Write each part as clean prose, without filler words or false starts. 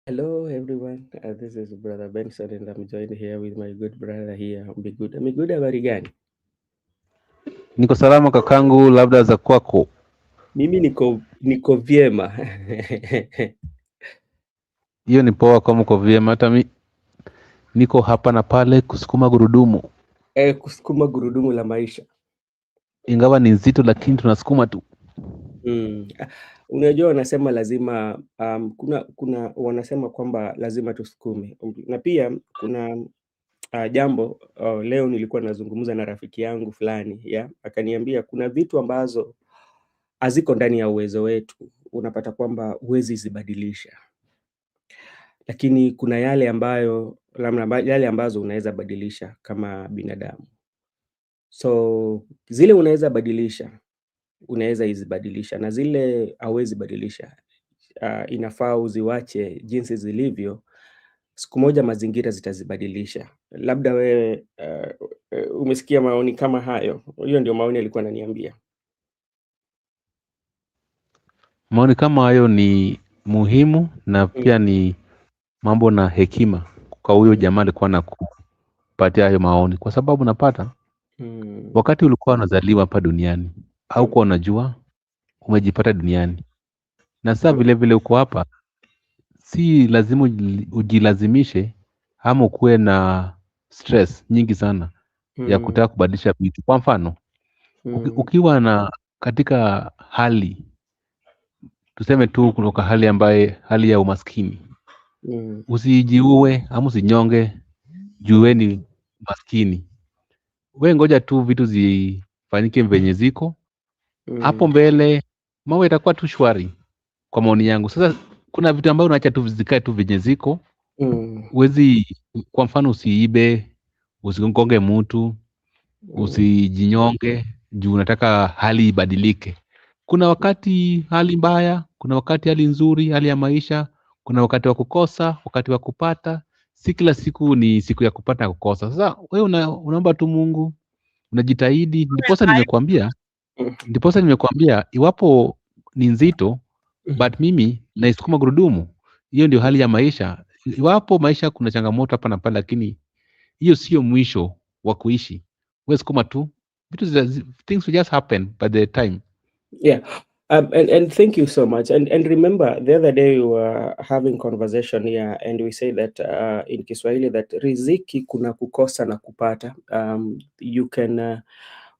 Hello everyone, this is Brother Benson and I'm joined here with my good brother here, Miguda habari gani? Niko salama kakangu, labda za kwako. Mimi niko vyema. Hiyo ni poa kama uko vyema. Hata mi niko hapa na pale kusukuma gurudumu, Kusukuma gurudumu la maisha. ingawa ni nzito, lakini tunasukuma tu. Unajua wanasema lazima kuna wanasema kwamba lazima tusukume. Na pia kuna jambo leo nilikuwa nazungumza na rafiki yangu fulani akaniambia kuna vitu ambazo haziko ndani ya uwezo wetu, unapata kwamba huwezi zibadilisha, lakini kuna yale ambazo unaweza badilisha kama binadamu. So zile unaweza badilisha, unaweza izibadilisha, na zile hauwezi badilisha, inafaa uziwache jinsi zilivyo. Siku moja mazingira zitazibadilisha. Labda wewe umesikia maoni kama hayo? Hiyo ndio maoni alikuwa ananiambia. Maoni kama hayo ni muhimu na Mm, pia ni mambo na hekima kwa huyo mm, jamaa alikuwa nakupatia hayo maoni, kwa sababu napata mm, wakati ulikuwa unazaliwa hapa duniani au mm, kuwa unajua umejipata duniani, na sasa mm, vile vile uko hapa, si lazima ujilazimishe ama ukuwe na stress nyingi sana ya mm, kutaka kubadilisha vitu. Kwa mfano, mm, ukiwa na katika hali, tuseme tu kutoka hali ya umaskini, mm, usijiue ama usinyonge juu we ni maskini. We ngoja tu vitu zifanyike venye ziko hapo mm, mbele, mambo itakuwa tu shwari, kwa maoni yangu. Sasa kuna vitu ambavyo unaacha tu zikae tu venye ziko. mm, Uwezi, kwa mfano, usiibe, usigonge mtu, mm, usijinyonge juu unataka hali ibadilike. Kuna wakati hali mbaya, kuna wakati hali nzuri, hali ya maisha, kuna wakati wa kukosa, wakati wa kupata. Si kila siku ni siku ya kupata na kukosa. Sasa wewe unaomba tu Mungu, unajitahidi. mm, Ndiposa nimekuambia iwapo ni nzito, mm. but mimi naisukuma gurudumu. Hiyo ndio hali ya maisha. Iwapo maisha kuna changamoto hapa na pale, lakini hiyo sio mwisho wa kuishi. Wewe sukuma tu, things will just happen by the time. Yeah. And thank you so much. And remember, the other day we were having conversation here, and we say that in Kiswahili that riziki kuna kukosa na kupata. You can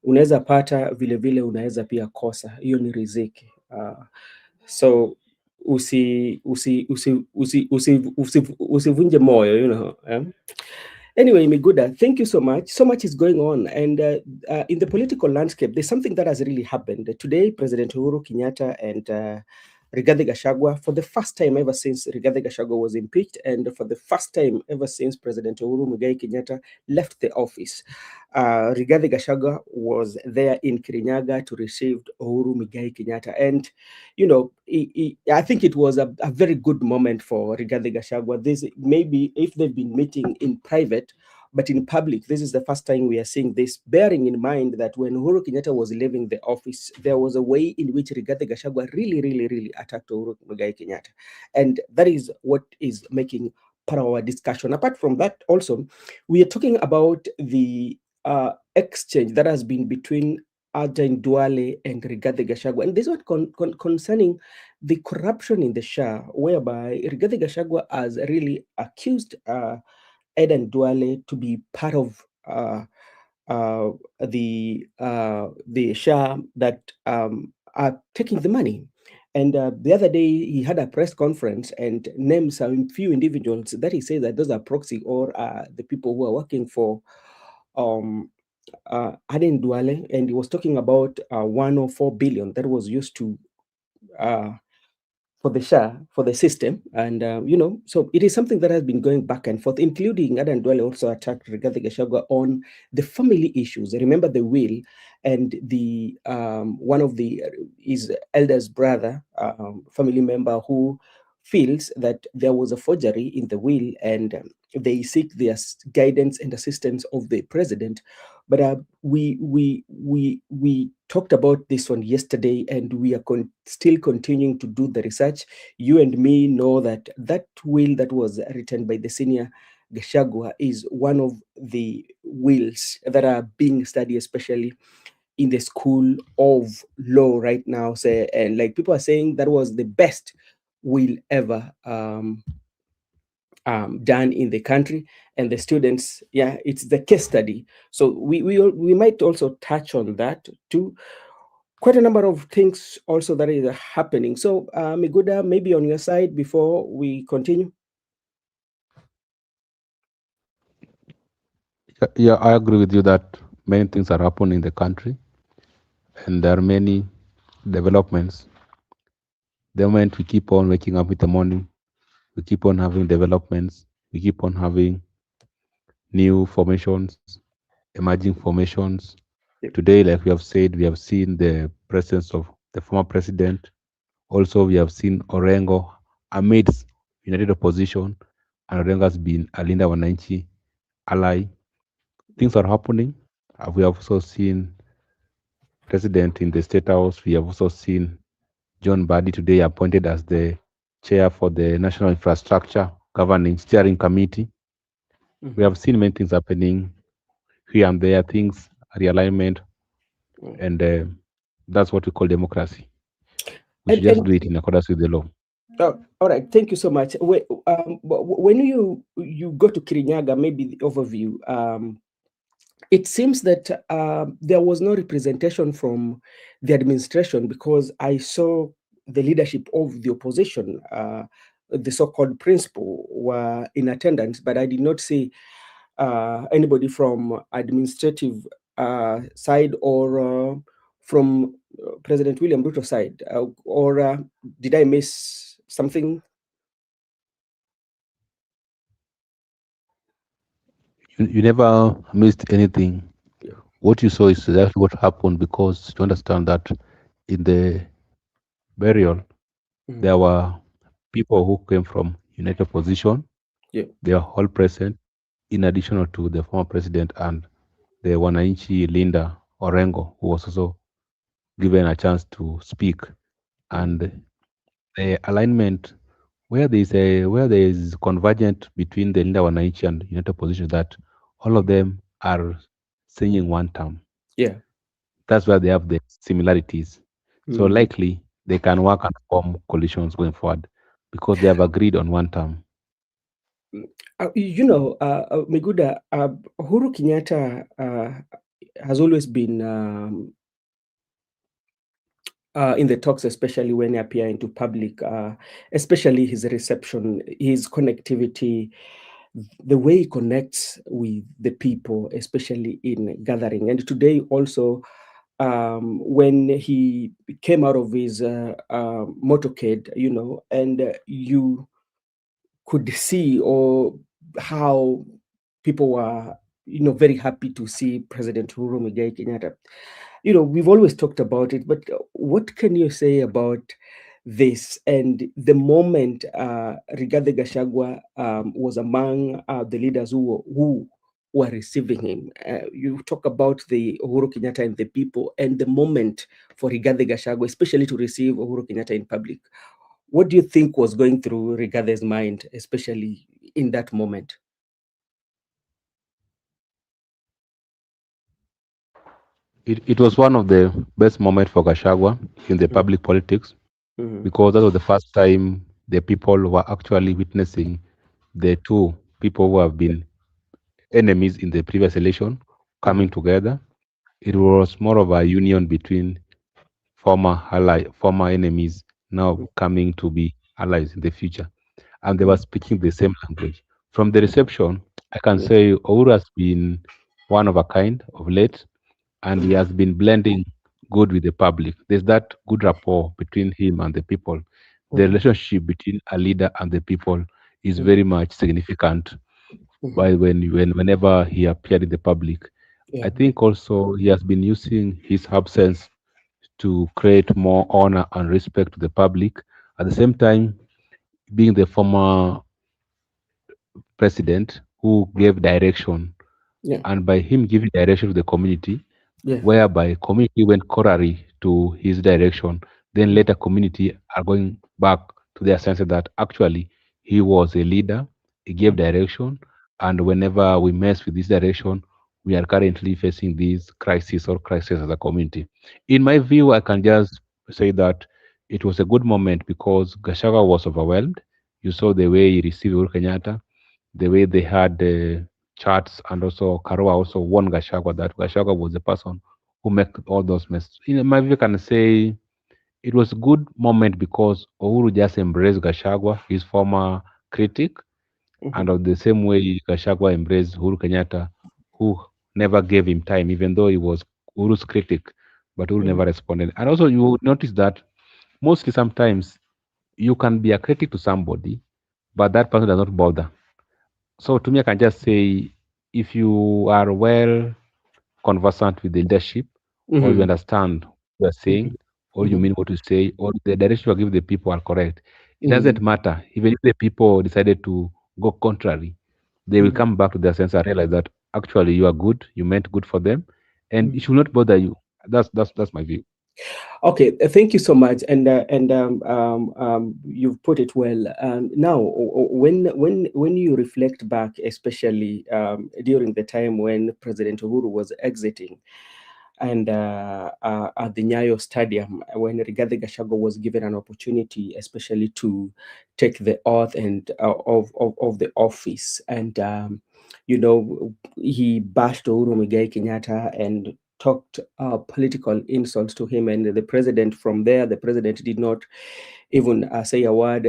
unaweza pata vile vile unaweza pia kosa. Hiyo ni riziki. So usivunje moyo, Anyway, Miguda, thank you so much. So much is going on. And in the political landscape, there's something that has really happened. Today, President Uhuru Kenyatta and Rigathi Gachagua, for the first time ever since Rigathi Gachagua was impeached, and for the first time ever since President Uhuru Muigai Kenyatta left the office, Rigathi Gachagua was there in Kirinyaga to receive Uhuru Muigai Kenyatta. And, I think it was a very good moment for Rigathi Gachagua. This maybe if they've been meeting in private, but in public, this is the first time we are seeing this, bearing in mind that when Uhuru Kenyatta was leaving the office, there was a way in which Rigathi Gachagua really, really, really attacked Uhuru Muigai Kenyatta. And that is what is making part of our discussion. Apart from that, also, we are talking about the exchange that has been between Aden Duale and Rigathi Gachagua. And this was concerning the corruption in the Shaa, whereby Rigathi Gachagua has really accused Eden Duale to be part of uh, the Shaa that are taking the money. And the other day, he had a press conference and named some few individuals that he said that those are proxy or the people who are working for um, Aden Duale. And he was talking about 104 billion that was used to uh, for the Shaa, for the system. And, so it is something that has been going back and forth, including Adan Dwale also attacked Rigathi Gachagua on the family issues. Remember the will and the one of the his eldest brother, family member who feels that there was a forgery in the will, and they seek the guidance and assistance of the president. But we talked about this one yesterday, and we are still continuing to do the research. You and me know that that will that was written by the senior Gachagua is one of the wills that are being studied, especially in the school of law right now. Say, and like people are saying, that was the best will ever done in the country. And the students, yeah, it's the case study. So we might also touch on that too. Quite a number of things also that is happening. So, Miguda, maybe on your side before we continue. Yeah, I agree with you that many things are happening in the country, and there are many developments. The moment we keep on waking up in the morning, we keep on having developments, we keep on having new formations, emerging formations. Yep. Today, like we have said, we have seen the presence of the former president. Also, we have seen Orengo amidst united opposition, and Orengo has been a Linda Wananchi ally. Things are happening. We have also seen president in the state house. We have also seen John Badi today appointed as the chair for the National Infrastructure Governing Steering Committee. We Mhm. have seen many things happening here and there, things realignment, Mm. and that's what we call democracy. We should just And do it in accordance with the law. all right, thank you so much. When you go to Kirinyaga, maybe the overview. It seems that there was no representation from the administration, because I saw the leadership of the opposition, the so-called principal, were in attendance, but I did not see anybody from administrative side, or from President William Ruto side, or did I miss something? You never missed anything. Yeah. What you saw is exactly what happened, because to understand that in the burial, Mhm. there were people who came from united opposition. Yeah. They are all present, in addition to the former president and the Wananchi Linda Orengo, who was also given a chance to speak. Mhm. And the alignment, where there is convergent between the Linda Wananchi and United Opposition, that all of them are singing one term. Yeah. That's where they have the similarities. So Mm. likely they can work and form coalitions going forward because they have agreed on one term. Miguda, Uhuru Kenyatta has always been in the talks, especially when he appear into public, especially his reception, his connectivity, the way he connects with the people, especially in gathering. And today also, when he came out of his motorcade, and you could see, or how people were, very happy to see President Uhuru Muigai Kenyatta. We've always talked about it, but what can you say about this and the moment Rigathi Gachagua was among the leaders who were receiving him? You talk about the Uhuru Kenyatta and the people, and the moment for Rigathi Gachagua, especially to receive Uhuru Kenyatta in public. What do you think was going through Rigathe's mind, especially in that moment? It was one of the best moments for Gachagua in the Mm. public politics, Mhm. because that was the first time the people were actually witnessing the two people who have been enemies in the previous election coming Mhm. together. It was more of a union between former enemies now coming to be allies in the future, and they were Mhm. speaking the same language. From the reception, I can Yeah. say Ouru has been one of a kind of late, and he Mhm. has been blending good with the public. There's that good rapport between him and the people. The Mhm. relationship between a leader and the people is Mhm. very much significant Mhm. by whenever he appeared in the public. I Yeah. think also he has been using his absence to create more honor and respect to the public. At the same time, being the former president who gave direction, Yeah. and by him giving direction to the community, Yeah. whereby community went contrary to his direction. Then Mm, later community are going back to their sense that actually he was a leader, he gave mm, direction, and whenever we mess with this direction, we are currently facing these crises or crises as a community. In my view, I can just say that it was a good moment because Gachagua was overwhelmed. You saw the way he received Uhuru Kenyatta, the way they had charts, and also Karua also warned Gachagua that Gachagua was the person who make all those messes. In my view, I can say it was a good moment because Uhuru just embraced Gachagua, his former critic, and mhm, of the same way Gachagua embraced Uhuru Kenyatta, who never gave him time, even though he was Uhuru's critic, but Uhuru mm, never responded. And also, you would notice that mostly sometimes you can be a critic to somebody, but that person does not bother. So to me, I can just say if you are well conversant with the leadership, or you mhm, understand what you are saying, mhm, or you mhm, mean what you say, or the direction you give the people are correct, it doesn't mhm, matter. Even if the people decided to go contrary, they will mhm, come back to their sense and realize that actually you are good, you meant good for them, and it mhm. should not bother you. That's my view. Okay, thank you so much, and you've put it well. Now, when you reflect back, especially during the time when President Uhuru was exiting, and at the Nyayo Stadium, when Rigathi Gachagua was given an opportunity, especially to take the oath and of the office, and you know, he bashed Uhuru Muigai Kenyatta and talked political insults to him, and the president from there, the president did not even say a word.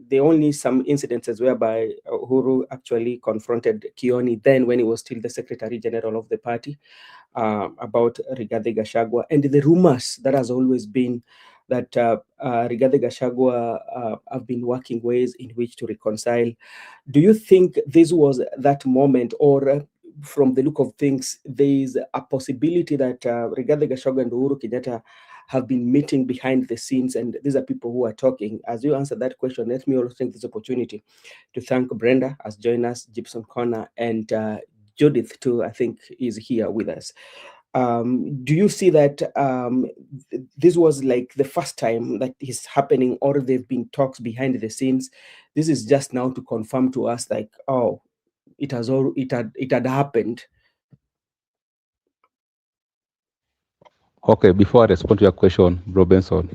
The only some incidences whereby Uhuru actually confronted Kioni then when he was still the Secretary General of the party about Rigathi Gachagua, and the rumors that has always been that Rigathi Gachagua have been working ways in which to reconcile. Do you think this was that moment, or from the look of things, there is a possibility that Rigathi Gachagua and Uhuru Kenyatta have been meeting behind the scenes, and these are people who are talking? As you answer that question, let me also take this opportunity to thank Brenda has joined us, Gibson Connor, and Judith too. I think is here with us. Do you see that this was like the first time that is happening, or there've been talks behind the scenes? This is just now to confirm to us, like, oh, it had happened. Okay, before I respond to your question, Bro Benson,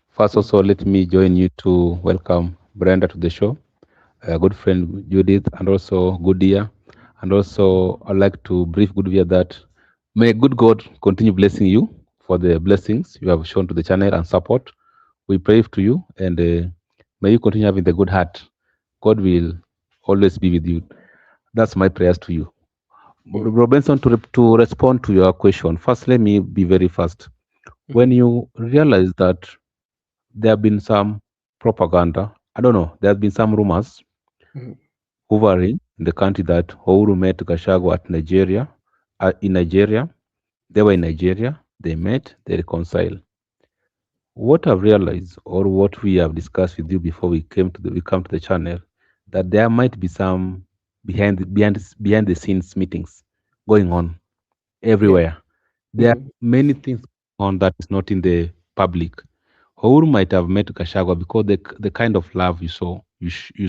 first Mm, also let me join you to welcome Brenda to the show, a good friend Judith, and also Goodia. And also, I'd like to brief Goodyear that may good God continue blessing you for the blessings you have shown to the channel and support. We pray to you, and may you continue having the good heart. God will always be with you. That's my prayers to you. mm, Robinson, to respond to your question, first, let me be very fast. When mhm, you realize that there have been some propaganda, I don't know, there have been some rumors mhm, hovering in the country that Uhuru met Gachagua at Nigeria, in Nigeria. They were in Nigeria, they met, they reconciled. What I've realized, or what we have discussed with you before we come to the channel, that there might be some behind the scenes meetings going on yeah. everywhere. There are Mhm, many things on that is not in the public. Uhuru might have met Gachagua because the kind of love you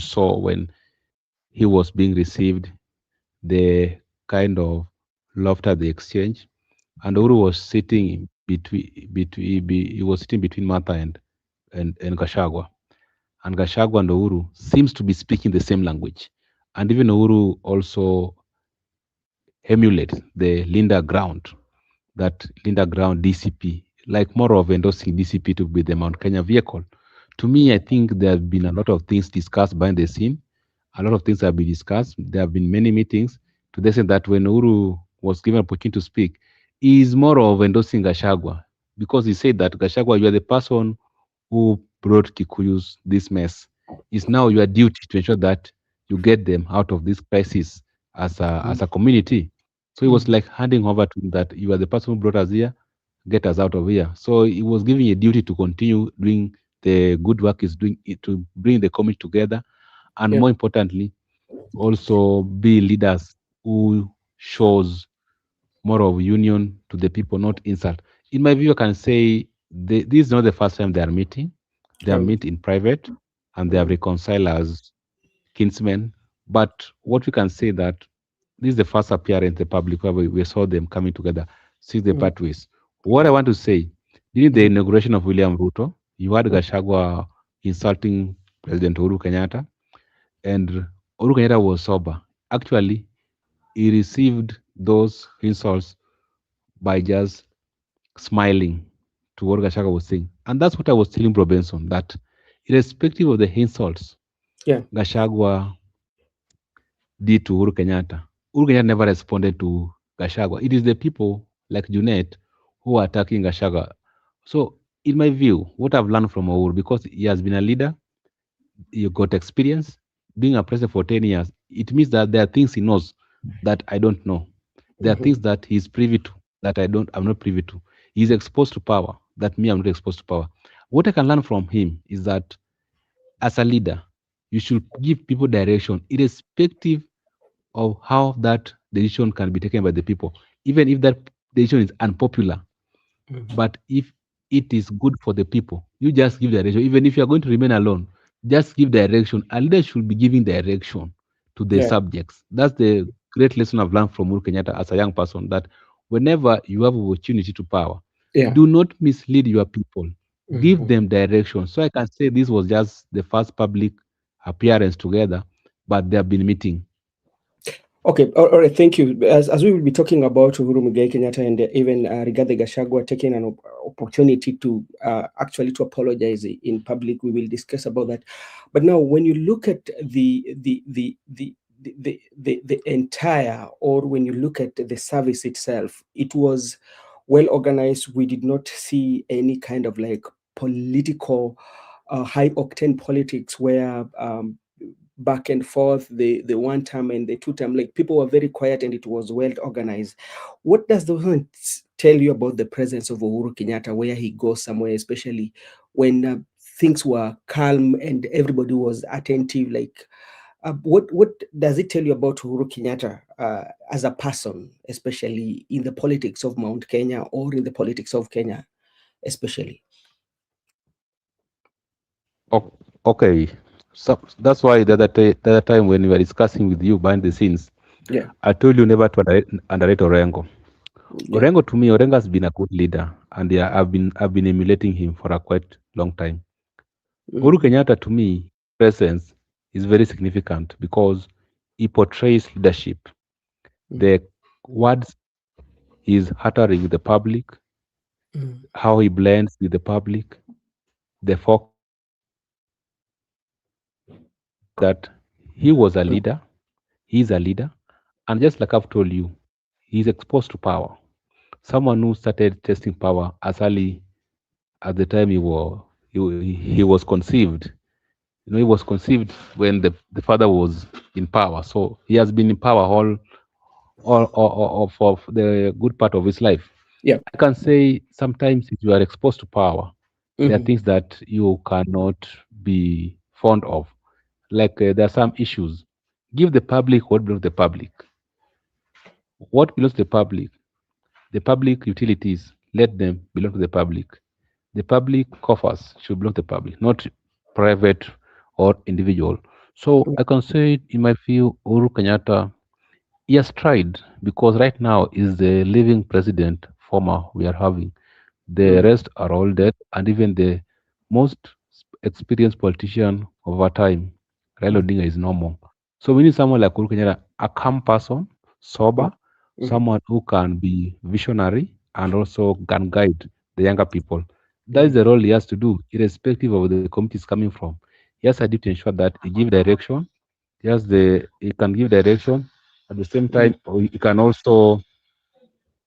saw when he was being received, the kind of laughter they exchanged, and mhm, Uhuru was sitting in he was sitting between Martha and Gachagua, and Gachagua and Uhuru seems to be speaking the same language, and even Uhuru also emulates the Linda Ground, that Linda Ground DCP, like more of endorsing DCP to be the Mount Kenya vehicle. To me, I think there have been a lot of things discussed behind the scene. A lot of things have been discussed. There have been many meetings to the extent that when Uru was given opportunity to speak, he is more of endorsing Gashagwa because he said that Gashagwa, you are the person who brought Kikuyus this mess. It's now your duty to ensure that you get them out of this crisis mhm, as a community. So he was mhm, like handing over to him that you are the person who brought us here, get us out of here. So he was giving a duty to continue doing the good work he's doing to bring the community together, and yeah. more importantly, also be leaders who shows more of union to the people, not insult. In my view, I can say this is not the first time they are meeting. They are Um, meet in private and they have mm, reconciled as kinsmen. But what we can say that this is the first appearance in the public where we saw them coming together since the mm, pathways. What I mm, want to say, during the mm, inauguration of William Ruto, you had mm, Gachagua insulting President Uhuru Kenyatta, and Uhuru Kenyatta was sober. Actually, he received those insults by just smiling to what Gachagua was saying. And that's what I was telling Bro Benson, that irrespective of the insults yeah. Gachagua did to Uhuru Kenyatta, Uhuru Kenyatta never responded to Gachagua. It is the people like Junet who are attacking Gachagua. So, in my view, what I've learned from Uhuru, because he has been a leader, you got experience being a president for 10 years, it means that there are things he knows that I don't know. There are Mhm, things that he's privy to that I'm not privy to. He's exposed to power that me, I'm not exposed to power. What I can learn from him is that as a leader, you should give people direction, irrespective of how that decision can be taken by the people, even if that decision is unpopular. mhm. But if it is good for the people, you just give direction. Even if you are going to remain alone, just give direction. A leader should be giving direction to the Yeah, subjects. That's the great lesson I've learned from Uhuru Kenyatta as a young person, that whenever you have opportunity to power, yeah. do not mislead your people. Give Mhm. them direction. So I can say this was just the first public appearance together, but they have been meeting. Okay, all right, thank you. As we will be talking about Uhuru Muigai Kenyatta and even Rigathi Gachagua taking an opportunity to actually to apologize in public, we will discuss about that. But now, when you look at the entire, or when you look at the service itself, it was well organized. We did not see any kind of like political, high octane politics where back and forth, the one term and the two term, like people were very quiet and it was well organized. What does the one tell you about the presence of Uhuru Kenyatta where he goes somewhere, especially when things were calm and everybody was attentive? Like, what does it tell you about Uhuru Kenyatta as a person, especially in the politics of Mount Kenya or in the politics of Kenya, especially? O- Okay, so that's why the other time when we were discussing with you behind the scenes, Yeah, I told you never to underrate Orengo. yeah. Orengo to me, Orengo has been a good leader, and yeah, I've been emulating him for a quite long time. Uhuru Mm, Kenyatta to me, presence is very significant because he portrays leadership. mm, The words he's uttering with the public, mm, how he blends with the public, the focus that he was a mm, leader, he's a leader, and just like I've told you, he's exposed to power. Someone who started testing power as early at the time he was conceived. You know, he was conceived when the father was in power. So he has been in power all for the good part of his life. yeah. I can say sometimes if you are exposed to power, there are Mhm, things that you cannot be fond of. Like there are some issues. Give the public what belongs to the public. What belongs to the public utilities, let them belong to the public. The public coffers should belong to the public, not private or individual. So mm, I can say, in my view, Uhuru Kenyatta, he has tried because right now is the living president former we are having. The mm, rest are all dead, and even the most experienced politician of our time, Raila mm, Odinga, is no more. So we need someone like Uhuru Kenyatta, a calm person, mm, sober, mhm, someone who can be visionary and also can guide the younger people. That is mm, the role he has to do, irrespective of where the community is coming from. He has a duty to ensure that he give direction. He can give direction at the same mm, time.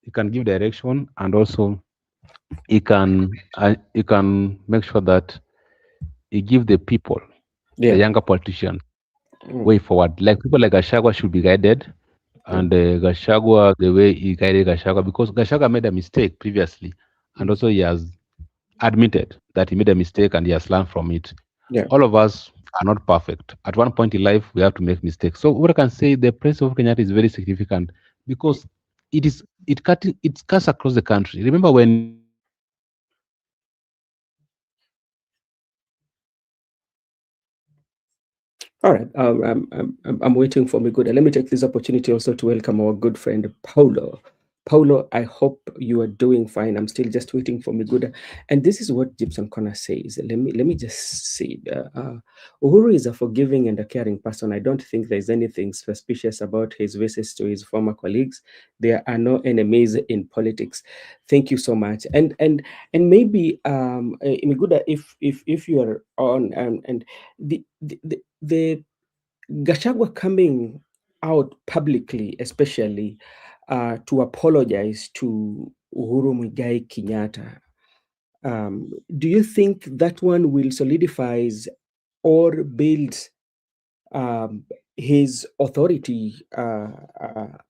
He can give direction, and also he can make sure that he give the people, the yeah. younger politicians, Mm, way forward. Like people like Gashagwa should be guided, mm, and Gashagwa the way he guided Gashagwa, because Gashagwa made a mistake previously, and mm, also he has admitted that he made a mistake and he has learned from it. yeah. All of us are not perfect. At one point in life, we have to make mistakes. So what I can say, the presence of Kenyatta is very significant because it is. it cuts across the country. Remember when you had All right. I'm waiting for me. Good. Let me take this opportunity also to welcome our good friend Paulo. Paulo, I hope you are doing fine. I'm still just waiting for me. Good. And this is what Gibson Connor says. Let me just say it. Uhuru is a forgiving and a caring person. I don't think there's anything suspicious about his visits to his former colleagues. There are no enemies in politics. Thank you so much. And maybe Miguda, if you are on and the Gachagua coming out publicly, especially to apologize to Uhuru Muigai Kenyatta, do you think that one will solidify or build um, his authority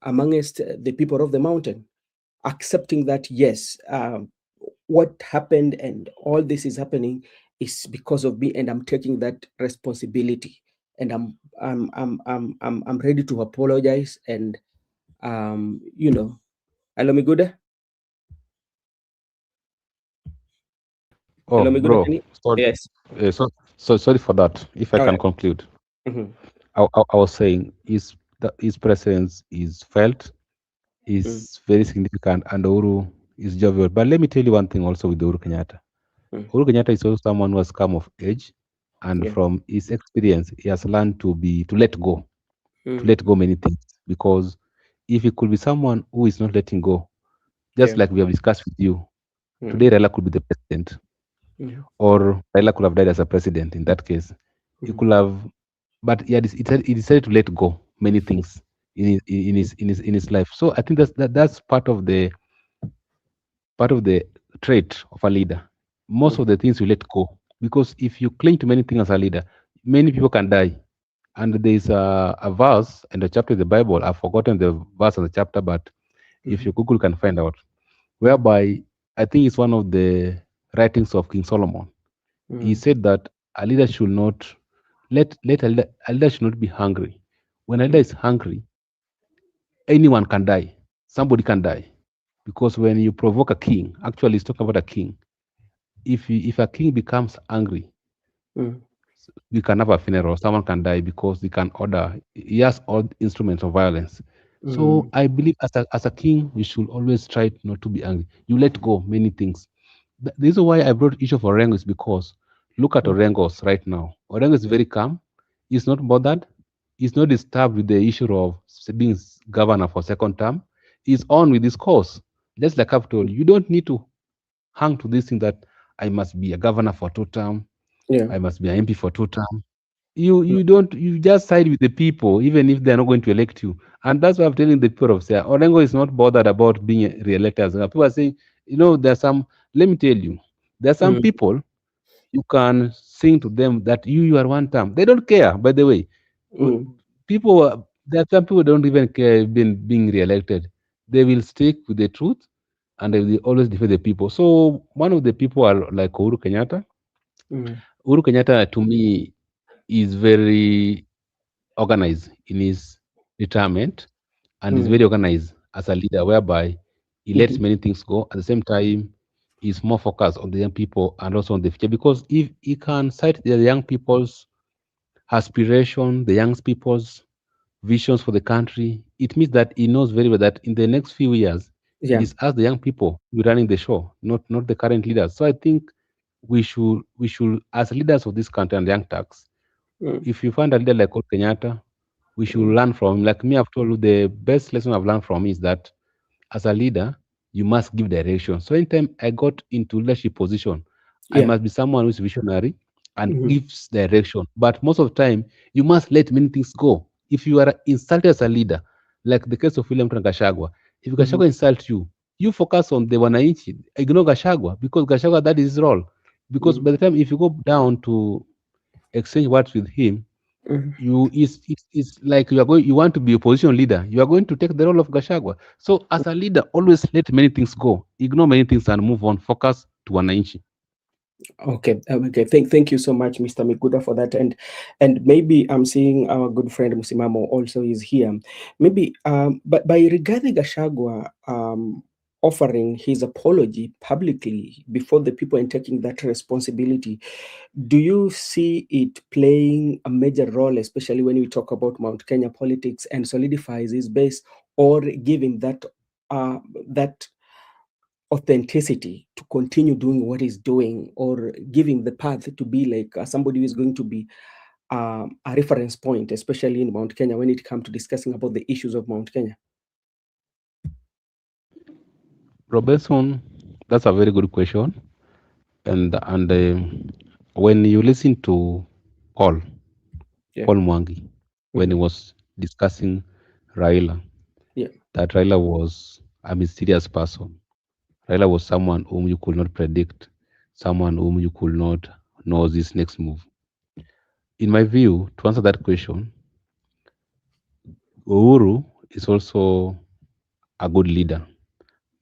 amongst the people of the mountain, accepting that yes, what happened and all this is happening is because of me, and I'm taking that responsibility, and I'm ready to apologize, and hello me good, oh hello me good, bro, sorry, yes, so sorry for that. If I all can right. conclude, Mm-hmm. I was saying his presence is felt, is very significant, and Uhuru is jovial. But let me tell you one thing also with Uhuru Kenyatta. Mm-hmm. Uhuru Kenyatta is also someone who has come of age, and Yeah. from his experience, he has learned to Mm-hmm. let go many things. Because if he could be someone who is not letting go, just Yeah. like we have discussed with you, Mm-hmm. today Raila could be the president, Mm-hmm. or Raila could have died as a president. In that case, he Mm-hmm. could have, but he decided to let go many things in his life. So I think that's part of the trait of a leader. Most of the things you let go, because if you cling to many things as a leader, many people can die. And there's a verse and a chapter in the Bible. I've forgotten the verse and the chapter, but if Mm-hmm. you Google can find out, Mm-hmm. whereby I think it's one of the writings of King Solomon. He Mm-hmm. said that a leader should not a leader should not be hungry. When a leader is hungry, anyone can die. Somebody can die. Because when you provoke a king, actually it's talking about a king. If a king becomes angry, Mm-hmm. we can have a funeral. Someone can die because he can order. He has all instruments of violence. So Mm-hmm. I believe as a king, you should always try not to be angry. You let go many things. The reason why I brought issue of Orengo is because look at Orengos right now. Orengo is very calm. He's not bothered. He's not disturbed with the issue of being governor for second term. He's on with his course. Just like I've told you, you don't need to hang to this thing that I must be a governor for 2 term. Yeah. I must be an MP for 2 term. You just side with the people, even if they're not going to elect you. And that's why I'm telling the people of Shaa. Orengo is not bothered about being re-elected. People are saying, there's some. Let me tell you, there are some Mm-hmm. people you can sing to them that you are 1 term. They don't care. By the way, Uh, Mm-hmm. there are some people who don't even care being re-elected. They will stick with the truth, and they will always defend the people. So one of the people are like Uhuru Kenyatta. Mm-hmm. Uhuru Kenyatta, to me, is very organized in his retirement, and is very organized as a leader, whereby he lets Mm-hmm. many things go. At the same time, he's more focused on the young people and also on the future. Because if he can cite the young people's aspiration, the young people's visions for the country, it means that he knows very well that in the next few years, Yeah. it's us, the young people, who running the show, not the current leaders. So I think we should, as leaders of this country and young turks, Mm-hmm. if you find a leader like Uhuru Kenyatta, we should learn from him. Like me, I've told you the best lesson I've learned from him is that as a leader, you must give direction. So anytime I got into leadership position, I Yeah. must be someone who's visionary and Mm-hmm. gives direction. But most of the time, you must let many things go. If you are insulted as a leader, like the case of William Gachagua, if Mm-hmm. Gachagua insults you, you focus on the Wananchi, ignore Gachagua because Gachagua, that is his role. Because by the time if you go down to exchange words with him, Mm-hmm. it's like you want to be a position leader. You are going to take the role of Gashagwa. So as a leader, always let many things go, ignore many things and move on. Focus to Wananchi. Okay, okay. Thank you so much, Mr. Mikuda, for that. And maybe I'm seeing our good friend Musimamo also is here. Maybe, but by Rigathi Gachagua offering his apology publicly before the people and taking that responsibility, do you see it playing a major role, especially when we talk about Mount Kenya politics, and solidifies his base, or giving uh, that authenticity to continue doing what he's doing, or giving the path to be like somebody who is going to be a reference point, especially in Mount Kenya when it comes to discussing about the issues of Mount Kenya? Robinson, that's a very good question. And when you listen to Paul, Yeah. Paul Mwangi, when he Hmm. was discussing Raila, Yeah. that Raila was a mysterious person. Raila was someone whom you could not predict, someone whom you could not know his next move. In my view, to answer that question, Uhuru is also a good leader.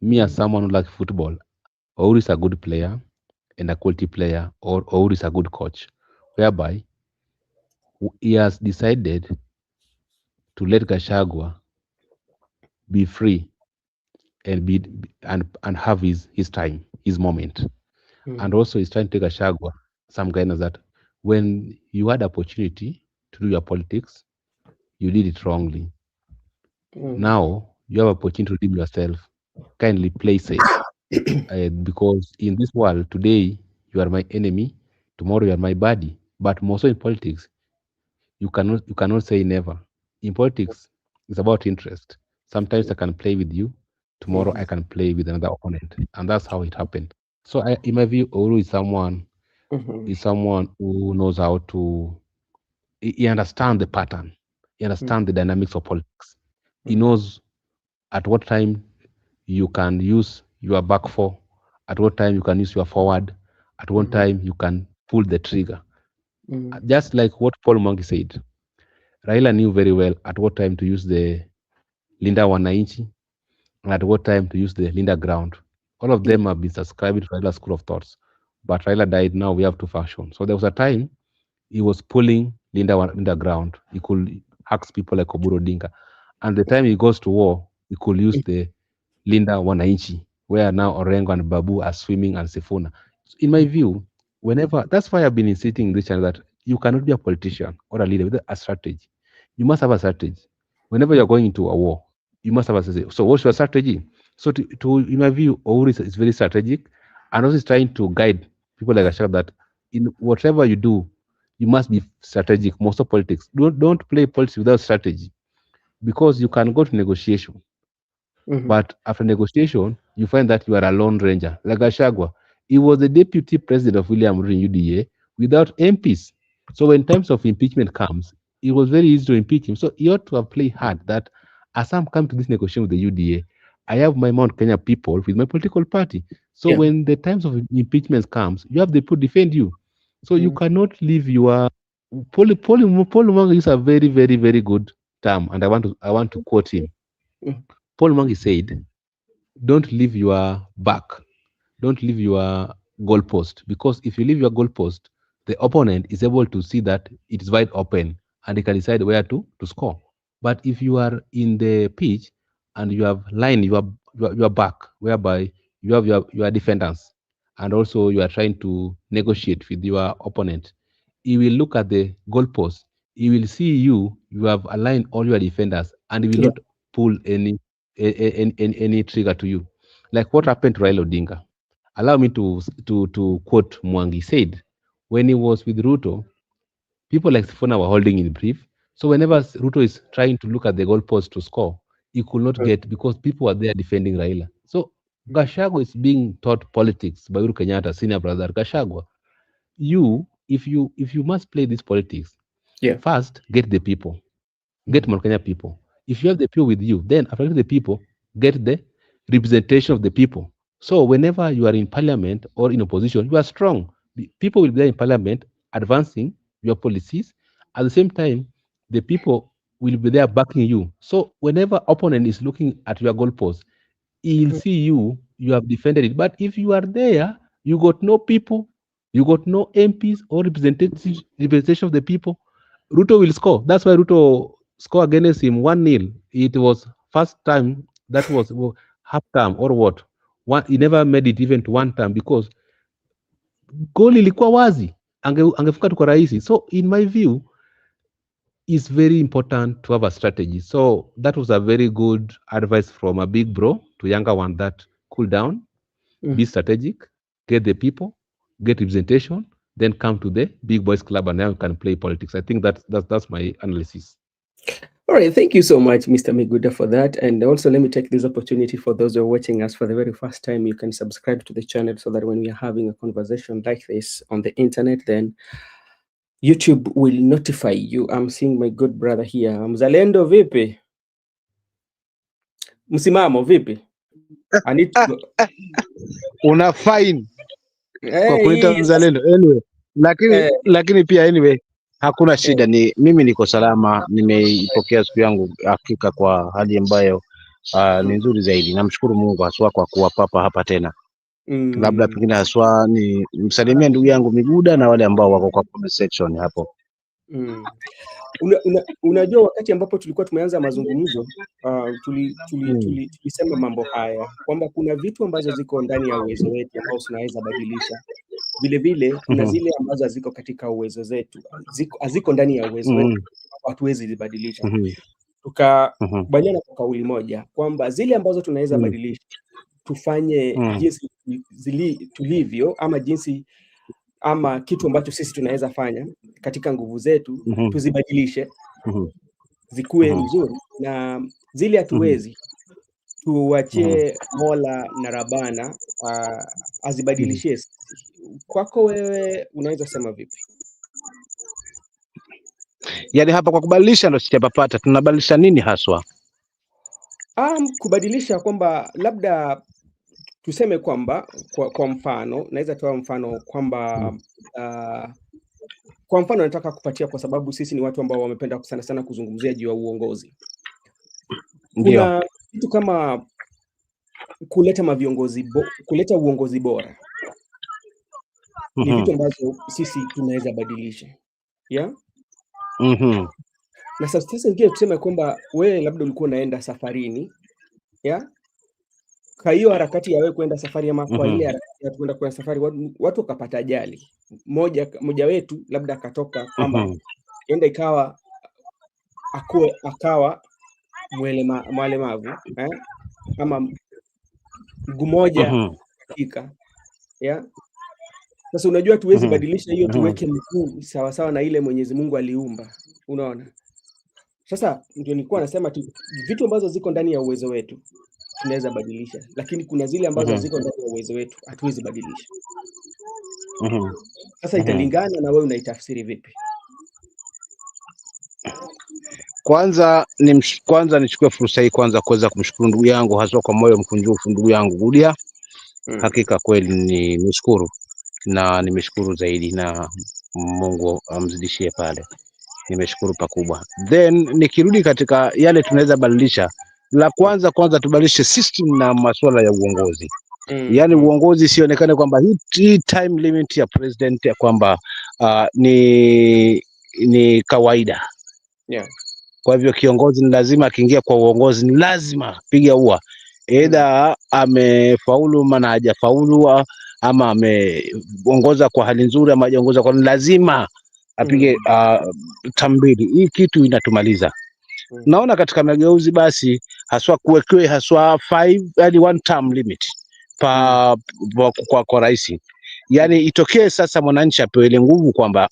Me, as Mm, someone who likes football, Uhuru is a good player and a quality player, or Uhuru is a good coach, whereby he has decided to let Gashagwa be free and and have his time, his moment. And mm, also he's trying to take Gashagwa some guidance that when you had opportunity to do your politics, you did it wrongly. mm, Now you have opportunity to redeem yourself. Kindly play safe. Because in this world today you are my enemy, tomorrow you are my buddy. But also in politics, you cannot say never. In politics, it's about interest. Sometimes I can play with you, tomorrow I mhm, can play with another opponent, and that's how it happened. So in my view, Oru mhm, is someone who knows how to. He understands the pattern. He mm, understands the dynamics of politics. He mm, knows at what time you can use your back four, at what time you can use your forward, at what mhm, time you can pull the trigger. mm, Just like what Paul Monkey said, Raila knew very well at what time to use the Linda Wananchi and at what time to use the Linda ground. All of yeah, them have been subscribed to Raila's school of thoughts. But Raila died, now we have two factions. So there was a time he was pulling Linda ground. He could hacks people like Oburu Dinka. And the time he goes to war, he could use the Linda Wananchi, where now Orengo and Babu are swimming and Sifuna. So in my view, whenever that's why I've been insisting in this channel that you cannot be a politician or a leader without a strategy. You must have a strategy. Whenever you're going into a war, you must have a strategy. So what's your strategy? So to in my view, Ouri is very strategic and also is trying to guide people like Ashok that in whatever you do, you must be strategic. Most of politics. Don't play politics without strategy because you can go to negotiation mhm, but after negotiation, you find that you are a lone ranger. Like Gachagua, he was the deputy president of William Ruto in UDA without MPs. So when times of impeachment comes, it was very easy to impeach him. So he ought to have played hard that as I'm coming to this negotiation with the UDA, I have my Mount Kenya people with my political party. So yeah, when the times of impeachment comes, you have the people defend you. So you mm, cannot leave your Paul Mwanga is a very, very, very good term, and I want to quote him. mm, Paul Mwanga said, don't leave your back, don't leave your goalpost, because if you leave your goalpost, the opponent is able to see that it is wide open and they can decide where to score. But if you are in the pitch and you have line your back, whereby you have your defenders and also you are trying to negotiate with your opponent, he will look at the goalpost, he will see you have aligned all your defenders and he will yeah, not pull any trigger to you. Like what happened to Raila Odinga. Allow me to quote Mwangi said, when he was with Ruto, people like Sifuna were holding in brief. So whenever Ruto is trying to look at the goalpost to score, he could not mm, get because people are there defending Raila. So Gachagua is being taught politics by Uhuru Kenyatta, senior brother. Gachagua, if you must play this politics, yeah, first get the people. Get mm, Mount Kenya people. If you have the people with you, then after the people, get the representation of the people. So whenever you are in parliament or in opposition, you are strong. The people will be there in parliament advancing your policies. At the same time, the people will be there backing you. So whenever opponent is looking at your goalpost, he'll mm, see you have defended it. But if you are there, you got no people, You got no MPs or representation of the people. Ruto will score. That's why Ruto score against him 1-0. It was first time that was half time or what. He never made it even to one time because goal ilikuwa wazi. Angefunga tu kwa rahisi. So in my view, it's very important to have a strategy. So that was a very good advice from a big bro to younger one, that cool down, be strategic, get the people, get representation, then come to the big boys club and now you can play politics. I think that's my analysis. All right, thank you so much, Mr. Miguda, for that. And also, let me take this opportunity for those who are watching us for the very first time. You can subscribe to the channel so that when we are having a conversation like this on the internet, then YouTube will notify you. I'm seeing my good brother here. Mzalendo vipi? Msimamo vipi? I need to go. Una fine kwa kuleta Hey, mzalendo anyway, lakini pia anyway hakuna shida, ni mimi niko salama, nimeipokea siku yangu hakika kwa hali ambayo ni nzuri zaidi. Namshukuru Mungu haswa kwa kuwapapa hapa tena. Labda pengine haswa ni msalimia ndugu yangu Miguda na wale ambao wako kwa comment section hapo. Unajua wakati ambapo tulikuwa tumeanza mazungumzo tulisema mambo haya kwamba kuna vitu ambazo ziko ndani ya uwezo wetu ambao tunaweza badilisha. Vile vile kuna zile ambazo haziko katika uwezo zetu, haziko ndani ya uwezo wetu, hatuwezi zibadilisha. Tukakubaliana kwa kauli moja kwamba zile ambazo tunaweza badilisha tufanye jinsi tulivyo, ama kitu ambacho sisi tunaweza fanya katika nguvu zetu, tuzibadilishe zikuwe mzuri, na zile hatuwezi tuachie Mola na Rabana azibadilishie. Kwako wewe unaweza sema vipi? Yaani hapa kwa kubadilisha ndo sijapapata, tunabadilisha nini haswa? Kubadilisha kwamba labda tuseme kwamba kwa mfano, naweza toa mfano kwamba kwa mfano nataka kupatia, kwa sababu sisi ni watu ambao wamependa sana sana kuzungumzia juu ya uongozi. Kuna kitu kama kuleta uongozi bora. Ni vitu ambazo sisi tunaweza badilisha. Na sasa ingia tuseme kwamba wewe labda ulikuwa unaenda safarini, kwa hiyo harakati ya wewe kwenda safari ama kwa ile harakati ya kwenda kwa safari watu wakapata ajali. Mmoja wetu labda akatoka kwamba enda ikawa akawa mwalemavu ama mguu moja hakika. Sasa unajua tuwezi badilisha hiyo, tuweke mguu sawa sawa na ile Mwenyezi Mungu aliumba. Unaona? Sasa ndio nilikuwa nasema vitu ambazo ziko ndani ya uwezo wetu tunaweza badilisha, lakini kuna zile ambazo ziko ndani ya uwezo wetu hatuwezi badilisha. Sasa italingana na wewe unaitafsiri vipi. Kwanza nichukue fursa hii kwanza kuweza kumshukuru ndugu yangu haswa kwa moyo mkunjufu, ndugu yangu Gudia. Hakika kweli nimeshukuru na nimeshukuru zaidi, na Mungu amzidishie pale. Nimeshukuru pakubwa. Then nikirudi katika yale tunaweza badilisha, la kwanza tubadilishe system na masuala ya uongozi. Yaani uongozi sionekane kwamba hii time limit ya president ya kwamba ni kawaida. Kwa hivyo kiongozi ni lazima akiingia kwa uongozi ni lazima piga ua. Either amefaulu maana hajafaulu, ama ameongoza kwa hali nzuri ama hajaongoza kwa, lazima apige tambili. Hii kitu inatumaliza. Naona katika mageuzi basi haswa kuwekewe haswa 5 hadi 1 term limit kwa rais. Yaani itokee sasa mwananchi apewe ile nguvu kwamba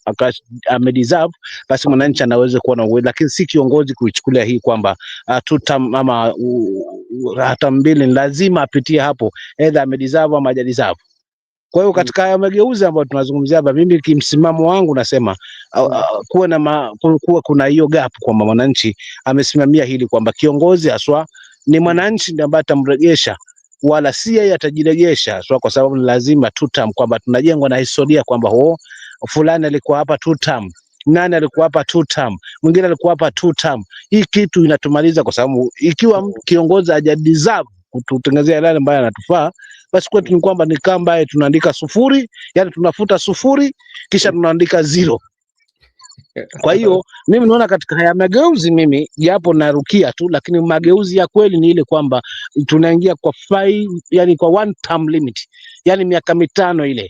amedeserve, basi mwananchi anaweza kuwa na uwezo, lakini si kiongozi kuichukulia hii kwamba 2 term ama hata mbili lazima apitie hapo, either amedeserve ama hajadeserve. Kwa hiyo katika mageuzi ambayo tunazungumzia hapa, mimi kimsimamo wangu nasema kuwa kuna hiyo gap kwamba mwananchi amesimamia hili kwamba kiongozi haswa ni mwananchi ndiye ambaye atamrejesha, wala si yeye atajirejesha haswa, kwa sababu ni lazima 2 term, kwamba tunajengwa na historia kwamba fulani alikuwa hapa 2 term, nani alikuwa hapa 2 term, mwingine alikuwa hapa 2 term. Hii kitu inatumaliza, kwa sababu ikiwa kiongozi hajadeserve kututengenezea yale ambayo yanatufaa, basi kwetu ni kwamba ni kama ambaye tunaandika sufuri, yani tunafuta sufuri kisha tunaandika zero. Kwa hiyo mimi naona katika haya mageuzi, mimi japo narukia tu, lakini mageuzi ya kweli ni ile kwamba tunaingia kwa yani kwa one term limit, yani miaka mitano ile.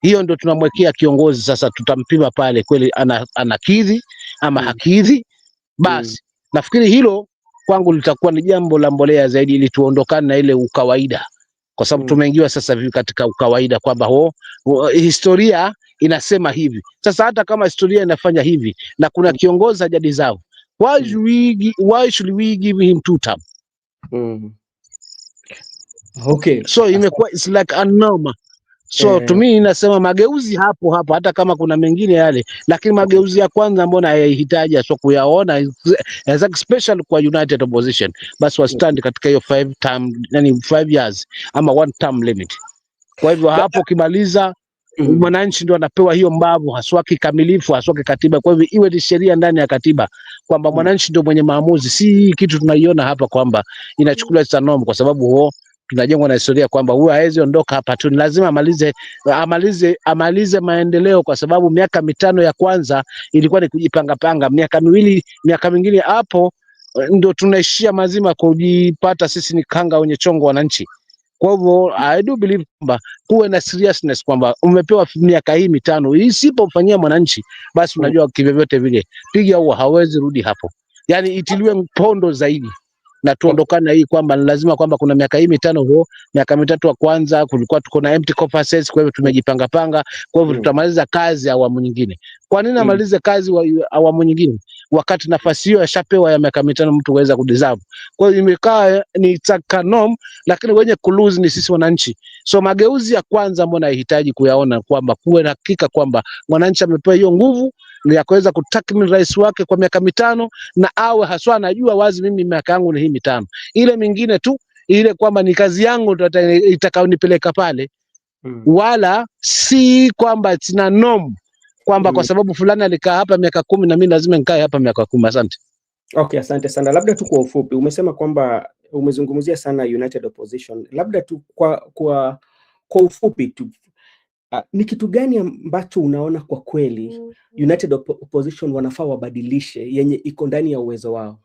Hiyo ndio tunamwekea kiongozi sasa, tutampima pale kweli anakidhi ama hakidhi. Basi nafikiri hilo kwangu litakuwa ni jambo la mbolea zaidi, ili tuondokane na ile ukawaida, kwa sababu tumeingiwa sasa hivi katika ukawaida kwamba historia inasema hivi. Sasa hata kama historia inafanya hivi na kuna kiongozi hajadeserve, why should we give him 2 term? Okay, so imekuwa it's like a norm. So to me inasema mageuzi hapo hata kama kuna mengine yale, lakini mageuzi ya kwanza mbona hayahitaji so kuyaona as special kwa United Opposition, basi wa stand katika hiyo 5 term, yani 5 years ama 1 term limit. Kwa hivyo hapo kimaliza mwananchi ndio anapewa hiyo mbavu haswa kikamilifu, haswa kikatiba. Kwa hivyo iwe ni sheria ndani ya katiba kwamba mwananchi ndio mwenye maamuzi, si kitu tunaiona hapa kwamba inachukuliwa as norm, kwa sababu tunajengwa na historia kwamba huyu hawezi ondoka hapa tu, lazima amalize maendeleo, kwa sababu miaka mitano ya kwanza ilikuwa ni kujipanga, miaka mingine hapo ndio tunaishia mazima kujipata sisi ni kanga wenye chongo wananchi. Kwa hivyo I do believe kwamba kuwe na seriousness kwamba umepewa miaka hii mitano, isipofanyia mwananchi basi unajua kivyovyote vile piga huo hawezi rudi hapo, yani itiliwe mpondo zaidi na tuondokane na hii kwamba lazima kwamba kuna miaka hii mitano miaka mitatu wa kwanza kulikuwa tuko na empty coffers, kwa hivyo tumejipanga, kwa hivyo tutamaliza kazi awamu nyingine. Kwa nini amalize kazi awamu nyingine wakati nafasi hiyo yashapewa ya miaka mitano mtu waweza kudeserve? Kwa hiyo imekaa ni takanom, lakini wenye kulose ni sisi wananchi. So mageuzi ya kwanza mbona yahitaji kuyaona kwamba kuwe na hakika kwamba mwananchi amepewa hiyo nguvu ya kuweza kutakmini rais wake kwa miaka mitano, na awe haswa anajua wazi mimi miaka yangu ni hii mitano. Ile mingine tu ile kwamba ni kazi yangu itakaonipeleka pale, wala si kwamba sina norm kwamba kwa sababu fulani alikaa hapa miaka 10 na mimi lazima nikae hapa miaka 10. Asante. Okay, asante sana. Labda tu kwa ufupi, umesema kwamba umezungumzia sana United Opposition. Labda tu kwa ufupi tu, ni kitu gani ambacho unaona kwa kweli United Opposition wanafaa wabadilishe yenye iko ndani ya uwezo wao?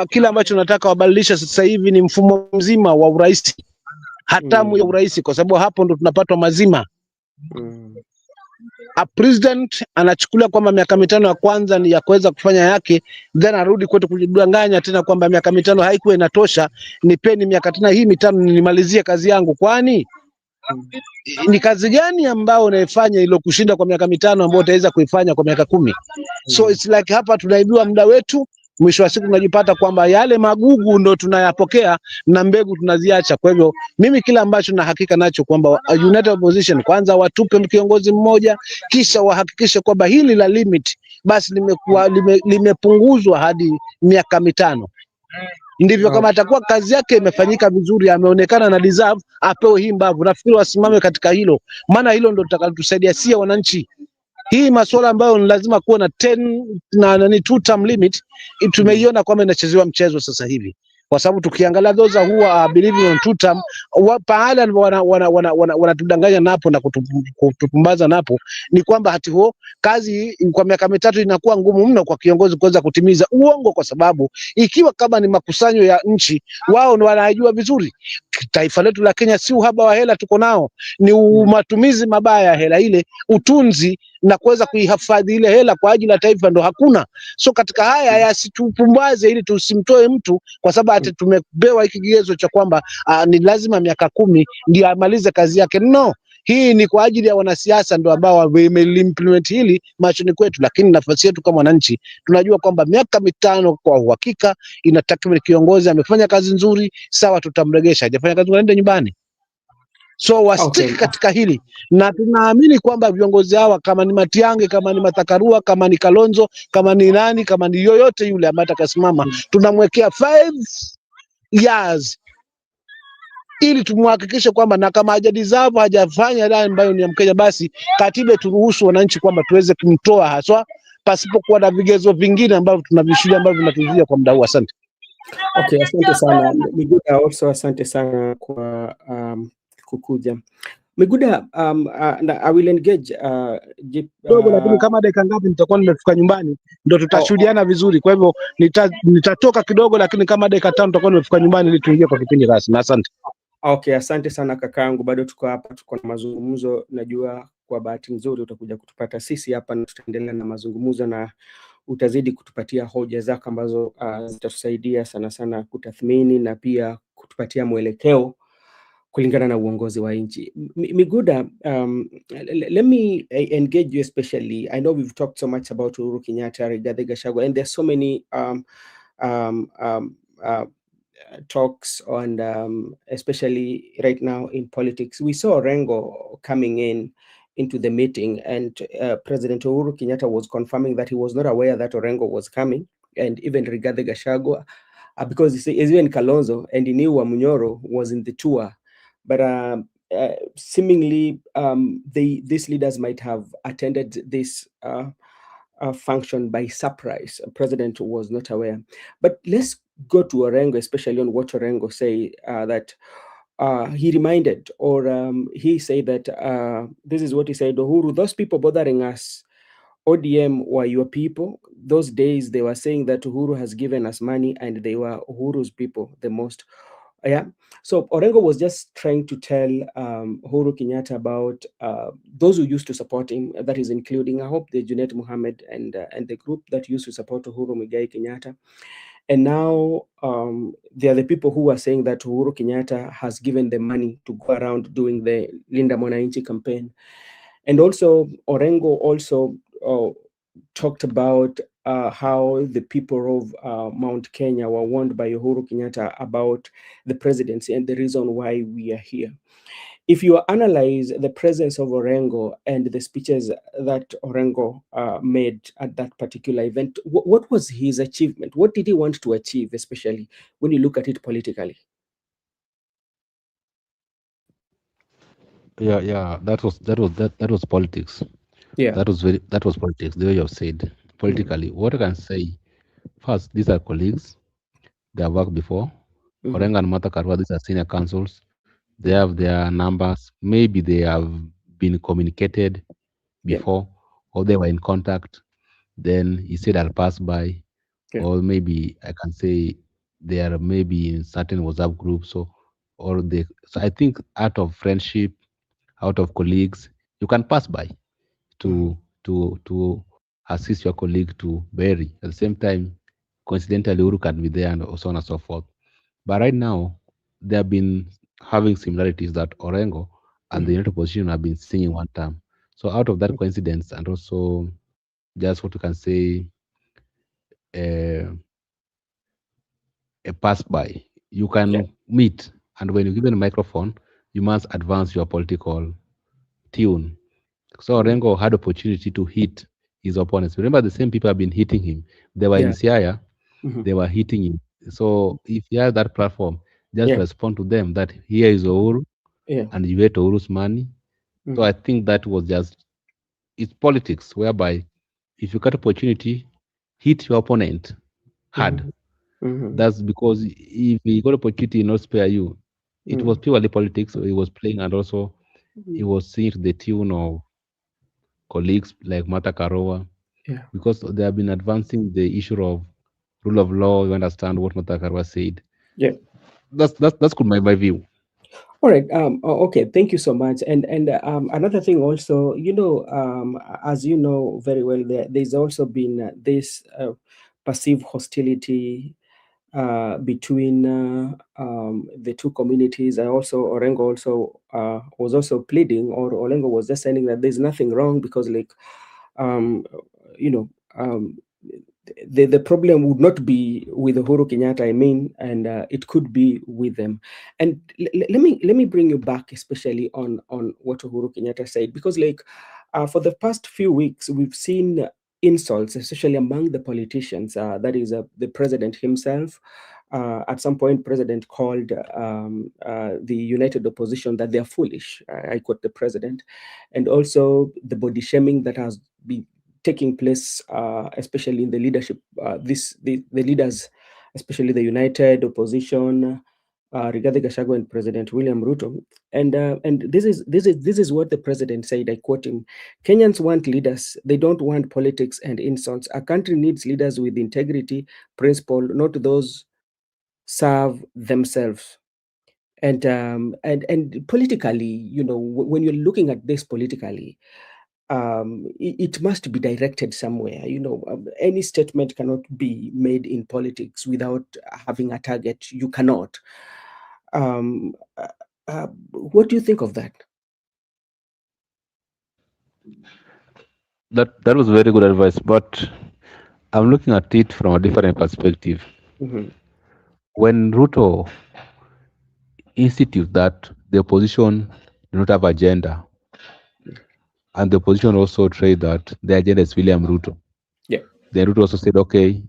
Kila ambacho nataka wabadilisha sasa hivi ni mfumo mzima wa urais, hatamu ya urais, kwa sababu hapo ndo tunapatwa mazima. A president anachukulia kwamba miaka mitano ya kwanza ni ya kuweza kufanya yake, then arudi kwetu kujidanganya tena kwamba miaka mitano haikuwa inatosha, nipeni miaka tena hii mitano nimalizie kazi yangu. Kwani ni kazi gani ambao unaifanya ilo kushinda kwa miaka mitano ambao utaweza kuifanya kwa miaka 10? So it's like hapa tunaibiwa muda wetu, mwisho wa siku tunajipata kwamba yale magugu ndo tunayapokea na mbegu tunaziacha. Kwa hivyo mimi kila ambacho na hakika nacho kwamba United Opposition kwanza watupe kiongozi mmoja, kisha wahakikishe kwamba hili la limit basi limepunguzwa hadi miaka mitano. Ndivyo kama atakuwa kazi yake imefanyika vizuri, ameonekana na deserve, apewe hii mbavu. Nafikiri wasimame katika hilo, maana hilo ndo litakalotusaidia si wananchi. Hii masuala ambayo ni lazima kuwa na 2 term limit, tumeiona kwamba inachezewa mchezo sasa hivi, kwa sababu tukiangalia those who are believing on 2 term pahala wanatudanganya napo na kutupumbaza napo ni kwamba hati kazi kwa miaka mitatu inakuwa ngumu mno kwa kiongozi kuweza kutimiza. Uongo, kwa sababu ikiwa kama ni makusanyo ya nchi, wao ndio wanajua vizuri. Taifa letu la Kenya si uhaba wa hela tuko nao, ni matumizi mabaya ya hela ile, utunzi na kuweza kuihifadhi ile hela kwa ajili ya taifa ndo hakuna. So katika haya yasitupumbaze ili tusimtoe mtu kwa sababu ati tumebewa hiki kigezo cha kwamba ni lazima miaka 10 ndio amalize kazi yake. No, hii ni kwa ajili ya wanasiasa ndio ambao wameimplement hili machoni kwetu, lakini nafasi yetu kama wananchi tunajua kwamba miaka mitano kwa uhakika inatakiwa kiongozi amefanya kazi nzuri, sawa tutamregesha, hajafanya kazi aende nyumbani. So wastiki katika hili, na tunaamini kwamba viongozi hawa kama ni Matiang'i, kama ni Mathakarua, kama ni Kalonzo, kama ni nani, kama ni yoyote yule ambaye atakasimama, tunamwekea 5 years ili tumhakikishe kwamba na kama hajadeserve, hajafanya yale ambayo ni ya Mkenya, basi katiba turuhusu wananchi kwamba tuweze kumtoa haswa pasipokuwa na vigezo vingine ambavyo tunavishuhudia ambavyo vinatuzuia kwa muda huu. Asante. Okay, asante sana Miguda, also asante sana kwa kukuja Miguda. I will engage Dogo, lakini kama dakika ngapi nitakuwa nimefika nyumbani, ndio oh, tutashuhudiana vizuri. Kwa hivyo nitatoka kidogo, lakini kama dakika 5 nitakuwa nimefika nyumbani ili tuingie kwa kipindi rasmi. Asante. okay, asante sana kakaangu, bado tuko hapa, tuko na mazungumzo. Najua kwa bahati nzuri utakuja kutupata sisi hapa na tutaendelea na mazungumzo na utazidi kutupatia hoja zako ambazo zitatusaidia sana sana kutathmini na pia kutupatia mwelekeo kulingana na uongozi wa nchi. Miguda, let me engage you especially. I know we've talked so much about Uhuru Kenyatta, Rigathi Gachagua, and there's so many um, um, uh, talks on, especially right now in politics. We saw Orengo coming into the meeting, and President Uhuru Kenyatta was confirming that he was not aware that Orengo was coming, and even Rigathi Gachagua, because even Kalonzo and he knew Wamunyoro was in the tour, but seemingly these leaders might have attended this function by surprise. President was not aware. But let's go to Orengo, especially on what Orengo say, that he reminded, or he said that this is what he said: Uhuru, those people bothering us, ODM were your people. Those days they were saying that Uhuru has given us money and they were Uhuru's people the most. Yeah. So Orengo was just trying to tell Uhuru Kenyatta about those who used to support him. That is including, I hope, the Junet Mohammed and the group that used to support Uhuru Muigai Kenyatta. And now they are the people who are saying that Uhuru Kenyatta has given them money to go around doing the Linda Mwananchi campaign. And also Orengo also talked about how the people of Mount Kenya were warned by Uhuru Kenyatta about the presidency and the reason why we are here. If you analyze the presence of Orengo and the speeches that Orengo made at that particular event, what was his achievement? What did he want to achieve, especially when you look at it politically? Yeah. That was politics. Yeah. That was politics. The way you have said Mm-hmm. politically. What I can say first, these are colleagues. They have worked before. Mm-hmm. Orengo and Mata Karwa, these are senior councils. They have their numbers. Maybe they have been communicated Yeah. before, or they were in contact. Then he said, "I'll pass by," Yeah. or maybe I can say they are maybe in certain WhatsApp groups. Or they. So I think out of friendship, out of colleagues, you can pass by Mm-hmm. to assist your colleague to bury. At the same time, coincidentally, Uru can be there and so on and so forth. But right now, they have been having similarities that Orengo and the Mm-hmm. United Opposition have been singing one term. So out of that coincidence, and also just what you can say, uh, a pass by, you Yeah. can meet, and when you're given a microphone, you must advance your political tune. So Mm-hmm. Orengo had opportunity to hit his opponents. Remember, the same people have been hitting him. They were in Yeah. Siaya, Mm-hmm. they were hitting him. So if he has that platform, just Yeah. respond to them that here is Uhuru Yeah. and you get Uhuru's money. So Mm-hmm. I think that was just it's politics, whereby if you get opportunity, hit your opponent hard. Mm-hmm. Mm-hmm. That's because if he got opportunity, he not spare you. It was Mm-hmm. purely politics. So he was playing, and also he was singing to the tune of colleagues like Mata Karowa, Yeah. because they have been advancing the issue of rule of law. You understand what Mata Karowa said. Yeah. That's good, my view. All right. Okay. Thank you so much. And another thing also, as you know very well, there's also been this perceived hostility between the two communities. And also Orengo also was also pleading, or Orengo was just saying that there's nothing wrong because, like, um, you know, the problem would not be with Uhuru Kenyatta, I mean, and it could be with them. And let me bring you back, especially on what Uhuru Kenyatta said, because, like, for the past few weeks, we've seen insults, especially among the politicians. That is the president himself. At some point, president called the united opposition that they are foolish. I quote the president, and also the body shaming that has been taking place, especially in the leadership. The leaders especially the united opposition, Rigathi Gachagua and President William Ruto. And this is what the president said. I quote him: "Kenyans want leaders. They don't want politics and insults. A country needs leaders with integrity, principle, not those serve themselves." And politically, when you're looking at this politically, it must be directed somewhere. Any statement cannot be made in politics without having a target. You cannot. Um, uh, what do you think of that? That was very good advice, but I'm looking at it from a different perspective. Mhm. When Ruto institutes that the opposition do not have agenda, and the opposition also trade that the agenda is William Ruto, Yeah. then Ruto also said, okay,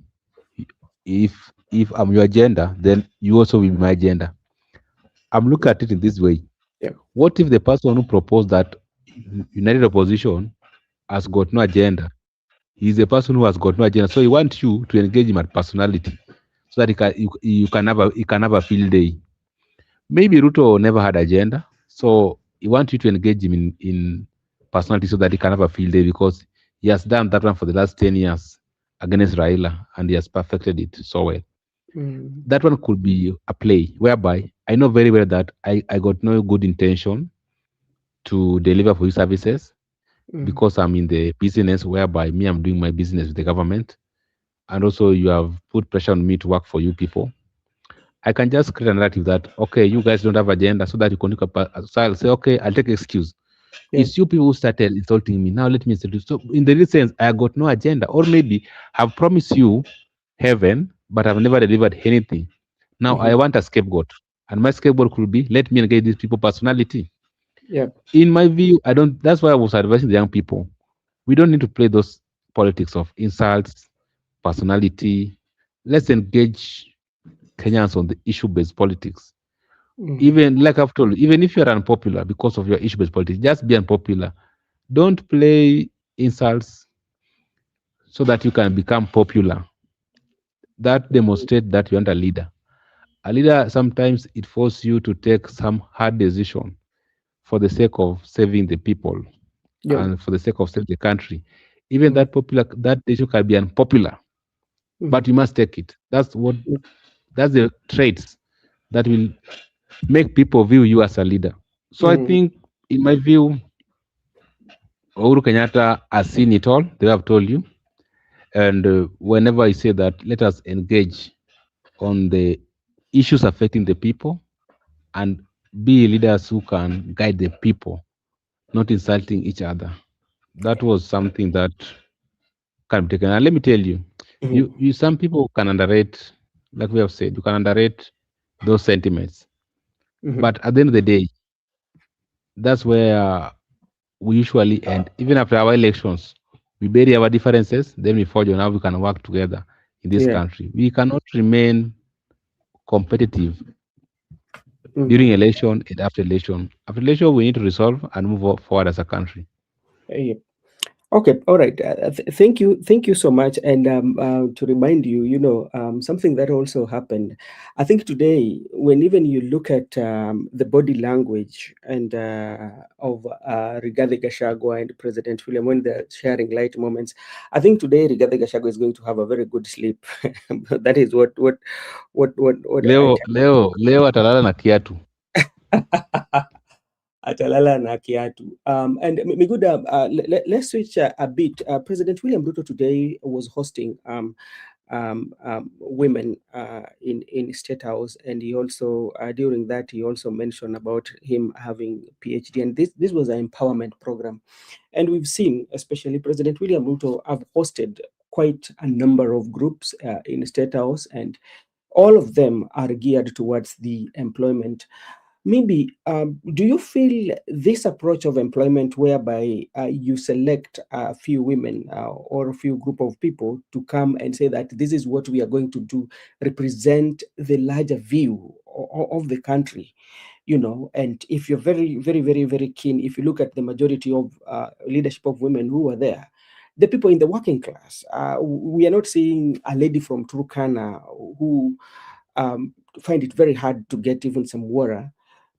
if I'm your agenda, then you also will be my agenda. I'm looking at it in this way. Yeah. What if the person who proposed that united opposition has got no agenda? He's a person who has got no agenda. So he wants you to engage him at personality so that you can have a field day. Maybe Ruto never had agenda. So he wants you to engage him in personality so that he can have a field day because he has done that one for the last 10 years against Raila and he has perfected it so well. Mm. That one could be a play whereby I know very well that I got no good intention to deliver for you services Mm. because I'm in the business whereby me, I'm doing my business with the government. And also you have put pressure on me to work for you people. I can just create a narrative that, okay, you guys don't have agenda so that you can, so I'll say, okay, I'll take excuse. Yeah. It's you people who started insulting me. Now let me introduce. So in the real sense, I got no agenda. Or maybe I've promised you heaven, but I've never delivered anything. Now I Mhm. want a scapegoat. And my scapegoat could be, let me engage these people personality. Yeah. In my view, I don't that's why I was advising the young people. We don't need to play those politics of insults, personality. Let's engage Kenyans on the issue-based politics. Mhm. Even like I've told you, even if you're unpopular because of your issue-based politics, just be unpopular. Don't play insults so that you can become popular. That demonstrates that you aren't a leader. A leader sometimes it forces you to take some hard decision for the sake of saving the people Yeah. and for the sake of saving the country. Even Mm. that decision can be unpopular, but Mhm. you must take it. That's the traits that will make people view you as a leader. So I Mm. think, in my view, Uhuru Kenyatta has seen it all. They have told you, and whenever I say that, let us engage on the issues affecting the people and be leaders who can guide the people, not insulting each other. That was something that can be taken. And let me tell you, Mhm. some people can underrate, like we have said, you can underrate those sentiments. Mhm. But at the end of the day, that's where we usually end. Even after our elections, we bury our differences, then we forge on how we can work together in this Yeah. country. We cannot remain competitive during Mhm. election and after election. After election, we need to resolve and move forward as a country. Yeah. Okay, all right. Thank you so much. And to remind you, something that also happened. I think today, when even you look at the body language and of Rigathi Gachagua and President William when they're sharing light moments, I think today Rigathi Gachagua is going to have a very good sleep. That is what I Leo atalala na kiatu. atalala na kiatu. And Miguda, let's switch a bit. President William Ruto today was hosting women in State House, and he also during that he also mentioned about him having PhD, and this was an empowerment program, and we've seen especially President William Ruto have hosted quite a number of groups in State House, and all of them are geared towards the employment. Maybe, do you feel this approach of employment whereby you select a few women or a few group of people to come and say that this is what we are going to do, represent the larger view of the country? And if you're very, very, very, very keen, if you look at the majority of leadership of women who were there, the people in the working class. We are not seeing a lady from Turkana who find it very hard to get even some water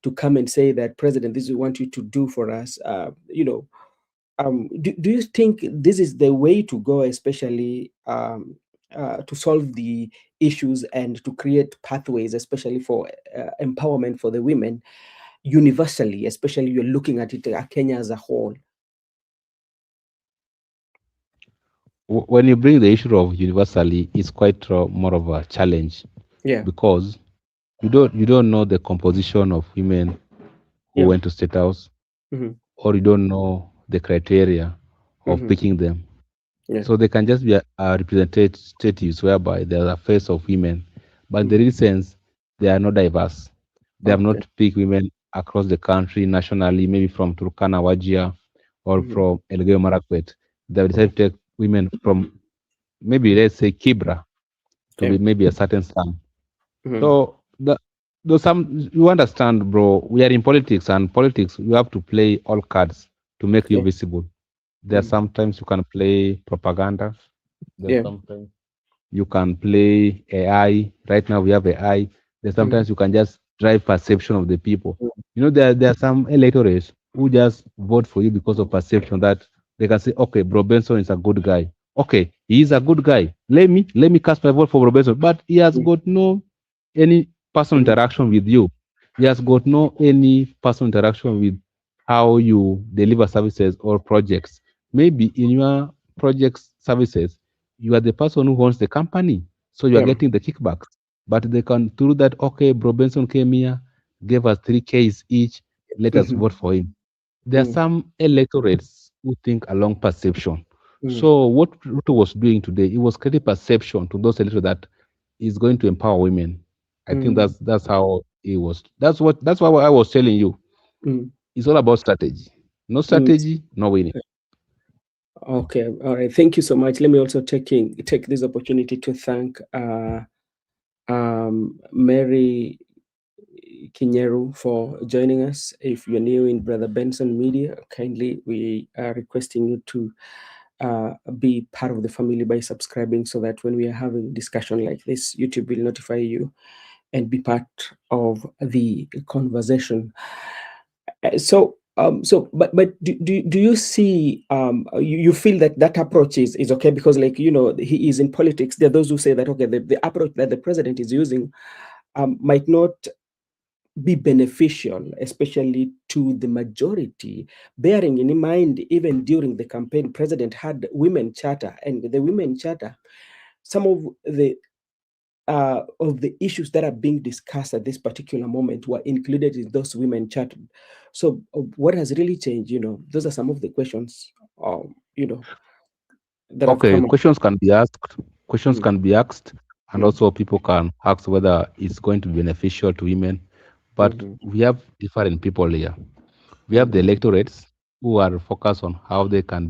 to come and say that, President, this is what we want you to do for us. Do you think this is the way to go, especially to solve the issues and to create pathways, especially for empowerment for the women universally, especially you're looking at it, Kenya as a whole? When you bring the issue of universally, it's quite more of a challenge Yeah. because you don't know the composition of women who Yeah. went to state house, Mm-hmm. or you don't know the criteria of Mm-hmm. picking them. Yeah. So they can just be representatives whereby they are the face of women, but in the Mm-hmm. real sense, they are not diverse. They have Okay. not picked women across the country nationally, maybe from Turkana, Wajir, or Mm-hmm. from Elgeyo Marakwet. They have decided to take women from maybe, let's say, Kibra, to Yeah. be maybe a certain slum. Mm-hmm. So though some, you understand, bro, we are in politics, and politics you have to play all cards to make you Yeah. visible. There are Mm-hmm. sometimes you can play propaganda. There's Yeah. sometimes you can play AI. Right now we have AI. There's Mm-hmm. sometimes you can just drive perception of the people. There are some electorates who just vote for you because of perception, that they can say, okay, Bro Benson is a good guy. Okay, he is a good guy. Let me cast my vote for Bro Benson. But he has got no any personal Mm-hmm. interaction with you. He has got no any personal interaction with how you deliver services or projects. Maybe in your projects services, you are the person who owns the company, so you are Yeah. getting the kickbacks. But they can do that. Okay, Bro Benson came here, gave us 3Ks each. Let us Mm-hmm. vote for him. There are Mm-hmm. some electorates who think along perception. Mm-hmm. So what Ruto was doing today, he was creating perception to those electorates that is going to empower women. I think Mm-hmm. that's how it was. That's why I was telling you. Mm-hmm. It's all about strategy. No Mm. strategy, no winning. Okay, all right. Thank you so much. Let me also take this opportunity to thank Mary Kinyeru for joining us. If you're new in Brother Benson Media, kindly we are requesting you to be part of the family by subscribing, so that when we are having discussion like this, YouTube will notify you and be part of the conversation. But do you see, you feel that that approach is okay? Because, like, he is in politics. There are those who say that, okay, the approach that the president is using might not be beneficial, especially to the majority, bearing in mind, even during the campaign, president had women charter, and the women charter, some of the issues that are being discussed at this particular moment were included in those women charter. So what has really changed? Those are some of the questions, that have Okay, come up. questions can be asked. Questions Mm, can be asked, and mm, also people can ask whether it's going to be beneficial to women. But mhm, we have different people here. We have the mm, electorates who are focused on how they can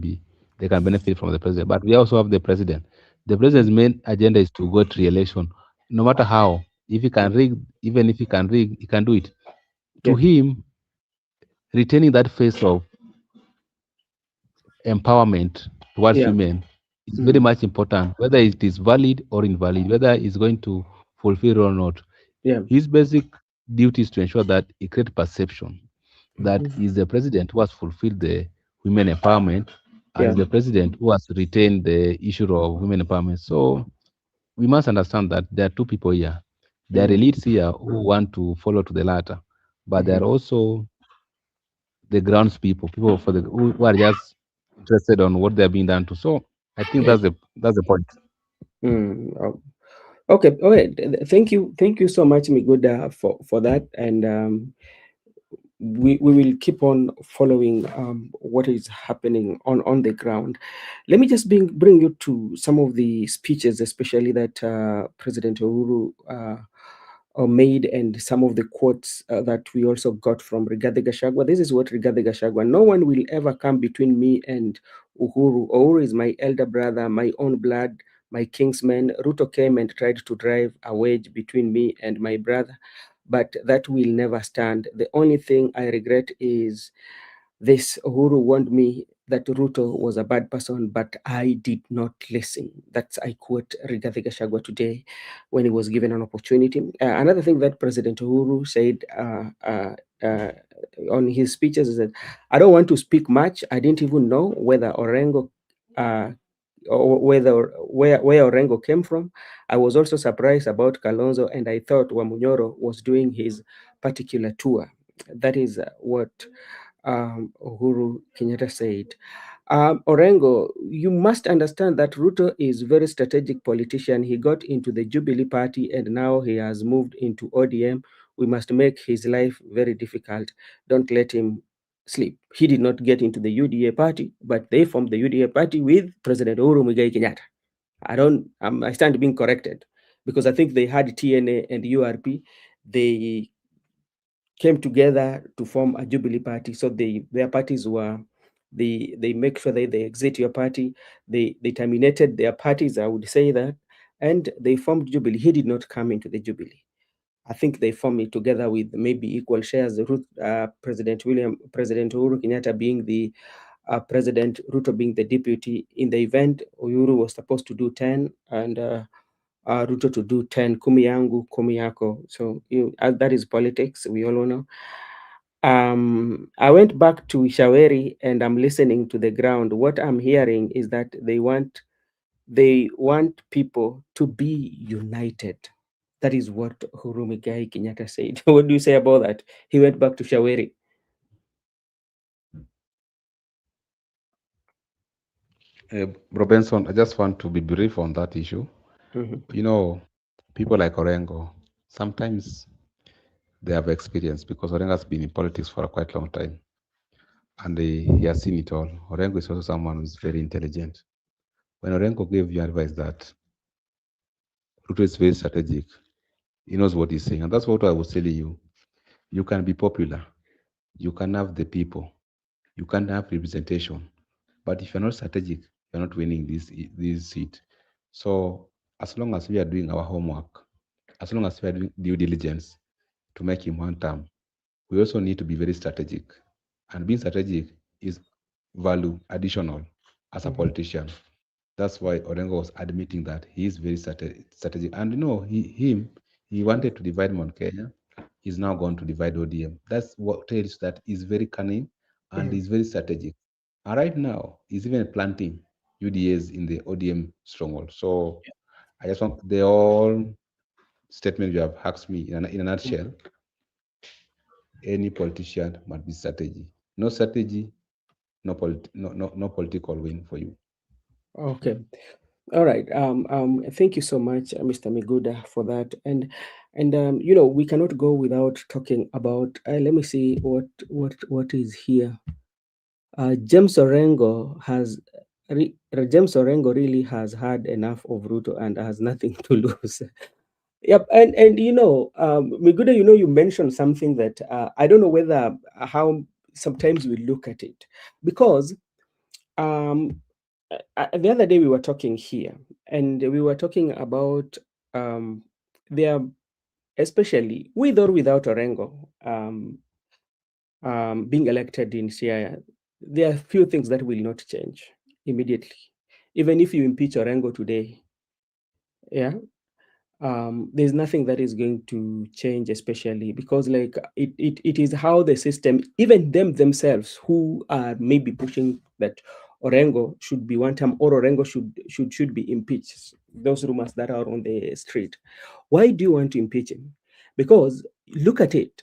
benefit from the president. But we also have the president. The mm. president's main agenda is to go to re-election, no matter how. If he can rig, even if he can rig, he can do it. To Yeah, him, retaining that face of empowerment towards yeah, women is very mm, much important, whether it is valid or invalid, whether it's going to fulfill or not. yeah. His basic duty is to ensure that he creates perception that Mhm, is the president who has fulfilled the women empowerment, and yeah, is the president who has retained the issue of women empowerment. So we must understand that there are two people here. There are mm, elites here who want to follow to the latter, but there mhm, are also the grounds people for who are just interested on what they're being done to. So I think yeah. that's the point. Oh, okay. All right. Thank you so much, Miguda, for that. And we will keep on following what is happening on the ground. Let me just bring you to some of the speeches, especially that President Uhuru made, and some of the quotes that we also got from Rigathi Gachagua. This is what Rigathi Gachagua: "No one will ever come between me and Uhuru. Uhuru is my elder brother, my own blood, my kinsman. Ruto came and tried to drive a wedge between me and my brother, but that will never stand. The only thing I regret is this: Uhuru warned me that Ruto was a bad person, but I did not listen. That's, I quote Rigathi Gachagua today when he was given an opportunity. Another thing that President Uhuru said uh, on his speeches is that I don't want to speak much. I didn't even know whether Orengo or where Orengo came from. I was also surprised about Kalonzo, and I thought Wamunyoro was doing his particular tour. That is what Uhuru Kenyatta said. Orengo, you must understand that Ruto is very strategic politician. He got into the Jubilee Party and now he has moved into ODM. We must make his life very difficult. Don't let him sleep. He did not get into the UDA party, but they formed the UDA party with President Uhuru Muigai Kenyatta. I stand being corrected because I think they had TNA and URP. They came together to form a Jubilee party. So their parties were, they make sure that they exit your party. They terminated their parties, I would say that, and they formed Jubilee. He did not come into the Jubilee. I think they formed it together with maybe equal shares. President Uhuru Kenyatta being the president, Ruto being the deputy. In the event, Uhuru was supposed to do 10, and Ruto to do 10, kumi yangu, kumi yako. So that is politics, we all know. I went back to Shaweri and I'm listening to the ground. What I'm hearing is that they want people to be united. That is what Uhuru Muigai Kenyatta said. What do you say about that? He went back to Shaweri. Robinson, I just want to be brief on that issue. You know, people like Orengo, sometimes they have experience because Orengo has been in politics for a quite long time and he has seen it all. Orengo is also someone who's very intelligent. When Orengo gave you advice that Ruto is very strategic, he knows what he's saying. And that's what I was telling you. You can be popular, you can have the people, you can have representation. But if you're not strategic, you're not winning this seat. So as long as we are doing our homework, as long as we are doing due diligence to make him one term, we also need to be very strategic. And being strategic is value additional as a politician. That's why Orengo was admitting that he is very strategic. And you know, he wanted to divide Mount Kenya. He's now going to divide ODM. That's what tells that he's very cunning and he's very strategic. And right now, he's even planting UDAs in the ODM stronghold. So I just want the all statement you have asked me in a nutshell. Any politician must be strategy. No strategy, no political win for you. Okay. All right. Thank you so much, Mr. Miguda, for that. And we cannot go without talking about. Let me see what is here. James Orengo James Orengo really has had enough of Ruto and has nothing to lose. Yep, and Miguda, you mentioned something that I don't know whether how sometimes we look at it, because the other day we were talking here, and we were talking about there, especially with or without Orengo being elected in Siaya, there are few things that will not change immediately. Even if you impeach Orengo today, yeah, there's nothing that is going to change, especially because like it is how the system, even themselves who are maybe pushing that Orengo should be one term or Orengo should be impeached. Those rumors that are on the street. Why do you want to impeach him? Because look at it.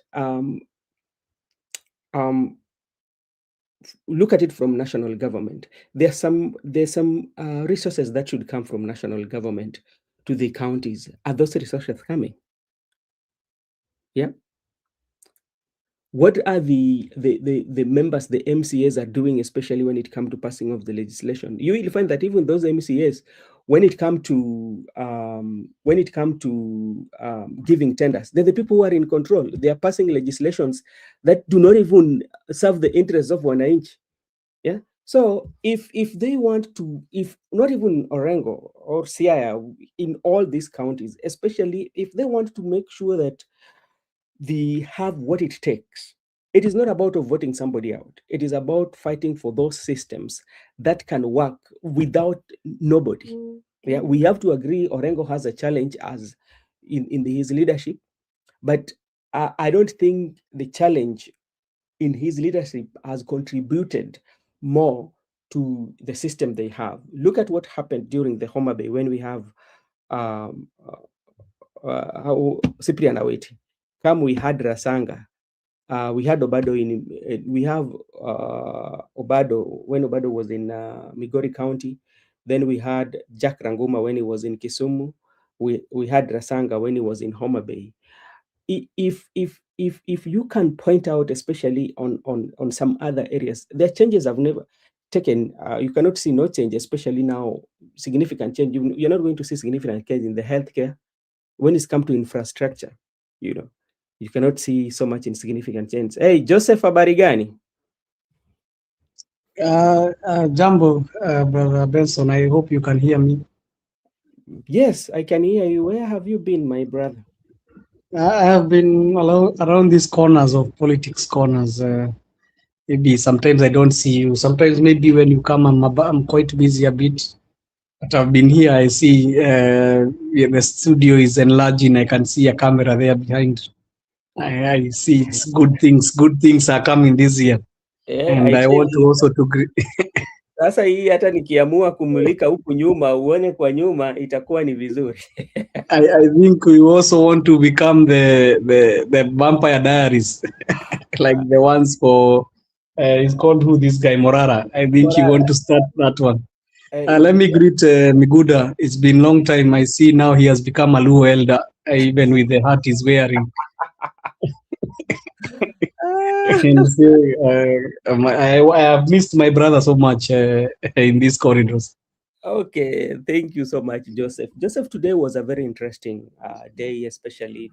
Look at it from national government. There's some resources that should come from national government to the counties. Are those resources coming? Yeah. What are the members, the MCAs are doing, especially when it comes to passing of the legislation? You will find that even those MCAs, when it comes to giving tenders, they're the people who are in control. They are passing legislations that do not even serve the interests of wananchi. Yeah. So if they want to, if not even Orengo or Siaya, in all these counties, especially if they want to make sure that they have what it takes, it is not about voting somebody out. It is about fighting for those systems that can work without nobody. Yeah, we have to agree Orengo has a challenge as in his leadership, but I don't think the challenge in his leadership has contributed more to the system they have. Look at what happened during the Homa Bay when we have Cyprian Aweti. Come, we had Rasanga. We had Obado we have Obado when Obado was in Migori County. Then we had Jack Ranguma when he was in Kisumu. We had Rasanga when he was in Homa Bay. If you can point out, especially on some other areas, their changes have never taken. You cannot see no change, especially now, significant change. You're not going to see significant change in the healthcare when it's come to infrastructure. You cannot see so much insignificant change. Hey, Joseph, habari gani? Jambo, Brother Benson. I hope you can hear me. Yes, I can hear you. Where have you been, my brother? I have been around these corners of politics corners. Maybe sometimes I don't see you. Sometimes maybe when you come, I'm quite busy a bit. But I've been here. I see the studio is enlarging. I can see a camera there behind. I see it's good things. Good things are coming this year. Yeah, And I want to also to sasa hii hata nikiamua kumulika huku nyuma uone kwa nyuma itakuwa ni vizuri. I think we also want to become the vampire diaries like the ones for it's called who this guy Morara. I think you want to start that one. Let me greet Miguda. It's been long time. I see now he has become a Luo elder, even with the hat he's wearing. And so, I have missed my brother so much in these corridors. Okay, thank you so much, Joseph. Joseph, today was a very interesting day, especially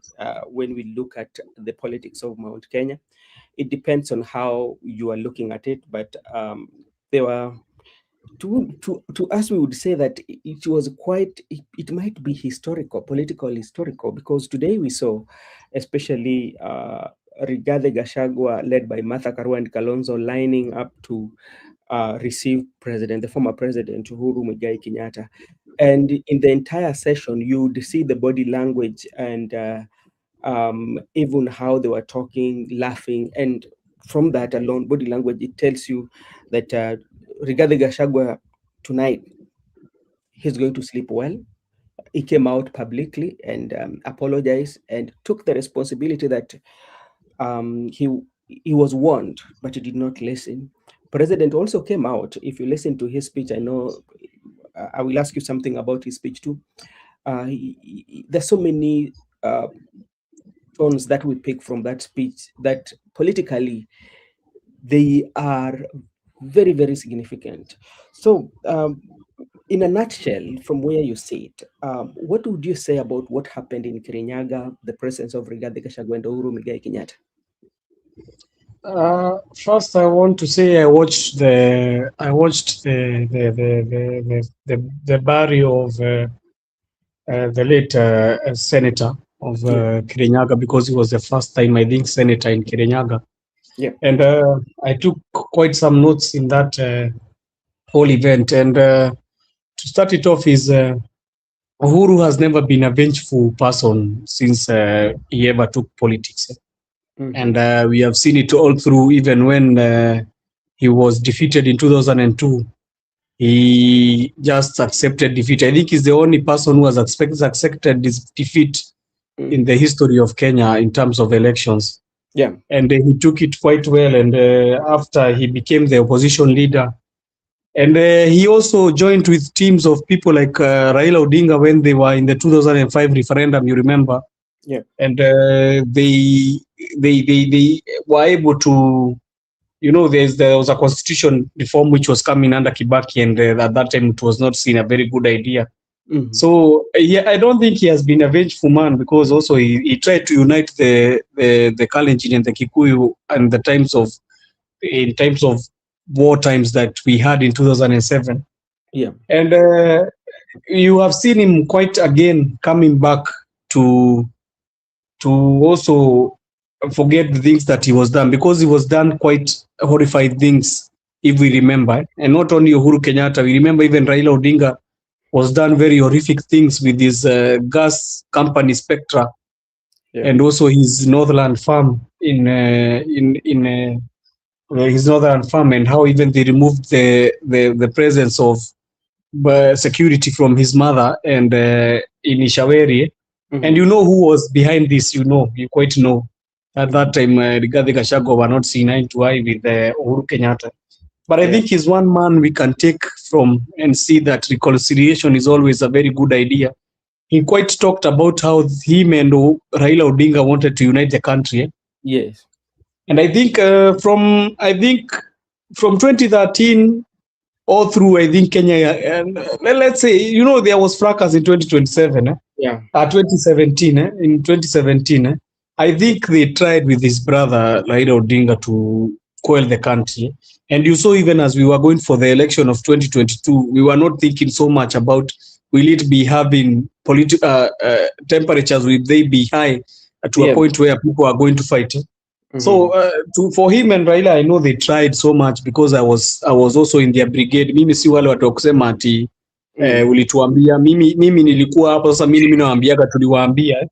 when we look at the politics of Mount Kenya. It depends on how you are looking at it, but there were, to us, we would say that it was quite, it might be political historical, because today we saw, especially Rigathi Gachagua, led by Martha Karua and Kalonzo, lining up to receive the former president, Uhuru and Kenyatta. And in the entire session, you would see the body language and even how they were talking, laughing. And from that alone, body language, it tells you that Rigathi Gachagua tonight, he's going to sleep well. He came out publicly and apologized and took the responsibility that he was warned, but he did not listen. President also came out. If you listen to his speech, I know I will ask you something about his speech too. There's so many tones that we pick from that speech that politically they are very, very significant. So, in a nutshell, from where you sit, what would you say about what happened in Kirinyaga, the presence of Rigathi Gachagua and Uhuru Muigai Kenyatta? First, I want to say I watched the burial of the late senator of Kirinyaga, because it was the first time, I think, senator in Kirinyaga. Yeah. And I took quite some notes in that whole event. And to start it off is Uhuru has never been a vengeful person since he ever took politics. Mm-hmm. And we have seen it all through, even when he was defeated in 2002. He just accepted defeat. I think he's the only person who has accepted this defeat in the history of Kenya in terms of elections. Yeah. And he took it quite well. And after he became the opposition leader, and he also joined with teams of people like Raila Odinga when they were in the 2005 referendum, you remember? Yeah. And they were able to, there was a constitution reform which was coming under Kibaki, and at that time it was not seen a very good idea. Mm-hmm. So I don't think he has been a vengeful man, because also he tried to unite the Kalenjin and the Kikuyu and in times of war times that we had in 2007. Yeah. And you have seen him quite again coming back to also forget the things that he was done, because he was done quite horrified things, if we remember. And not only Uhuru Kenyatta, we remember even Raila Odinga was done very horrific things with his gas company Spectra, and also his Northland farm in his Northern farm, and how even they removed the presence of security from his mother and in Ishaweri. And you know who was behind this, you quite know. At that time, Rigathi Gachagua were not seen eye to eye with Uhuru Kenyatta. But I think he's one man we can take from and see that reconciliation is always a very good idea. He quite talked about how him and Raila Odinga wanted to unite the country. Yes. And I think from 2013 all through, I think Kenya, and let's say, there was fracas in 2027. 2017. In 2017, I think they tried with his brother Raila Odinga to quell the country. And you saw, even as we were going for the election of 2022, we were not thinking so much about will it be having temperatures, will they be high to a point where people are going to fight. So for him and Raila, I know they tried so much, because I was also in their brigade. Mimi si wale watu kusema ati ulituambia, mimi nilikuwa hapo, sasa mimi nawaambiaga tuliwaambia.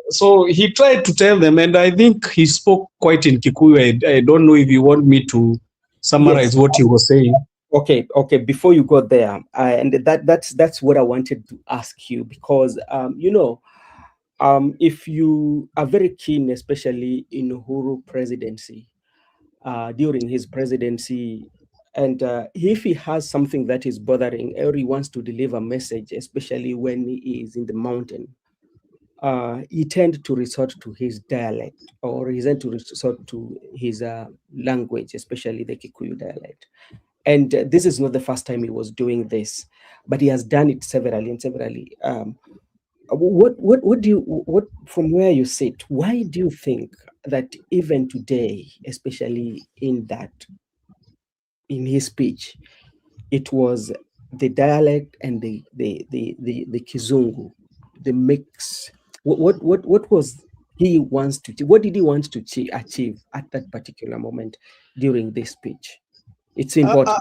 So he tried to tell them, and I think he spoke quite in Kikuyu. I don't know if you want me to summarize what he was saying. Okay. Before you go there, and that's what I wanted to ask you, because if you are very keen, especially in Uhuru presidency, during his presidency, and if he has something that is bothering, or he wants to deliver a message, especially when he is in the mountain, he tends to resort to his dialect, or he tends to resort to his language, especially the Kikuyu dialect. And this is not the first time he was doing this, but he has done it severally. What from where you sit, why do you think that even today, especially in his speech, it was the dialect and the Kizungu, the mix? What was he wants to? What did he want to achieve at that particular moment during this speech? It's important.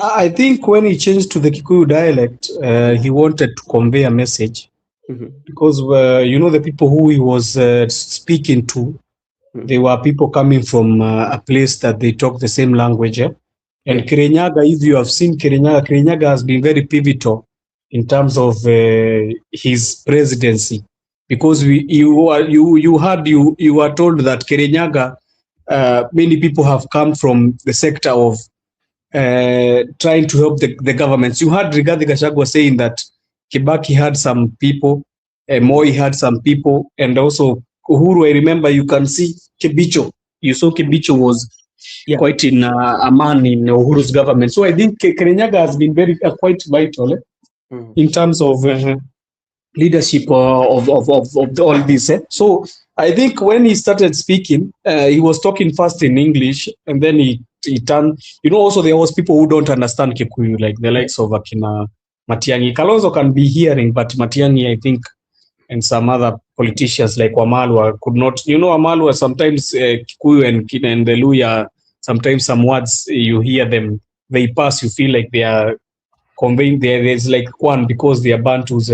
I think when he changed to the Kikuyu dialect, he wanted to convey a message, because the people who he was speaking to, they were people coming from a place that they talk the same language. And Kirinyaga, if you have seen Kirinyaga has been very pivotal in terms of his presidency, because you were told that Kirinyaga, many people have come from the sector of trying to help the governments. You heard Rigathi Gachagua saying that Kibaki had some people, Moi had some people, and also Uhuru. I remember, you can see Kibicho. You saw Kibicho was quite in a man in Uhuru's government. So I think Kirinyaga has been very quite vital in terms of leadership of all this. So I think when he started speaking, he was talking first in English, and then he turned. Also there was people who don't understand Kikuyu, like the likes of Akina Matiang'i. Kalonzo can be hearing, but Matiang'i, I think, and some other politicians like Wamalwa could not. Wamalwa sometimes Kikuyu and the Luya, sometimes some words you hear them, they pass. You feel like they are conveying. There's like one, because they are Bantus.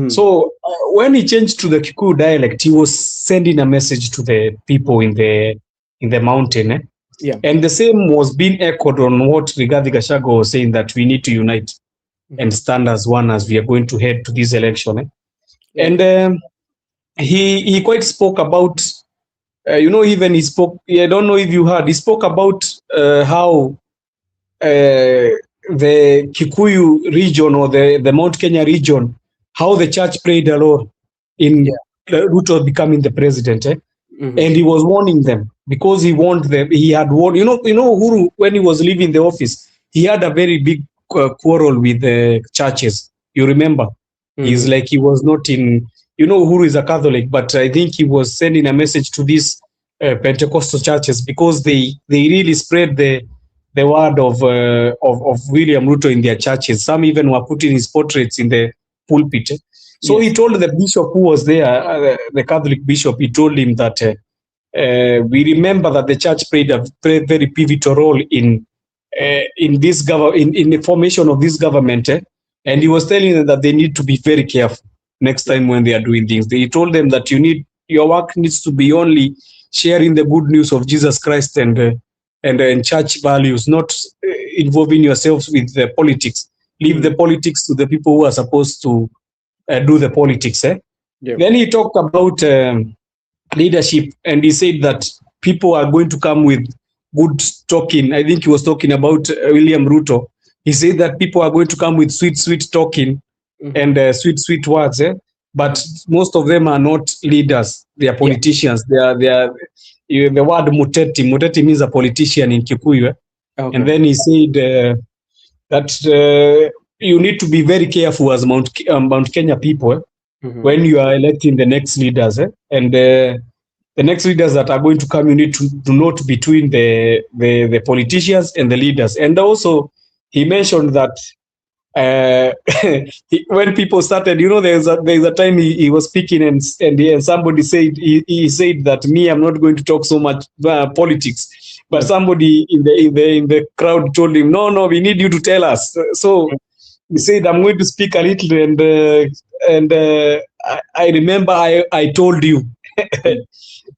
So when he changed to the Kikuyu dialect, he was sending a message to the people in the mountain. And the same was being echoed on what Rigathi Gachagua was saying, that we need to unite and stand as one as we are going to head to this election. And he quite spoke about, even he spoke, I don't know if you heard, he spoke about how the Kikuyu region, or the Mount Kenya region, how the church played a role in Ruto becoming the president. And he was warning them, because he warned them. He had warned, Uhuru, when he was leaving the office, he had a very big quarrel with the churches. You remember? He's like, he was not in, Uhuru is a Catholic, but I think he was sending a message to these Pentecostal churches, because they really spread the word of William Ruto in their churches. Some even were putting his portraits in the pulpit. So Yes. he told the bishop who was there, the Catholic bishop, he told him that we remember that the church played a very pivotal role in this in the formation of this government, and he was telling them that they need to be very careful next time when they are doing things. He told them that your work needs to be only sharing the good news of Jesus Christ and church values, not involving yourselves with the politics. Leave the politics to the people who are supposed to do the politics. Yeah. Then he talked about leadership, and he said that people are going to come with good talking. I think he was talking about William Ruto. He said that people are going to come with sweet talking and sweet words, but most of them are not leaders. They are politicians. They are the word muteti. Muteti means a politician in Kikuyu. Okay. And then he said that you need to be very careful as Mount Kenya people when you are electing the next leaders, and the next leaders that are going to come, you need to note between the politicians and the leaders. And also, he mentioned that when people started, there's a time he was speaking and somebody said he said that I'm not going to talk so much politics, but somebody in the crowd told him, no, we need you to tell us. So he said, I'm going to speak a little, and I remember I told you,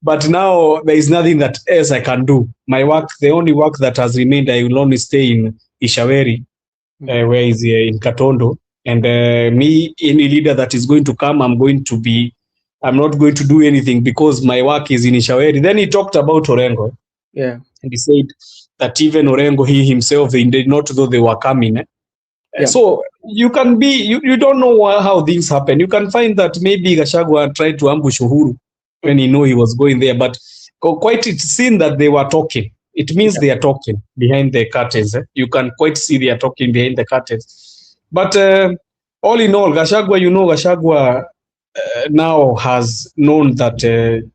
but now there is nothing that else I can do. My work, the only work that has remained, I will only stay in Ishaweri, where is in Katondo, and me, any leader that is going to come, I'm not going to do anything because my work is in Ishaweri. Then he talked about Orengo. Yeah. And he said that even Orengo, he himself, they did not know they were coming. Yeah. So you can be, you don't know how things happen. You can find that maybe Gachagua tried to ambush Uhuru when he knew he was going there, but quite it's seen that they were talking. It means they are talking behind the curtains. You can quite see they are talking behind the curtains. But all in all, Gachagua now has known that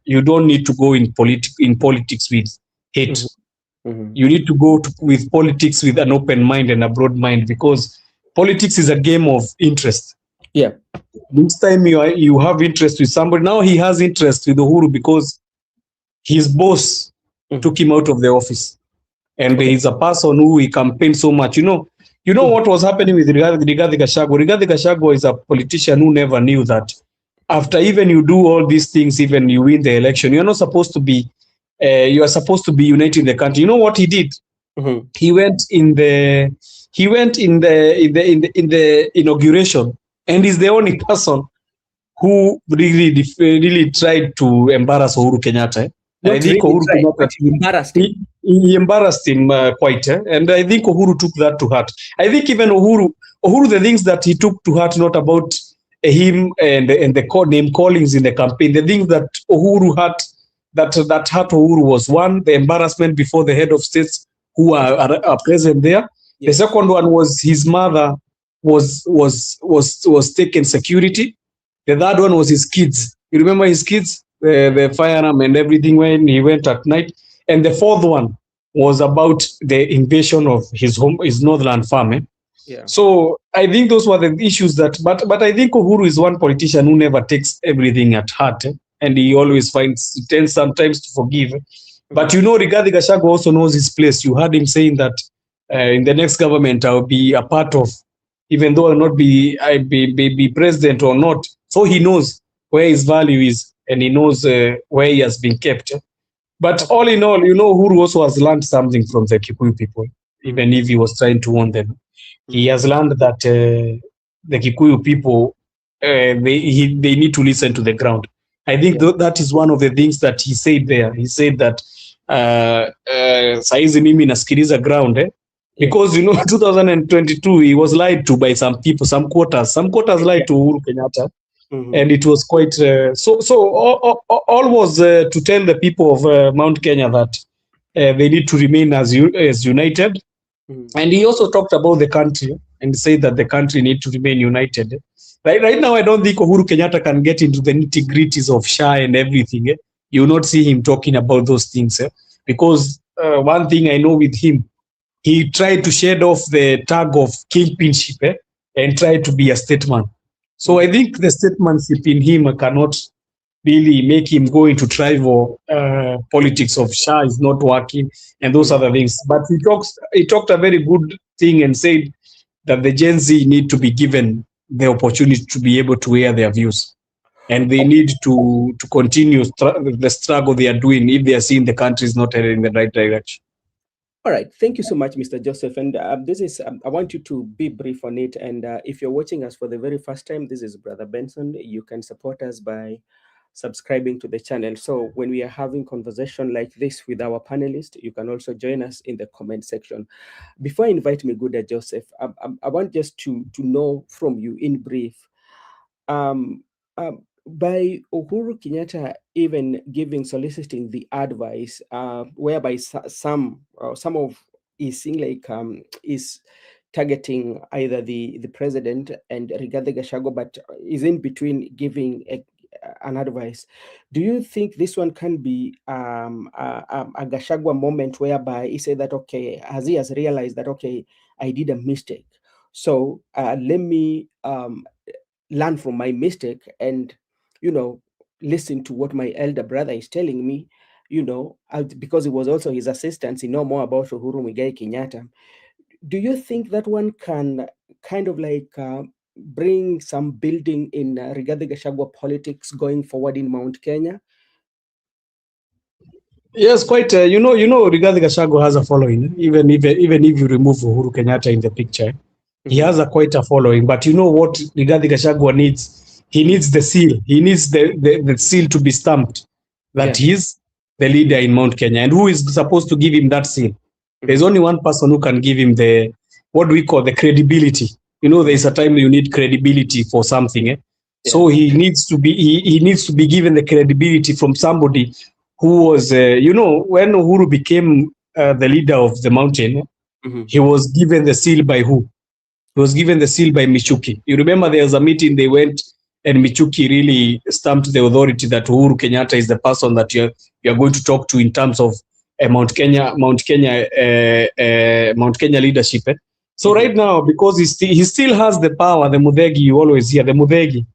you don't need to go in politics with hate. You need to go with politics with an open mind and a broad mind, because politics is a game of interest. Yeah. This time you have interest with somebody. Now he has interest with Uhuru because his boss took him out of the office, and he's a person who he campaigned so much. You know what was happening with Rigathi Gachagua. Rigathi Gachagua is a politician who never knew that after even you do all these things, even you win the election, you're not supposed to be. You are supposed to be uniting the country. You know what he did? He went in the inauguration, and he's the only person who really tried to embarrass Uhuru Kenyatta. I think Uhuru Kenyatta embarrassed him. He embarrassed him quite, and I think Uhuru took that to heart. I think even Uhuru, the things that he took to heart, not about him and the name callings in the campaign. The things that Uhuru had that hurt Uhuru was, one, the embarrassment before the head of states who are present there. Yes. The second one was his mother was taken security. The third one was his kids. You remember his kids, the firearm and everything when he went at night. And the fourth one was about the invasion of his northern farm. Yeah. So I think those were the issues but I think Uhuru is one politician who never takes everything at heart, and he always tends sometimes to forgive. But Rigathi Gachagua also knows his place. You heard him saying that in the next government I'll be a part of, even though I'll not be president or not. So he knows where his value is, and he knows where he has been kept. But all in all, Uhuru also has learned something from the Kikuyu people, even if he was trying to warn them. He has learned that the Kikuyu people, they need to listen to the ground. I think that is one of the things that he said there. He said that saizi mimi nasikiliza ground, because 2022 he was lied to by some people, some quarters lied to Uhuru Kenyatta, and it was quite so all was to tell the people of Mount Kenya that they need to remain as united. And he also talked about the country and said that the country need to remain united. Right now, I don't think Uhuru Kenyatta can get into the nitty-gritties of Shaa and everything. You will not see him talking about those things. Because one thing I know with him, he tried to shed off the tag of kingpinship and tried to be a statesman. So I think the statesmanship in him cannot really make him go into tribal politics of Shaa is not working and those other things. But he talked a very good thing and said that the Gen Z need to be given the opportunity to be able to air their views. And they need to continue the struggle they are doing if they are seeing the country is not headed in the right direction. All right, thank you so much, Mr. Joseph. And this is, I want you to be brief on it. And if you're watching us for the very first time, this is Brother Benson. You can support us by subscribing to the channel. So when we are having conversation like this with our panelists, you can also join us in the comment section. Before I invite Miguda Joseph, I want just to know from you in brief, by Uhuru Kenyatta even soliciting the advice, whereby some of is seeing like is targeting either the president and Rigathi Gachagua, but is in between giving an advice. Do you think this one can be a Gachagua moment whereby he said that, okay, as he has realized that, okay, I did a mistake, so let me learn from my mistake and, listen to what my elder brother is telling me, because it was also his assistant, he know more about Uhuru Muigai Kenyatta. Do you think that one can kind of like bring some building in Rigathi Gachagua politics going forward in Mount Kenya? Yes, quite. Rigathi Gachagua has a following. Even if you remove Uhuru Kenyatta in the picture, he has quite a following. But you know what Rigathi Gachagua needs? He needs the seal. He needs the seal to be stamped that he's the leader in Mount Kenya. And who is supposed to give him that seal? There's only one person who can give him the, what we call the credibility. There's a time you need credibility for something. So he needs to be he needs to be given the credibility from somebody who was, when Uhuru became the leader of the mountain, he was given the seal by who? He was given the seal by Michuki. You remember there was a meeting they went and Michuki really stamped the authority that Uhuru Kenyatta is the person that you're going to talk to in terms of Mount Kenya leadership. So right now, because he still has the power, the Mudegi you always hear, the Mudegi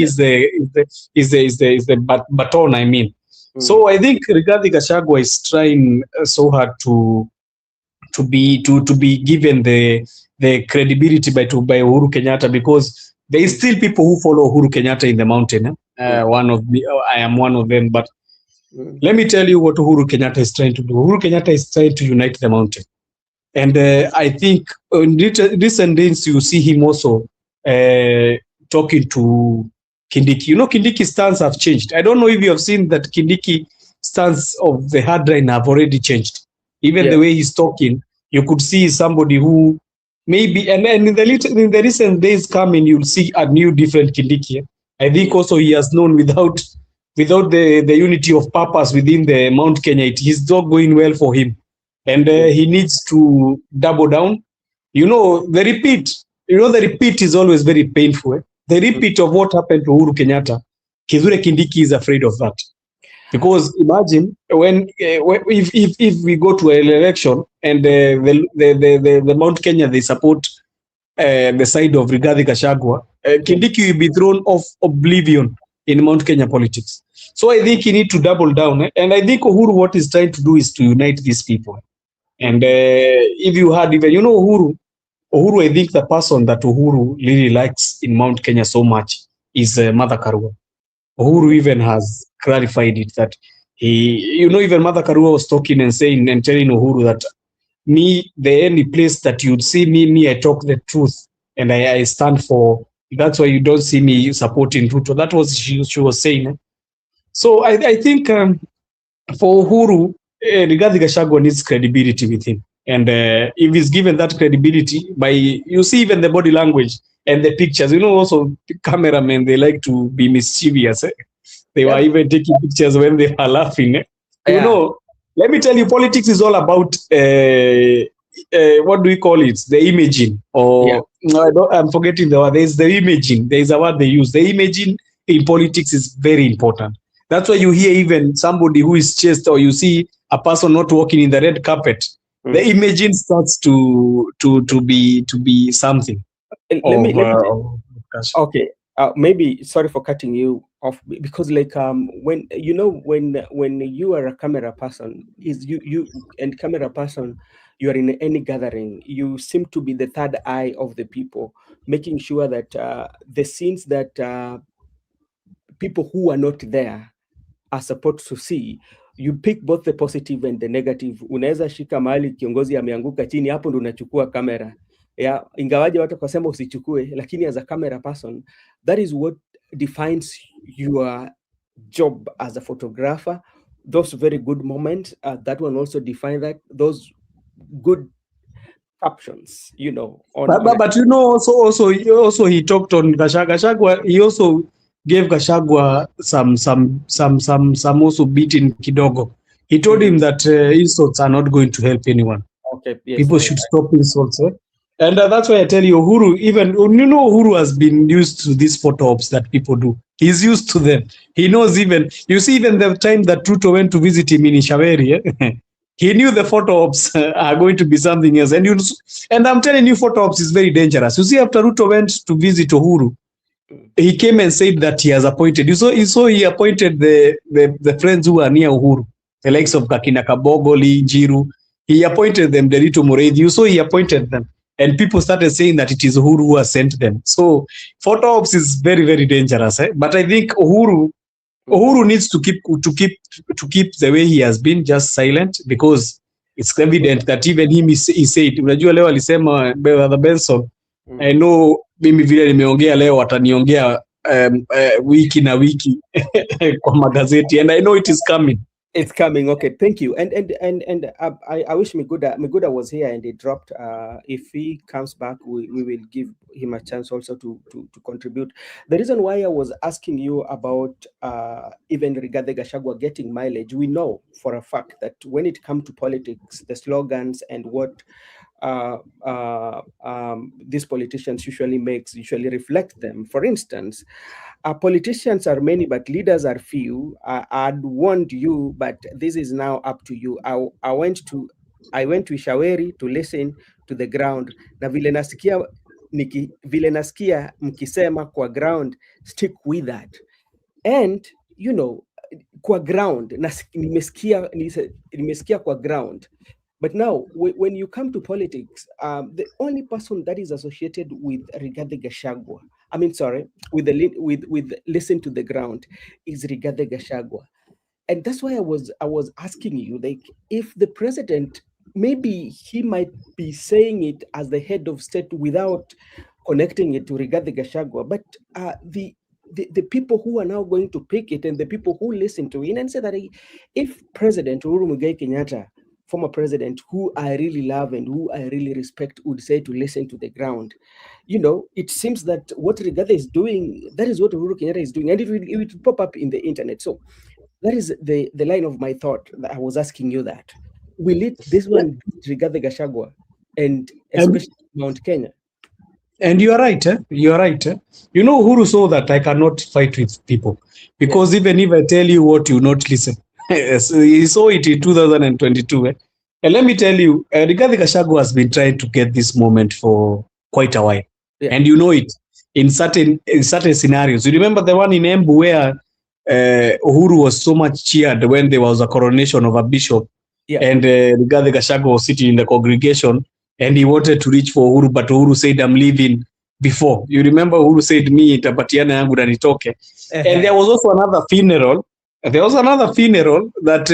is the baton, I mean. So I think Rigathi Gachagua is trying so hard to be given the credibility by Uhuru Kenyatta, because there is still people who follow Uhuru Kenyatta in the mountain. I am one of them. But let me tell you what Uhuru Kenyatta is trying to do. Uhuru Kenyatta is trying to unite the mountain. And I think in recent days, you see him also talking to Kindiki. Kindiki's stance have changed. I don't know if you have seen that Kindiki stance of the hardline have already changed. Even the way he's talking, you could see somebody who maybe, and in the recent days coming, you'll see a new different Kindiki. I think also he has known without the unity of purpose within the Mount Kenya, it is not going well for him. And he needs to double down. The repeat is always very painful. The repeat of what happened to Uhuru Kenyatta, Kithure Kindiki is afraid of that. Because imagine if we go to an election and the Mount Kenya, they support the side of Rigathi Gachagua, Kindiki will be thrown off oblivion in Mount Kenya politics. So I think he need to double down. And I think Uhuru, what he's trying to do is to unite these people. And if you had even, Uhuru, I think the person that Uhuru really likes in Mount Kenya so much is Martha Karua. Uhuru even has clarified it that he, even Martha Karua was talking and saying and telling Uhuru that the only place that you'd see me, I talk the truth and I stand for. That's why you don't see me supporting Ruto. That was she was saying. So I think for Uhuru, Rigathi Gachagua needs credibility with him. And if he's given that credibility by, you see even the body language and the pictures, also the cameramen, they like to be mischievous. They were even taking pictures when they were laughing. Let me tell you, politics is all about, what do we call it? The imaging. I'm forgetting the word. There's the imaging. There's a word they use. The imaging in politics is very important. That's why you hear even somebody who is chased, or you see a person not walking in the red carpet. The imaging starts to be something. Okay. maybe sorry for cutting you off, because like when you know when you are a camera person, is you and camera person, you are in any gathering, you seem to be the third eye of the people, making sure that the scenes that people who are not there are supposed to see, you pick both the positive and the negative. Unaweza shika mahali kiongozi ameanguka chini, hapo ndo unachukua kamera ya, ingawaje watu wakasema usichukue, lakini as a camera person, that is what defines your job as a photographer. Those very good moments, that one also define that, those good captions, you know, on But you know, also he talked on Gachagua. He also gave Gachagua some also beating kidogo. He told him that insults are not going to help anyone. okay, yes, People should stop insults. And that's why I tell you, Uhuru, even you know, Uhuru has been used to these photo ops that people do. He's used to them. He knows even. You see, even the time that Ruto went to visit him in Ishaweri, he knew the photo ops are going to be something else. And I'm telling you, photo ops is very dangerous. You see, after Ruto went to visit Uhuru, he came and said that he has appointed. You saw he appointed the friends who are near Uhuru, the likes of Kakina Kabogoli, Njiru. He appointed them, Derito Mureithi. You saw he appointed them. And people started saying that it is Uhuru who has sent them. So photo ops is very, very dangerous. But I think Uhuru needs to keep the way he has been, just silent, because it's evident that even him he said, unajua leo alisema Brother Benson, I know mimi vile nimeongea leo wataniongea wiki na wiki kwa magazeti, and I know it is coming. It's coming. Okay, thank you. And I wish Miguda was here and he dropped. If he comes back, we will give him a chance also to contribute. The reason why I was asking you about even Rigathi Gachagua getting mileage, we know for a fact that when it comes to politics, the slogans and what these politicians usually reflect them. For instance, politicians are many, but leaders are few. I'd warned you, but this is now up to you. I went to Ishaweri to listen to the ground. Na vile nasikia mkisema kwa ground, stick with that. And you know, kwa ground, nimesikia kwa ground. But now, when you come to politics, the only person that is associated with Rigathi Gachagua, with listen to the ground, is Rigathi Gachagua, and that's why I was asking you, like, if the president, maybe he might be saying it as the head of state without connecting it to Rigathi Gachagua, but the people who are now going to pick it and the people who listen to it and say that if President Uhuru Muigai Kenyatta, former president, who I really love and who I really respect, would say to listen to the ground, you know, it seems that what Rigathi is doing, that is what Uhuru Kenyatta is doing, and it will pop up in the internet. So that is the line of my thought that I was asking you that. Will it, this one, Rigathi Gachagua, and especially Mount Kenya? And you are right. You are right. You know, Uhuru saw that I cannot fight with people, because even if I tell you what, you not listen. He saw it in 2022. And let me tell you, Rigathi Gachagua has been trying to get this moment for quite a while. Yeah. And you know it in certain scenarios. You remember the one in Embu where Uhuru was so much cheered when there was a coronation of a bishop, and Rigathi Gachagua was sitting in the congregation, and he wanted to reach for Uhuru, but Uhuru said, I'm leaving before. You remember Uhuru said, me itapatiana yangu na nitoke. And there was also another funeral. There was another funeral that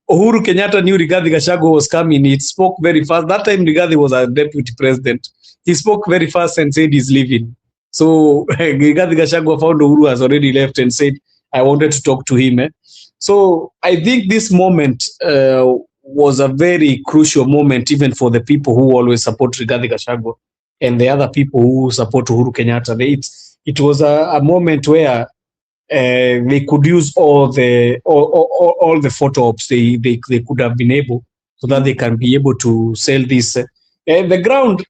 Uhuru Kenyatta knew Rigathi Gachagua was coming. He spoke very fast. That time Rigathi was a deputy president. He spoke very fast and said he's leaving. So Rigathi Gachagua found Uhuru has already left and said, I wanted to talk to him. So I think this moment was a very crucial moment, even for the people who always support Rigathi Gachagua and the other people who support Uhuru Kenyatta. It was a moment where they could use all the photo ops they could have been able, so that they can be able to sell this. The ground,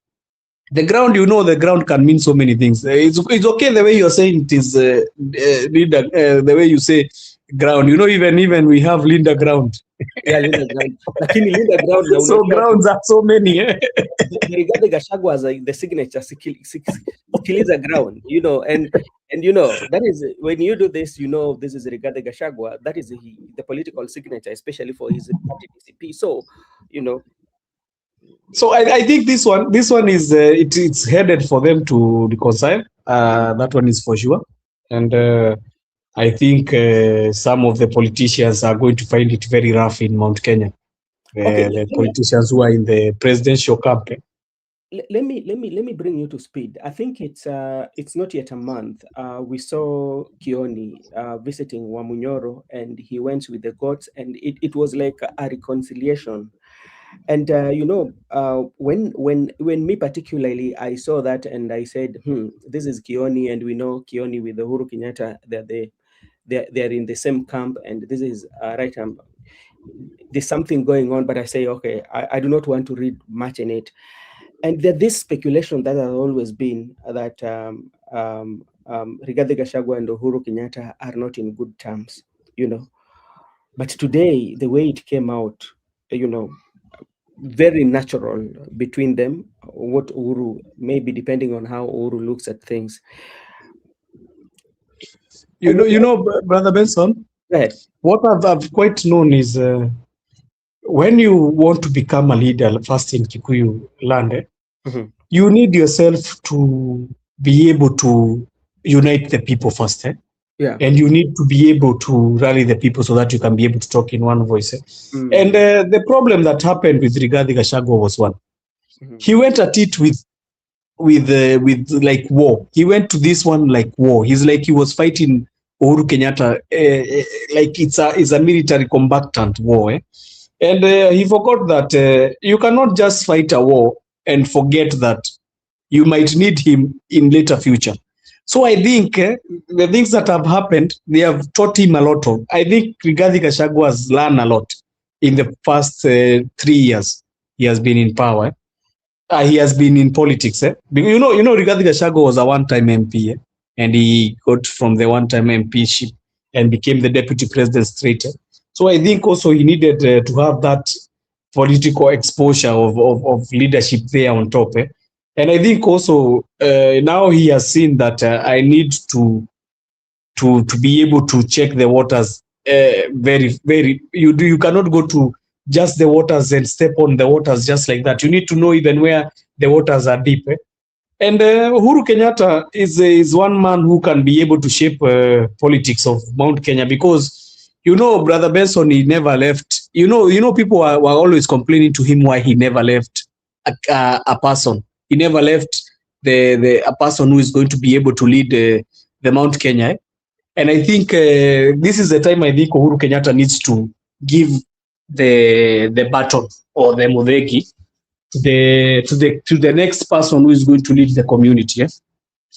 you know, the ground can mean so many things. It's okay the way you're saying it is, Linda, the way you say ground. You know, even we have Linda ground. Yeah, Linda ground. Linda ground. So grounds are so many. Rigathi Gachagua as the signature, Sikiliza ground, you know, and And you know, that is when you do this, you know, this is Rigathi Gachagua. That is the political signature, especially for his party DCP. So, you know, So I think this one is it's headed for them to reconcile. That one is for sure, and I think some of the politicians are going to find it very rough in Mount Kenya. okay, The politicians who are in the presidential camp. let me bring you to speed. I think it's not yet a month. We saw Kioni visiting Wamunyoro, and he went with the goats, and it was like a reconciliation. And you know, when me particularly, I saw that and I said, this is Kioni, and we know Kioni with the Uhuru Kenyatta, they're in the same camp, and this is right. There's something going on, but I say, okay, I do not want to read much in it. And there's this speculation that has always been that Rigathi Gachagua and Uhuru Kenyatta are not in good terms, you know. But today, the way it came out, you know, very natural between them. What Uhuru, maybe depending on how Uhuru looks at things. You know, Brother Benson. Go ahead. What I've quite known is when you want to become a leader, first in Kikuyu land, you need yourself to be able to unite the people first. Yeah. And you need to be able to rally the people so that you can be able to talk in one voice. And the problem that happened with Rigathi Gachagua was one. He went at it with like war. He went to this one like war. He's like he was fighting Uhuru Kenyatta like it's a military combatant war. And he forgot that you cannot just fight a war and forget that you might need him in later future. So I think the things that have happened, they have taught him a lot of. I think Rigathi Gachagua has learned a lot in the past 3 years he has been in power. He has been in politics. You know, Rigathi Gachagua was a one-time MP, and he got from the one-time MPship and became the deputy president straight. So I think also he needed to have that political exposure of leadership there on top. And I think also now he has seen that I need to be able to check the waters very, very. You cannot go to just the waters and step on the waters just like that. You need to know even where the waters are deep. And Uhuru Kenyatta is one man who can be able to shape politics of Mount Kenya, because you know, Brother Benson, he never left. You know, people were always complaining to him why he never left a person. He never left a person who is going to be able to lead the Mount Kenya. And I think this is the time I think Uhuru Kenyatta needs to give the baton or the mudheki to the next person who is going to lead the community.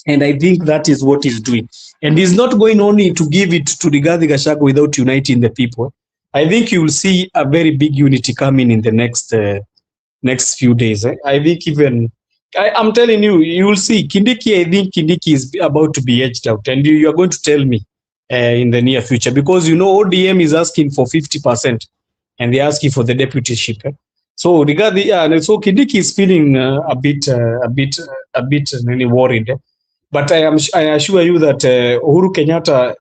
And I think that is what he's doing. And he's not going only to give it to Rigathi Gachagua without uniting the people. I think you will see a very big unity coming in the next few days. I think even I'm telling you, you will see Kindiki. I think Kindiki is about to be edged out, and you are going to tell me in the near future, because you know ODM is asking for 50%, and they're asking for the deputyship. So Rigathi, so Kindiki is feeling a bit worried. But I assure you that Uhuru Kenyatta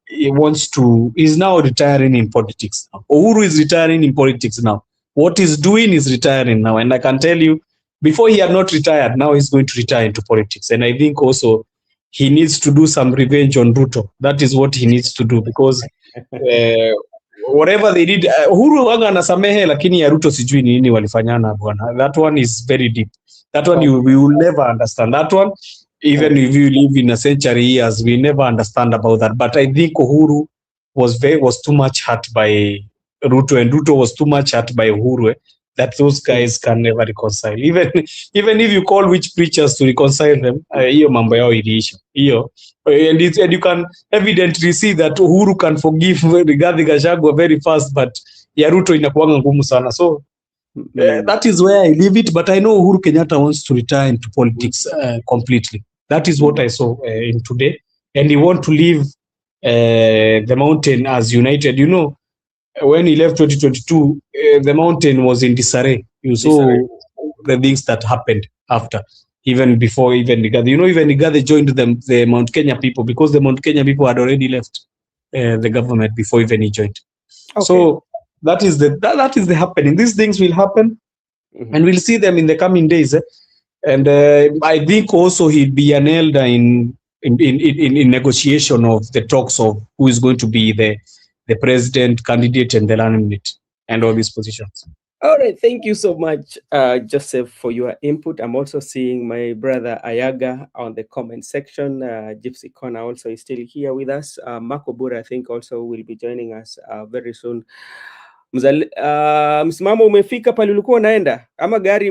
is now retiring in politics. Uhuru is retiring in politics now. What he's doing is retiring now, and I can tell you, before he had not retired, now he's going to retire into politics. And I think also he needs to do some revenge on Ruto. That is what he needs to do, because whatever they did, Uhuru wanga anasamehe, lakini ya Ruto sijui nini walifanyana bwana. That one is very deep. That one we will never understand. That one, even if you live in a century years, we never understand about that. But I think Uhuru was too much hurt by Ruto, and Ruto was too much hurt by Uhuru, that those guys can never reconcile. Even if you call witch preachers to reconcile them, hiyo mambo yao iliisha. Hiyo. And you can evidently see that Uhuru can forgive Rigathi Gachagua very fast, but ya Ruto inakuanga ngumu sana. So that is where I leave it. But I know Uhuru Kenyatta wants to retire into politics completely. That is what I saw in today. And he wants to leave the mountain as united. You know, when he left 2022, the mountain was in disarray. You saw the things that happened after. even before even Rigathi. You know, even Rigathi joined the Mount Kenya people because the Mount Kenya people had already left the government before even he joined. Okay. So that is the happening. These things will happen, and we'll see them in the coming days. And I think also he'll be an elder in negotiation of the talks of who is going to be the president candidate and the running mate and all these positions. All right, thank you so much, Joseph, for your input. I'm also seeing my brother Ayaga on the comment section. Gypsy Corner also is still here with us. Marco Bura, I think, also will be joining us very soon. Msimamo umefika pale ulikuwa unaenda ama gari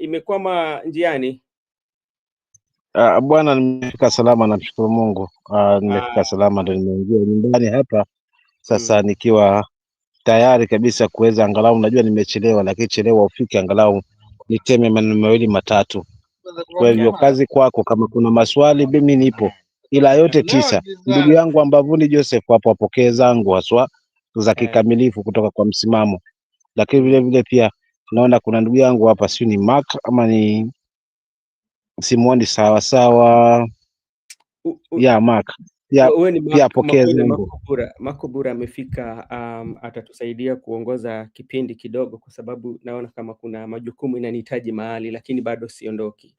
imekwama njiani? Bwana, nimefika salama, namshukuru Mungu. Nimefika salama, ndio nimeingia nyumbani hapa sasa, nikiwa tayari kabisa kuweza angalau, najua nimechelewa, lakini chelewa ufike angalau niteme maneno mawili matatu. Kwa hivyo kazi kwako, kama kuna maswali mimi nipo, ila yote 9. Ndugu yangu Ambavuni Joseph hapo apokee zangu haswa za kikamilifu kutoka kwa msimamo, lakini vile vile pia naona kuna ndugu yangu hapa, sio ni Mark ama ni simuoni sawa ya Mark pia apokee zangu. Marco Bura amefika, atatusaidia kuongoza kipindi kidogo, kwa sababu naona kama kuna majukumu inanihitaji mahali, lakini bado siondoki.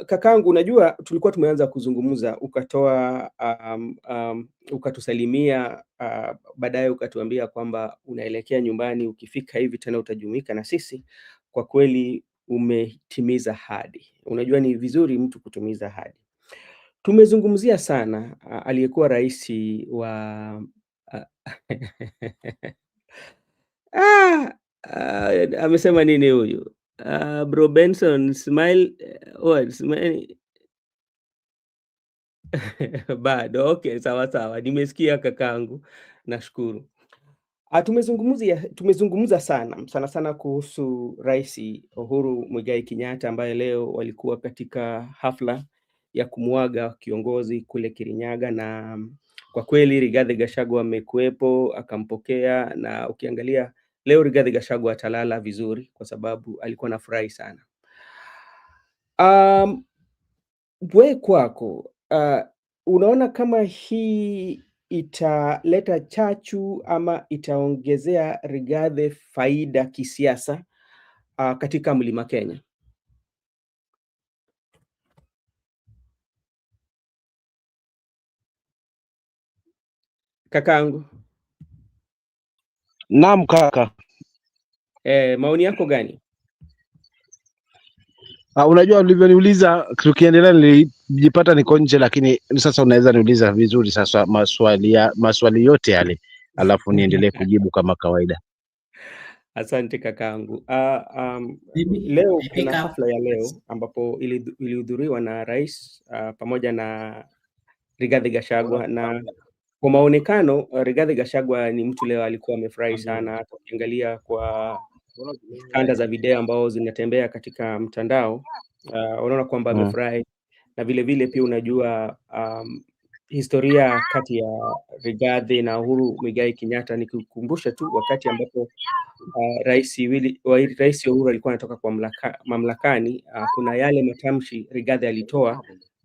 Kakangu, unajua tulikuwa tumeanza kuzungumza, ukatoa ukatusalimia, baadaye ukatuambia kwamba unaelekea nyumbani, ukifika hivi tena utajumuika na sisi. Kwa kweli umetimiza ahadi. Unajua ni vizuri mtu kutimiza ahadi. Tumezungumzia sana aliyekuwa rais wa amesema nini huyu? Bro Benson, smile, smile. Bado, okay, sawa. Nimesikia kakangu. Nashukuru. Tumezungumza sana kuhusu Rais Uhuru Muigai Kenyatta, ambaye leo walikuwa katika hafla ya kumuaga kiongozi kule Kirinyaga, na kwa kweli Rigathi Gachagua amekuepo akampokea, na ukiangalia leo Rigathi Gachagua atalala vizuri kwa sababu alikuwa anafurahi sana. We kwako, unaona kama hii italeta chachu ama itaongezea Rigathi faida kisiasa katika Mlima Kenya? Kakangu. Naam kaka. Maoni yako gani? Unajua ulivyoniuliza tukiendelea nilijipata niko nje, lakini sasa unaweza niuliza vizuri sasa maswali yote yale alafu niendelee kujibu kama kawaida. Asante kakangu. Leo kuna hafla ya leo ambapo ilihudhuriwa na rais pamoja na Rigathi Gachagua, na kwa maonekano Rigathi Gachagua ni mtu leo alikuwa amefurahi sana. Hata ukiangalia kwa kanda za video ambao zinatembea katika mtandao, unaona kwamba amefurahi, na vile vile pia unajua historia kati ya Rigathi na Uhuru Muigai Kenyatta. Nikukumbusha tu wakati ambapo Rais Uhuru alikuwa anatoka kwa mamlakani, kuna yale matamshi Rigathi alitoa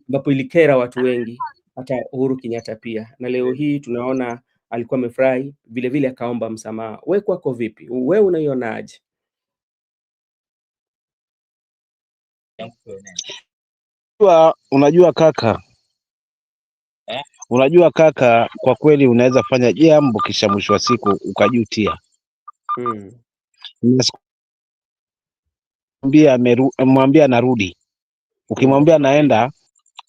ambapo ilikera watu wengi, hata Uhuru Kenyatta pia, na leo hii tunaona alikuwa amefurahi, vile vile akaomba msamaha. Wewe kwako vipi? Wewe unaionaje? Unajua kaka, kwa kweli unaweza fanya jambo kisha mwisho wa siku ukajutia. Mwambia narudi. Ukimwambia naenda,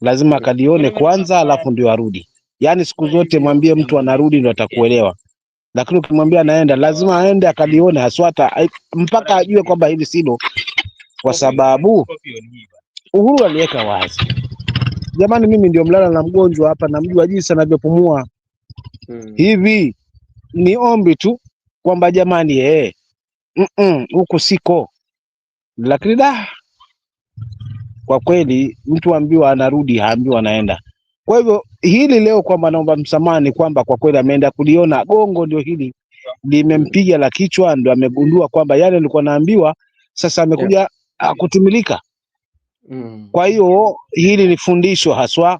lazima akalione kwanza alafu ndio arudi. Yaani siku zote mwambie mtu anarudi ndio atakuelewa. Lakini ukimwambia naenda, lazima aende akalione haswata mpaka ajue kwamba hili silo, kwa sababu Uhuru aliweka wazi. Jamani, mimi ndio mlala na mgonjwa hapa, namjua jinsi anavyopumua. Hivi ni ombi tu kwamba jamani, huko siko. Lakini kwa kweli mtu ambiwa anarudi, haambiwa anaenda. Kwa hivyo hili leo kwamba naomba msamaha ni kwamba kwa kweli ameenda kuliona gongo, ndio hili limempiga la kichwa, ndio amegundua kwamba yale alikuwa naambiwa. Sasa amekuja kutimilika. Kwa hiyo hili ni fundisho haswa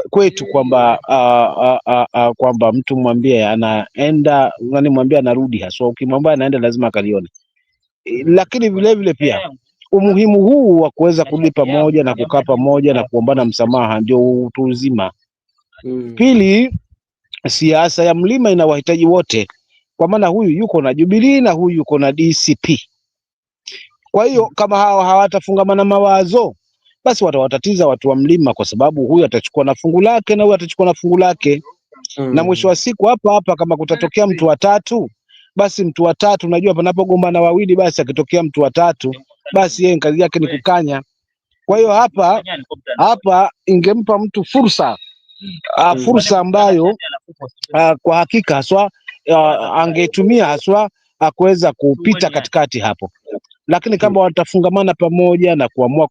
kwetu kwamba kwamba mtu mwambie anaenda, mwambie anarudi, haswa ukimwambia anaenda lazima akalione. Lakini vile vile pia umuhimu huu wa kuweza kurudi pamoja na kukaa pamoja na kuombana msamaha ndio utu uzima. Pili, siasa ya mlima ina wahitaji wote, kwa maana huyu yuko na Jubilee na huyu yuko na DCP. Kwa hiyo kama hawa hawatafungamana mawazo, basi watawatatiza watu wa mlima, kwa sababu huyu atachukua na fungu lake na huyu atachukua na fungu lake. Na mwisho wa siku hapa kama kutatokea mtu wa tatu, basi mtu wa tatu, unajua panapogombana wawili, basi akitokea mtu wa tatu, basi yeye kazi yake ni kukanya. Kwa hiyo hapa ingempa mtu fursa ambayo kwa hakika haswa angetumia haswa kuweza kupita katikati hapo. Lakini kama watafungamana pamoja na kuamua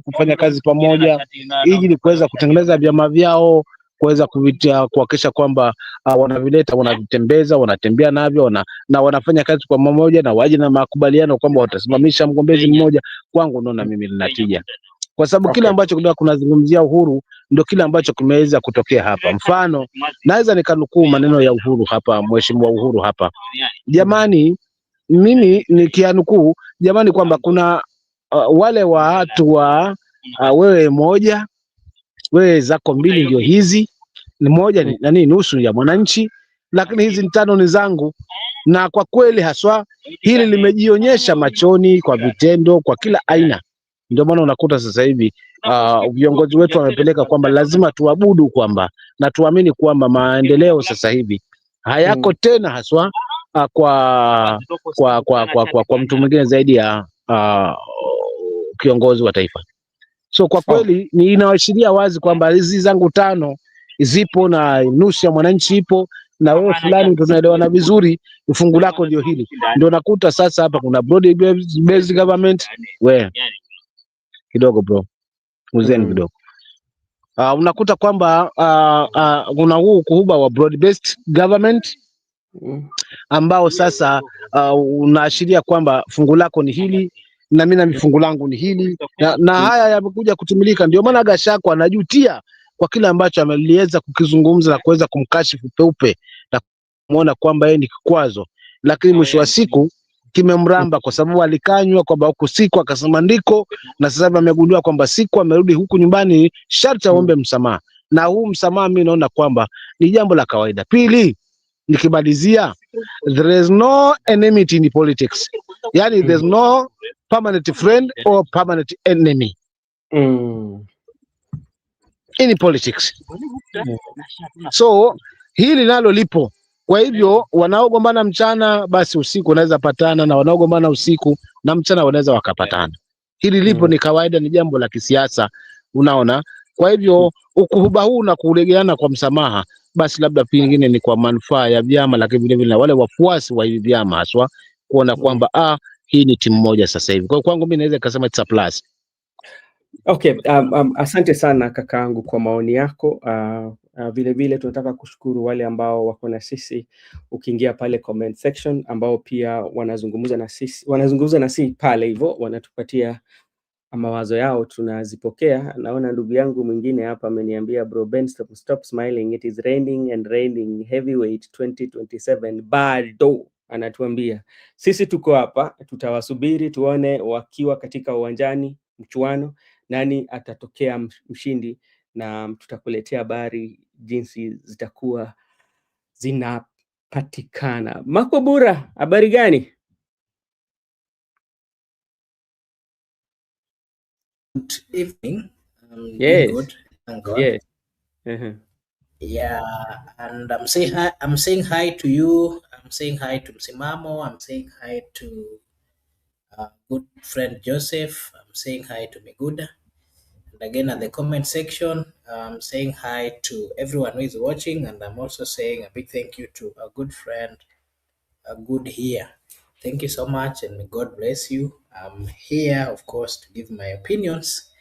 kufanya kazi pamoja ili kuweza kutengeneza vyama vyao, kuweza kuhakikisha kwamba wanavileta, wanavitembeza, wanatembea navyo na wanafanya kazi kwa pamoja na waje na makubaliano kwamba watasimamisha mgombezi mmoja, kwangu naona mimi linatija, kwa sababu kile ambacho kunazungumzia Uhuru ndio kile ambacho kimeweza kutokea hapa. Mfano, naweza nikanukuu maneno ya Uhuru hapa, mheshimiwa Uhuru hapa, jamani, mimi nikianukuu, jamani, kwamba kuna wale watu wa wewe moja, wewe zako mbili ndio hizi, ni moja ni nani, nusu ya Mwananchi, lakini hizi 5 ni zangu. Na kwa kweli haswa hili limejionyesha machoni, kwa vitendo, kwa kila aina. Ndio maana unakuta sasa hivi viongozi wetu wamepeleka kwamba lazima tuabudu kwamba na tuamini kwamba maendeleo sasa hivi hayako tena haswa kwa mtu mwingine zaidi ya kiongozi wa taifa. So kwa kweli ni inaashiria wazi kwamba hizi zangu 5 zipo na nusu ya Mwananchi ipo, na wewe fulani tunaelewana vizuri, fungu lako ndio hili. Ndio nakuta sasa hapa kuna broad based government. We kidogo bro, uzeni kidogo. Unakuta kwamba kuna huu kuhuba wa broad based government ambao sasa unaashiria kwamba fungu lako ni hili na mimi na fungu langu ni hili na haya yamekuja kutimilika. Ndio maana Gachagua anajutia kwa kile ambacho ameliweza kukizungumza na kuweza kumkashifu peupe na kumuona kwamba yeye ni kikwazo, lakini mwisho wa siku kimemramba, kwa sababu alikanywa kwamba huku siku akasema ndiko, na sasa hivi amegundua kwamba siku amerudi huku nyumbani, sharti aombe msamaha, na huu msamaha mimi naona kwamba ni jambo la kawaida. Pili, nikimalizia, there is no enmity in politics, yani there's no permanent friend or permanent enemy in politics. So hili nalo lipo. Kwa hivyo wanaogombana mchana basi usiku wanaweza patana, na wanaogombana usiku na mchana wanaweza wakapatana. Hili lipo, ni kawaida, ni jambo la kisiasa, unaona. Kwa hivyo ukuhuba huu na kulegeana kwa msamaha, basi labda pengine ni kwa manufaa ya vyama, lakini vile vile wale wafuasi wa hivi vyama haswa kuona kwamba hii ni timu moja sasa hivi. Kwa kwangu mimi naweza kusema it's a plus. Okay, asante sana kakaangu kwa maoni yako. Vile vile tunataka kushukuru wale ambao wako na sisi, ukiingia pale comment section, ambao pia wanazungumza na sisi pale, hivyo wanatupatia mawazo yao, tunazipokea. Naona ndugu yangu mwingine hapa ameniambia, bro Ben, stop smiling, it is raining and raining, heavyweight 2027 bado. Anatuambia sisi tuko hapa, tutawasubiri tuone wakiwa katika uwanjani mchuano nani atatokea mshindi, na tutakuletea habari jinsi zitakuwa zinapatikana. Makobura, habari gani? Good evening. Yes. Good. Thank God. Yes. Yeah, and I'm saying hi to you. I'm saying hi to Msimamo. I'm saying hi to good friend Joseph. I'm saying hi to Miguda. And again at the comment section, I'm saying hi to everyone who is watching, and I'm also saying a big thank you to a good friend, a good here. Thank you so much, and may God bless you. I'm here, of course, to give my opinions.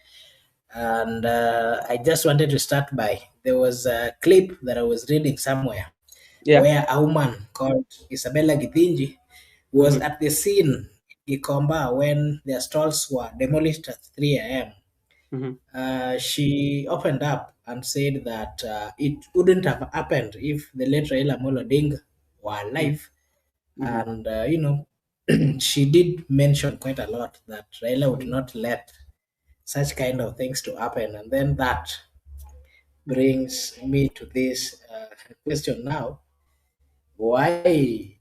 And I just wanted to start by, there was a clip that I was reading somewhere where a woman called Isabella Githinji was at the scene Gikomba, when their stalls were demolished at 3 a.m., she opened up and said that it wouldn't have happened if the late Raila Amolo Odinga were alive. And, she did mention quite a lot that Raila would not let such kind of things to happen. And then that brings me to this question now. Why?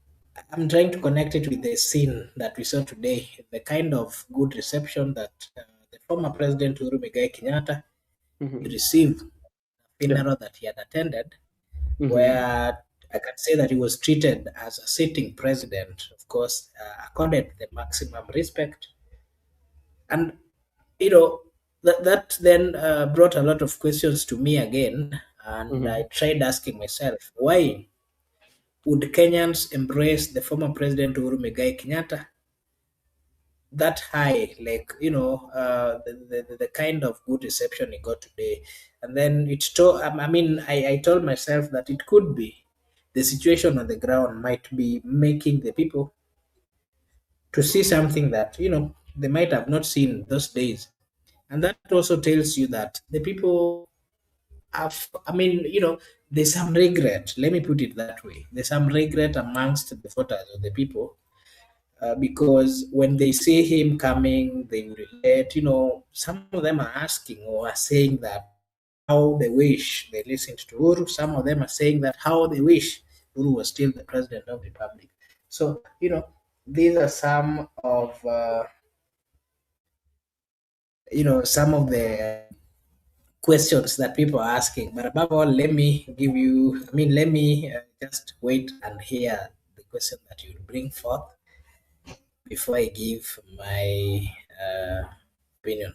I'm trying to connect it with the scene that we saw today, the kind of good reception that the former president Uhuru Kenyatta received, the funeral that he had attended, where I can say that he was treated as a sitting president, of course, accorded the maximum respect. And, that then brought a lot of questions to me again. And I tried asking myself, why would Kenyans embrace the former president Uhuru Kenyatta that high, like, the kind of good reception he got today? And then I told myself that it could be the situation on the ground might be making the people to see something that they might have not seen those days. And that also tells you that the people have, there's some regret. Let me put it that way. There's some regret amongst the voters or the people, because when they see him coming, they will relate. Some of them are asking or are saying that how they wish they listened to Uhuru. Some of them are saying that how they wish Uhuru was still the president of the republic. So, these are some of some of the questions that people are asking. But above all, let me just wait and hear the question that you bring forth before I give my opinion.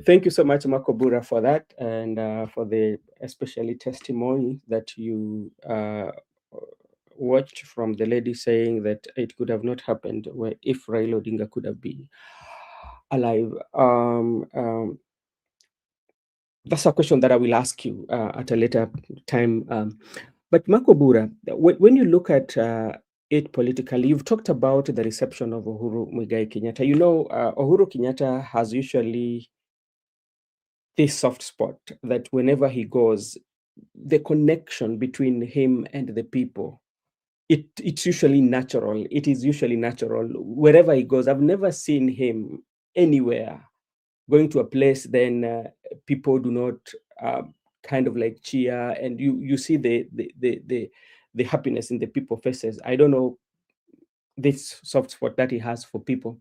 Thank you so much, Marco Bura, for that, and for the especially testimony that you watched from the lady saying that it could have not happened if Raila Odinga could have been alive. That's a question that I will ask you at a later time. But Marco Bura, when you look at it politically, you've talked about the reception of Uhuru Muigai Kenyatta. Uhuru Kenyatta has usually this soft spot that whenever he goes, the connection between him and the people, it's usually natural. It is usually natural wherever he goes. I've never seen him anywhere going to a place then people do not kind of like cheer, and you see the happiness in the people faces. I don't know this soft spot that he has for people.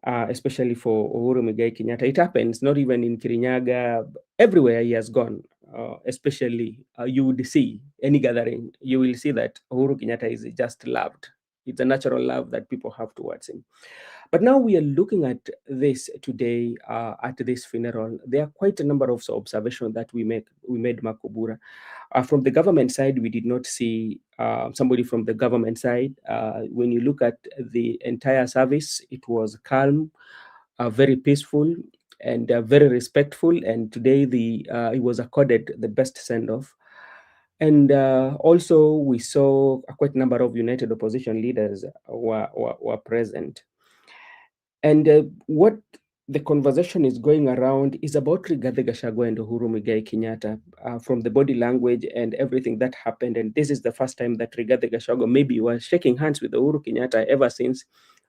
Especially for Uhuru Muigai Kenyatta. It happens not even in Kirinyaga, everywhere he has gone, especially you would see any gathering, you will see that Uhuru Kenyatta is just loved. It's a natural love that people have towards him. But now we are looking at this today at this funeral. There are quite a number of observations that we made, Marco Bura. From the government side, we did not see somebody from the government side. When you look at the entire service, it was calm, very peaceful, and very respectful. And today, he was accorded the best send-off. And also, we saw quite a number of united opposition leaders were present. And what the conversation is going around is about Rigathi Gachagua and Uhuru Muigai Kenyatta, from the body language and everything that happened. And this is the first time that Rigathi Gachagua maybe was shaking hands with Uhuru Kenyatta ever since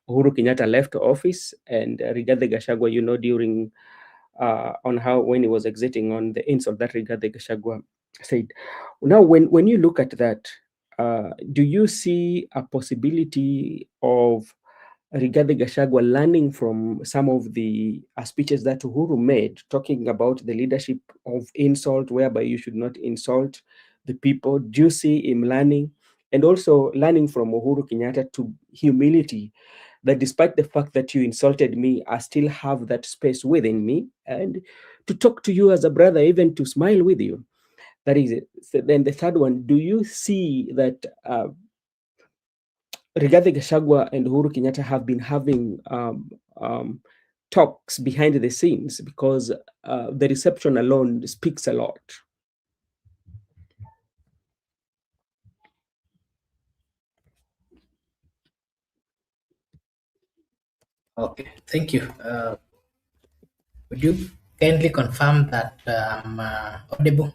Uhuru Kenyatta left office. And Rigathi Gachagua, during when he was exiting, on the insult that Rigathi Gachagua said. Now, when you look at that, do you see a possibility of Rigathi Gachagua learning from some of the speeches that Uhuru made, talking about the leadership of insult, whereby you should not insult the people? Do you see him learning? And also learning from Uhuru Kenyatta to humility, that despite the fact that you insulted me, I still have that space within me, and to talk to you as a brother, even to smile with you. That is it. So then the third one, do you see that Rigathi Gachagua and Uhuru Kenyatta have been having talks behind the scenes, because the reception alone speaks a lot? Okay, thank you. Would you kindly confirm that I'm audible?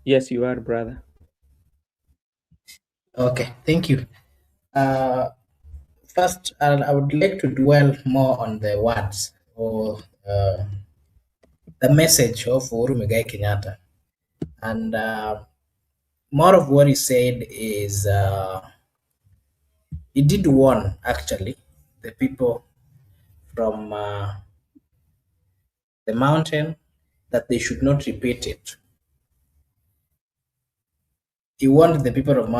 Yes, you are, brother. Okay, thank you. Uh, First, I would like to dwell more on the words or the message of Uhuru Muigai Kenyatta. And more of what he said is he did warn, actually, the people from the mountain that they should not repeat it. He warned the people of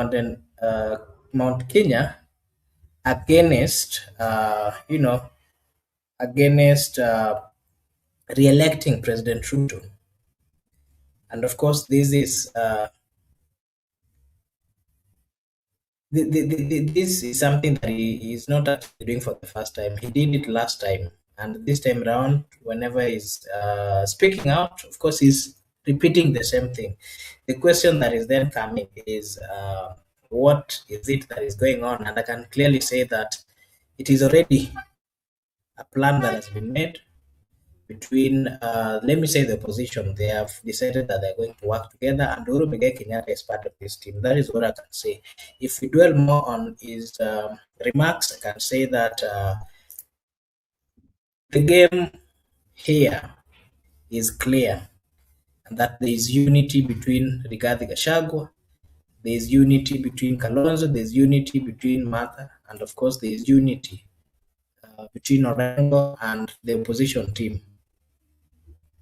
Mount Kenya against, against re-electing President Ruto. And of course, this is this is something that he is not actually doing for the first time. He did it last time, and this time around, whenever he's speaking out, of course, he's repeating the same thing. The question that is then coming is, what is it that is going on? And I can clearly say that it is already a plan that has been made between, let me say, the opposition. They have decided that they're going to work together, and Uhuru Muigai Kenyatta is part of this team. That is what I can say. If we dwell more on his remarks, I can say that the game here is clear, and that there is unity between Rigathi Gachagua, there is unity between Kalonzo, there is unity between Martha, and of course there is unity between Orengo and the opposition team.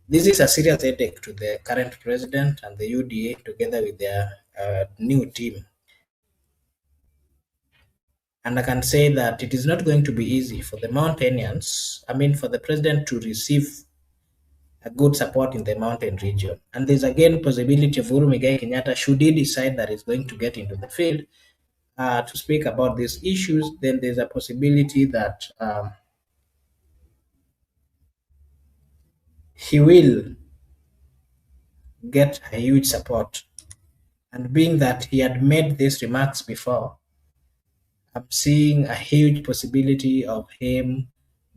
This is a serious headache to the current president and the UDA together with their new team. And I can say that it is not going to be easy for the Mountaineers, for the president to receive a good support in the mountain region. And there's again possibility of Uhuru Muigai Kenyatta, should he decide that he's going to get into the field to speak about these issues, then there's a possibility that he will get a huge support. And being that he had made these remarks before, I'm seeing a huge possibility of him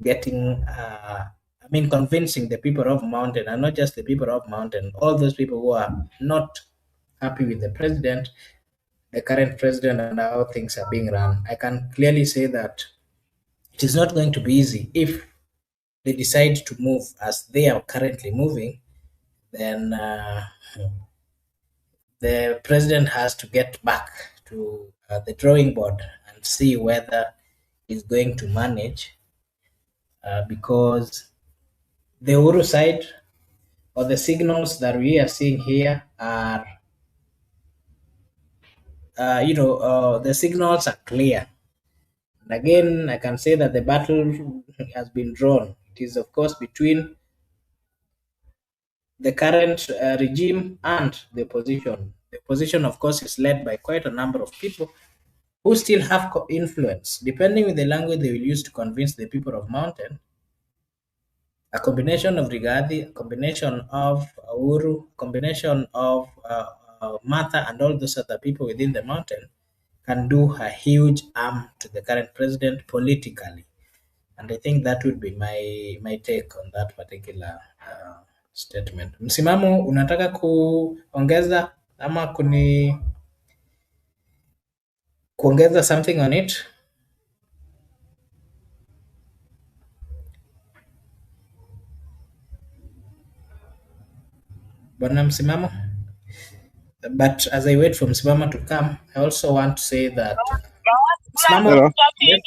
getting, convincing the people of Mountain, and not just the people of Mountain, all those people who are not happy with the president, the current president, and how things are being run. I can clearly say that it is not going to be easy. If they decide to move as they are currently moving, then the president has to get back to the drawing board and see whether he's going to manage, because the Uhuru side or the signals that we are seeing here are, the signals are clear. And again, I can say that the battle has been drawn. It is, of course, between the current regime and the opposition. The opposition, of course, is led by quite a number of people who still have influence, depending on the language they will use to convince the people of Mountain. A combination of Rigathi, a combination of Uhuru, combination of Martha, and all those other people within the mountain can do a huge harm to the current president politically. And I think that would be my take on that particular statement. Msimamo, unataka kuongeza ama kuongeza something on it? Bwana Msimamo? But as I wait for Msimamo to come, I also want to say that Msimamo, Hello. yes?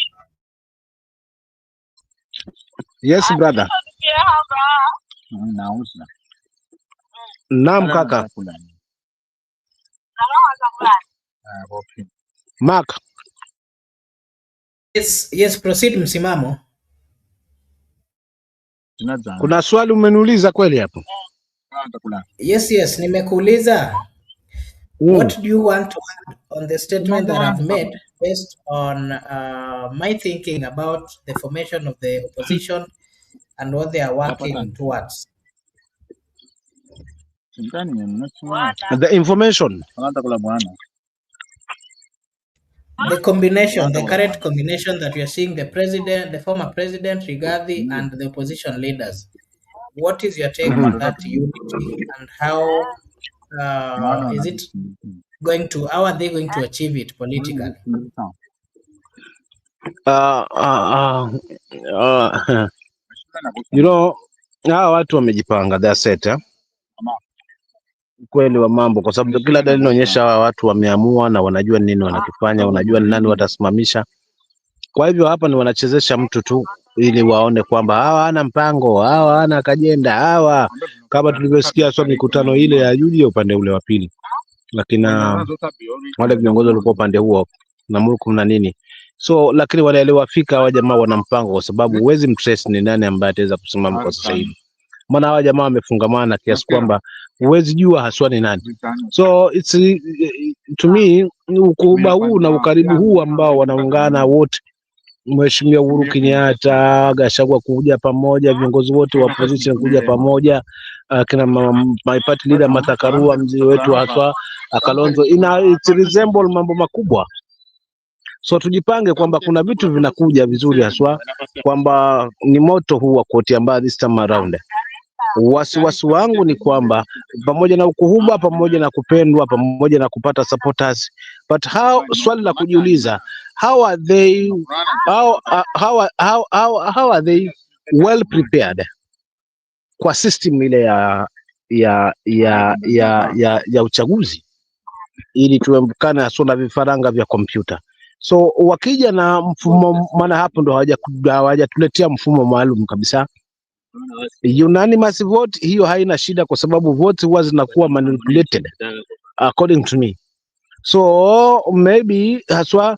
Yes, brother. Naam kaka. Mark, Yes, proceed Msimamo. kuna swali umeniuliza kweli hapo? Yes, nimekuuliza. What do you want to add on the statement that I've made based on my thinking about the formation of the opposition and what they are working towards? The information. the combination, the current combination that we are seeing, the president, the former president, Rigathi, and the opposition leaders. What is your take on that unity, and how is it going to? How are they going to achieve it politically? Uh, uh, uh, you know, hawa watu wamejipanga, that's it, eh? Kweli wa mambo, kwa sababu kila dalili inaonyesha hawa watu wameamua na wanajua nini wanakifanya, wanajua ni nani watasimamisha. Kwa hivyo hapa ni wanachezesha mtu tu ili waone kwamba hawa hana mpango, hawa hana kajenda, hawa kama tulivyosikia sio mikutano ile ya Julia upande ule wa pili, lakini wale viongozi walikuwa upande huo na Murkomen na nini. So lakini wanaelewa fika hawa jamaa wana mpango, kwa sababu huwezi mtrace ni nani ambaye ataweza kusimama kwa sasa hivi. Maana hawa jamaa wamefungamana kiasi kwamba huwezi jua haswa ni nani. So it's to me ukubwa huu na ukaribu huu ambao wanaungana wote, Mheshimiwa Uhuru Kenyatta, Gachagua kuja pamoja, viongozi wote wa opposition kuja pamoja, kina my party leader Martha Karua, mzee wetu haswa Kalonzo, it resemble mambo makubwa. So tujipange kwamba kuna vitu vinakuja vizuri haswa, kwamba ni moto huu wa kuotea mbali this time around. Wasiwasi wangu ni kwamba pamoja na ukuhuba, pamoja na kupendwa, pamoja na kupata supporters, but swali la kujiuliza, how are they well prepared kwa system ile ya uchaguzi, ili tuepukane haswa na vifaranga vya kompyuta. So wakija na mfumo, maana hapo ndo hawajatuletea mfumo maalum kabisa. Unanimous vote hiyo haina shida, kwa sababu vote huwa zinakuwa manipulated according to me. So maybe haswa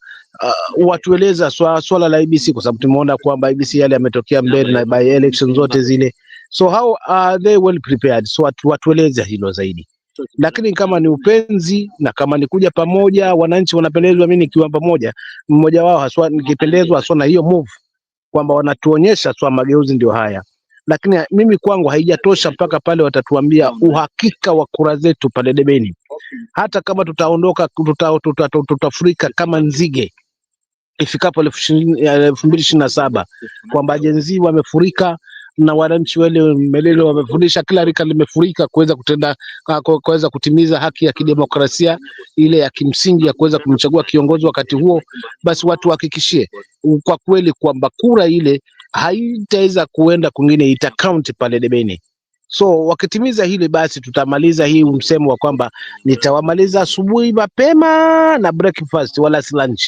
watueleza swala la IBC, kwa sababu tumeona kwamba IBC yale yametokea mbele na by elections zote zile. So how are they well prepared? So watueleze hilo zaidi. Lakini kama ni upenzi na kama ni kuja pamoja, wananchi wanapendezwa, mimi nikiwa pamoja, mmoja wao haswa nikipendezwa haswa na hiyo move, kwamba wanatuonyesha swa mageuzi ndio haya. Lakini mimi kwangu haijatosha mpaka pale watatuambia uhakika wa kura zetu pale debeni. Hata kama tutaondoka, tutafurika kama nzige ifikapo 2027, kwamba jenzi wamefurika na wananchi wale melele wamefundisha, kila rika limefurika kuweza kutimiza haki ya kidemokrasia ile ya kimsingi ya kuweza kumchagua kiongozi wakati huo. Basi watu wahakikishie kwa kweli kwamba kura ile haitaweza kuenda kwingine, ita count pale debeni. So wakitimiza hili, basi tutamaliza hii msemo wa kwamba nitawamaliza asubuhi mapema na breakfast wala si lunch.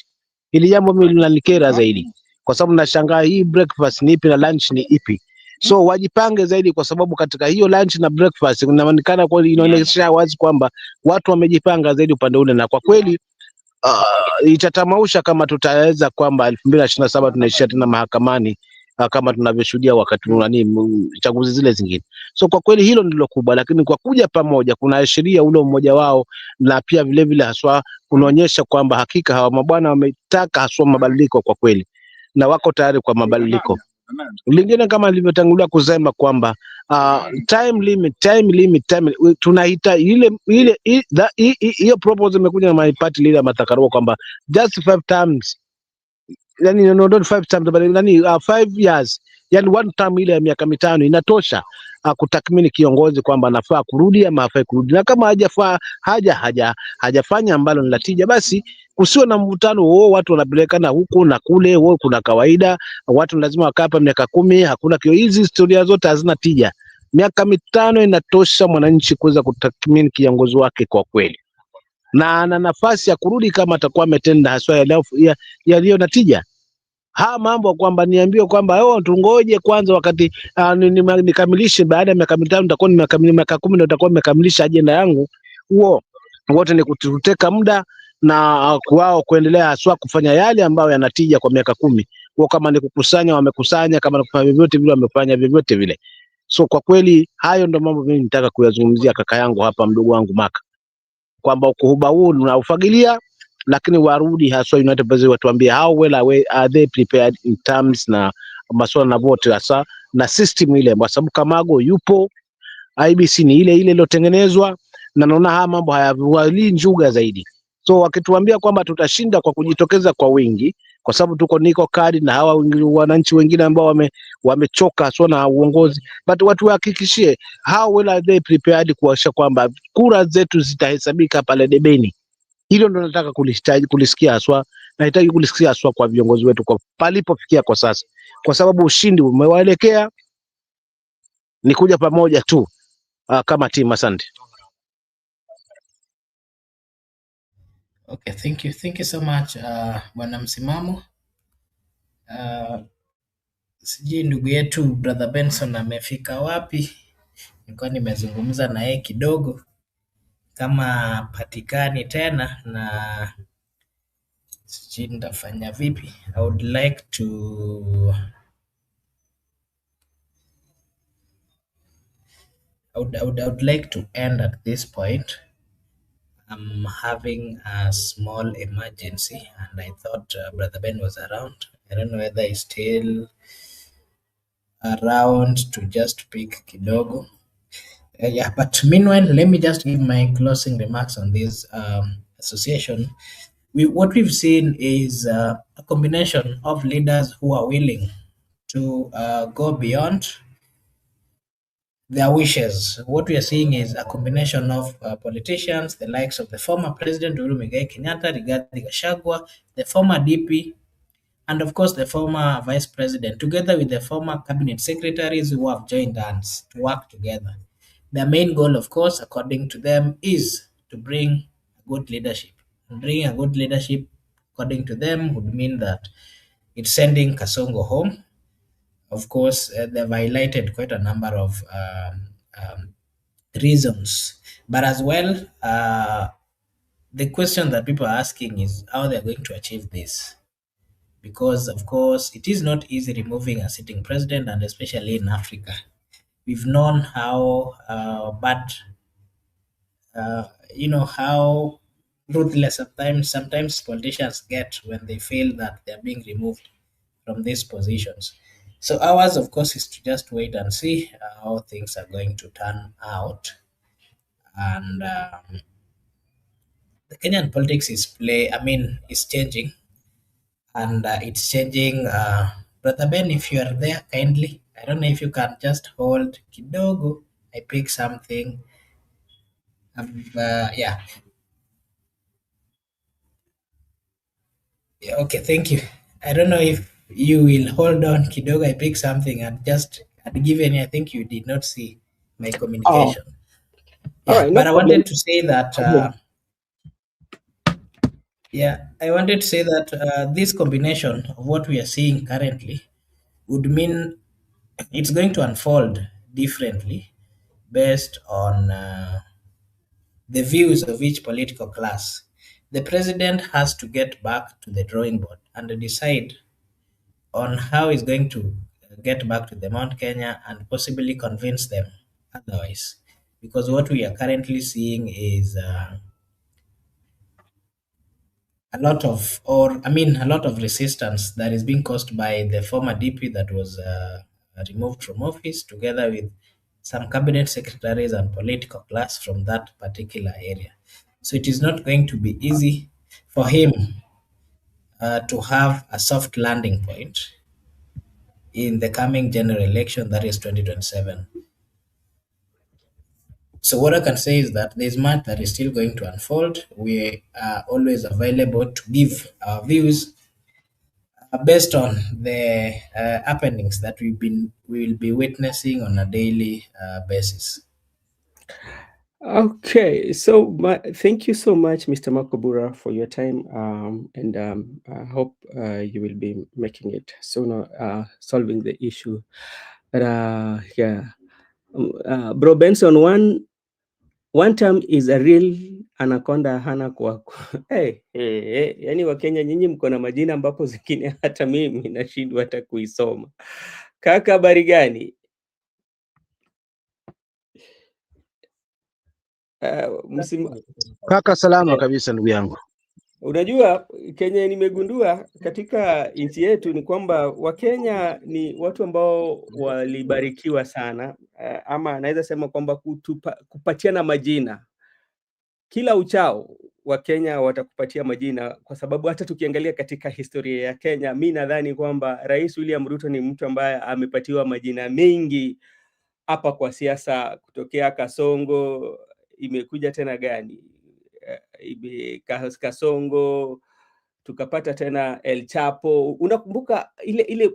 Hili jambo mimi linanikera zaidi, kwa sababu nashangaa hii breakfast ni ipi na lunch ni ipi. So wajipange zaidi, kwa sababu katika hiyo lunch na breakfast inaonekana kwa inaonyesha wazi kwamba watu wamejipanga zaidi upande ule, na kwa kweli itatamausha kama tutaweza kwamba 2027 tunaishia tena mahakamani kama tunavyoshuhudia wakati chaguzi zile zingine. So kwa kweli hilo ndilo kubwa, lakini kwa kuja pamoja kunaashiria ule mmoja wao, na pia vile vile haswa kunaonyesha kwamba hakika hawa mabwana wametaka haswa mabadiliko kwa kweli, na wako tayari kwa mabadiliko. Lingine kama nilivyotangulia kusema kwamba time limit tunaita ile hiyo proposal imekuja na my party leader Martha Karua kwamba just 5 terms, yani not 5 terms but yani 5 years, yani one term ile ya miaka 5 inatosha kutathmini kiongozi kwamba anafaa kurudi ama hafai kurudi, na kama hajafanya ambalo ni la tija, basi kusiwe na mvutano watu wanapelekana huku na kule, kuna kawaida watu lazima wakaa hapa miaka 10, hakuna hizi historia zote hazina tija. Miaka 5 inatosha mwananchi kuweza kutathmini kiongozi wake kwa kweli, na ana nafasi ya kurudi kama atakuwa ametenda haswa yaliyo na tija. Mambo kwamba niambiwe kwamba tungoje kwanza wakati nikamilishe, baada ya miaka 5 nitakuwa miaka 10 ndio nitakuwa nimekamilisha ajenda yangu, huo wote ni kuteka muda na kwao kuendelea haswa kufanya yale ambayo yanatija kwa miaka 10. Kwa kama ni kukusanya wamekusanya, kama ni kufanya vyovyote vile wamefanya vyovyote vile. So kwa kweli hayo ndio mambo mimi nitaka kuyazungumzia, kaka yangu hapa, mdogo wangu Maka, kwamba ukuhuba huu unaufagilia, lakini warudi haswa United President watuambie how well are they prepared in terms na masuala na vote hasa na system ile, kwa sababu Kamago yupo, IBC ni ile iliyotengenezwa, na naona haya mambo hayawali njuga zaidi. So wakituambia kwamba tutashinda kwa kujitokeza kwa wingi, kwa sababu niko kadi na hawa wananchi wengine ambao wamechoka so na uongozi, but watu wahakikishie, how well are they prepared kuhakikisha kwamba kura zetu zitahesabika pale debeni. Hilo ndo nataka kulisikia haswa, nahitaji kulisikia haswa kwa viongozi wetu kwa palipofikia kwa sasa, kwa sababu ushindi umewaelekea, ni kuja pamoja tu kama timu. Asante. Okay, thank you so much Bwana Msimamo. Sijui ndugu yetu brother Benson amefika wapi? Nilikuwa nimezungumza na yeye kidogo, kama patikani tena, na sijui nitafanya vipi. I would like to end at this point. I'm having a small emergency and I thought Brother Ben was around. I don't know whether he's still around to just pick kidogo. Yeah, but meanwhile, let me just give my closing remarks on this association. What we've seen is a combination of leaders who are willing to go beyond their wishes. What we are seeing is a combination of politicians, the likes of the former President Uhuru and Kenyatta, Rigathi Gachagua, the former DP, and of course the former Vice President, together with the former cabinet secretaries who have joined hands to work together. Their main goal, of course, according to them, is to bring good leadership. And bringing a good leadership, according to them, would mean that it's sending Kasongo home. Of course, they've highlighted quite a number of reasons, but as well, the question that people are asking is how they're going to achieve this. Because, of course, it is not easy removing a sitting president, and especially in Africa. We've known how bad, how ruthless sometimes politicians get when they feel that they're being removed from these positions. So ours, of course, is to just wait and see how things are going to turn out. And the Kenyan politics is changing, and it's changing. Brother Ben, if you are there, kindly, I don't know if you can just hold kidogo. I pick something. Yeah. Okay, thank you. I don't know if you will hold on kidogo. I pick something and just given. I think you did not see my communication. All right, no but I problem. wanted to say that. I wanted to say that this combination of what we are seeing currently would mean it's going to unfold differently based on the views of each political class. The president has to get back to the drawing board and decide on how he's going to get back to the Mount Kenya and possibly convince them otherwise. Because what we are currently seeing is a lot of resistance that is being caused by the former DP that was removed from office, together with some cabinet secretaries and political class from that particular area. So it is not going to be easy for him to have a soft landing point in the coming general election, that is 2027. So what I can say is that there's much that is still going to unfold. We are always available to give our views based on the happenings that we will be witnessing on a daily basis. Okay, so thank you so much, Mr. Makobura, for your time, and I hope you will be making it sooner, solving the issue. But Bro Benson, one term is a real anaconda hana kwa yani Wakenya nyinyi mko na majina ambapo zingine hata mimi nashindwa hata kuisoma. Kaka, habari gani? Kaka, salama kabisa ndugu yangu. Unajua Kenya nimegundua katika nchi yetu ni kwamba Wakenya ni watu ambao walibarikiwa sana, ama naweza sema kwamba kupatiana majina kila uchao. Wakenya watakupatia majina, kwa sababu hata tukiangalia katika historia ya Kenya, mi nadhani kwamba Rais William Ruto ni mtu ambaye amepatiwa majina mengi hapa kwa siasa, kutokea Kasongo, imekuja tena gani, Kasongo, tukapata tena El Chapo. Unakumbuka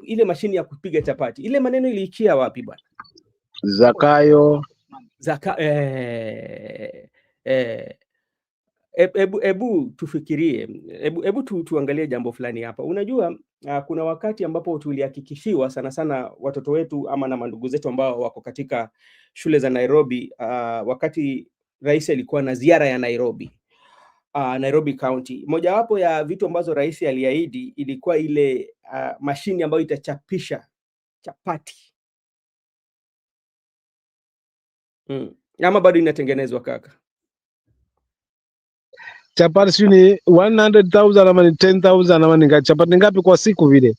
ile mashini ya kupiga chapati, ile maneno iliikia wapi bwana? Zakayo. Ebu tufikirie, ebu tuangalie jambo fulani hapa. Unajua, kuna wakati ambapo tulihakikishiwa sana sana watoto wetu ama na mandugu zetu ambao wako katika shule za Nairobi, wakati rais alikuwa na ziara ya Nairobi, Nairobi County, mojawapo ya vitu ambazo rais aliahidi ilikuwa ile mashini ambayo itachapisha chapati. Ama bado inatengenezwa kaka? Chapati sio ni 100,000 ama ni 10,000 ama ni chapati ngapi kwa siku vile?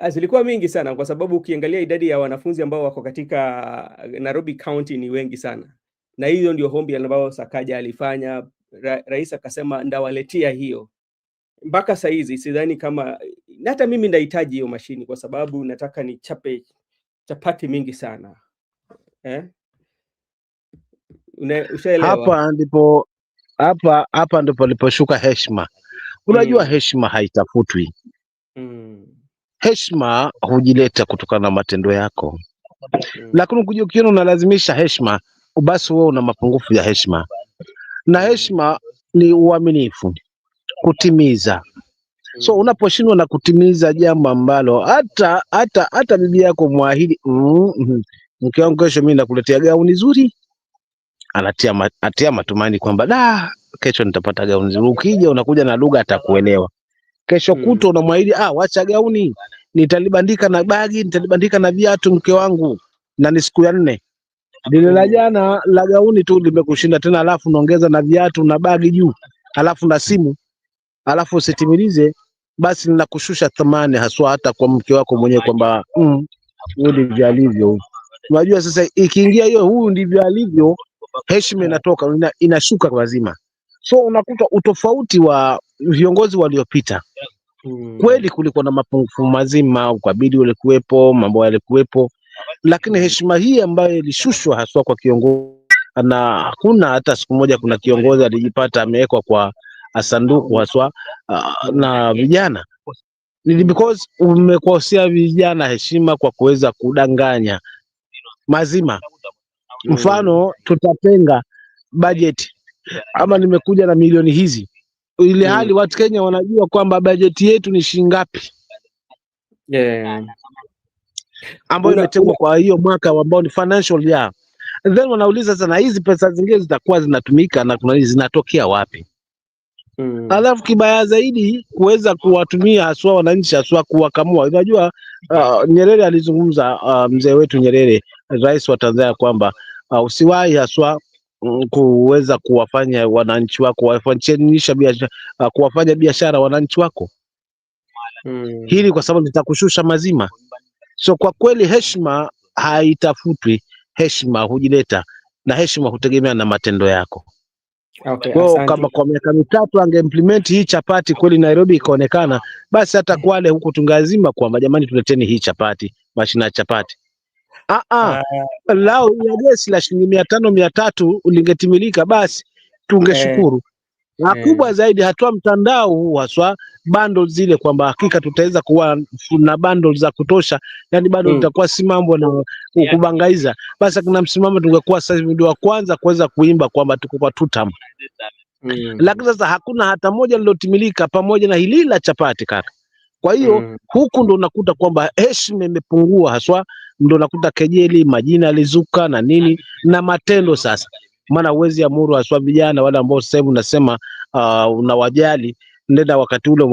Zilikuwa mingi sana, kwa sababu ukiangalia idadi ya wanafunzi ambao wako katika Nairobi County ni wengi sana, na hiyo ndio hombi ambayo Sakaja alifanya. Rais akasema ndawaletea hiyo. Mpaka saa hizi sidhani kama, hata mimi ndahitaji hiyo mashini, kwa sababu nataka nichape chapati mingi sana. Ushaelewa? Hapa ndipo aliposhuka heshima. Unajua heshima haitafutwi. Heshima hujileta kutokana na matendo yako. Lakini ukija ukiona unalazimisha heshima, basi wewe una mapungufu ya heshima. Na heshima ni uaminifu, kutimiza. So unaposhindwa na kutimiza jambo ambalo hata bibi yako muahidi, mke wangu kesho mimi nakuletea gauni nzuri, anatia matumaini kwamba kesho nitapata gauni nzuri. Ukija unakuja na lugha atakuelewa. Kesho kuto unamwahidi wacha gauni, nitalibandika na bagi, nitalibandika na viatu mke wangu, na ni siku ya 4. Lile la jana la gauni tu limekushinda tena, alafu unaongeza na viatu na bagi juu, alafu na simu, alafu usitimilize, basi ninakushusha thamani haswa hata kwa mke wako mwenyewe kwamba huyu ndivyo alivyo. Unajua sasa ikiingia hiyo huyu ndivyo alivyo, heshima inatoka, inashuka wazima. So unakuta utofauti wa viongozi waliopita. Kweli kulikuwa na mapungufu mazima, ukabidi ulikuwepo, mambo yalikuwepo, lakini heshima hii ambayo ilishushwa haswa kwa kiongozi, na hakuna hata siku moja kuna kiongozi alijipata amewekwa kwa sanduku haswa na vijana, ni because umekosea vijana heshima kwa kuweza kudanganya mazima. Mfano, tutatenga budget ama nimekuja na milioni hizi, ile hali watu Kenya wanajua kwamba bajeti yetu ni shilingi ngapi ambayo imetengwa kwa hiyo mwaka ambao ni financial year. And then wanauliza sana hizi pesa zingine zitakuwa zinatumika na kuna zinatokea wapi? Alafu kibaya zaidi kuweza kuwatumia haswa wananchi, haswa kuwakamua. Unajua Nyerere alizungumza, mzee wetu Nyerere, rais wa Tanzania, kwamba usiwahi haswa kuweza kuwafanya wananchi wako kuwafanya biashara wananchi wako. Hili kwa sababu litakushusha mazima. So kwa kweli heshima haitafutwi, heshima hujileta, na heshima hutegemea na matendo yako. Kwa kama kwa miaka 3 angeimplement hii chapati kweli Nairobi ikaonekana, basi hata Kwale huko tungazima kwamba jamani tuleteni hii chapati, mashina ya chapati. Lao ya gesi la shilingi 500-300 lingetimilika, basi tungeshukuru. Na kubwa zaidi hatua mtandao huu haswa bundles zile, kwamba hakika tutaweza kuwa na bundles za kutosha, yani bado tutakuwa si mambo na kubangaiza. Basi kuna msimamo tungekuwa sasa hivi ndio wa kwanza kuweza kuimba kwamba tuko kwa tutam. Lakini sasa hakuna hata moja lilotimilika pamoja na hili la chapati kaka. Kwa hiyo huku ndo unakuta kwamba heshima imepungua haswa, ndo unakuta kejeli, majina alizuka na nini na matendo sasa. Maana uwezi amuru haswa vijana wale ambao sasa hivi unasema unawajali, nenda wakati ule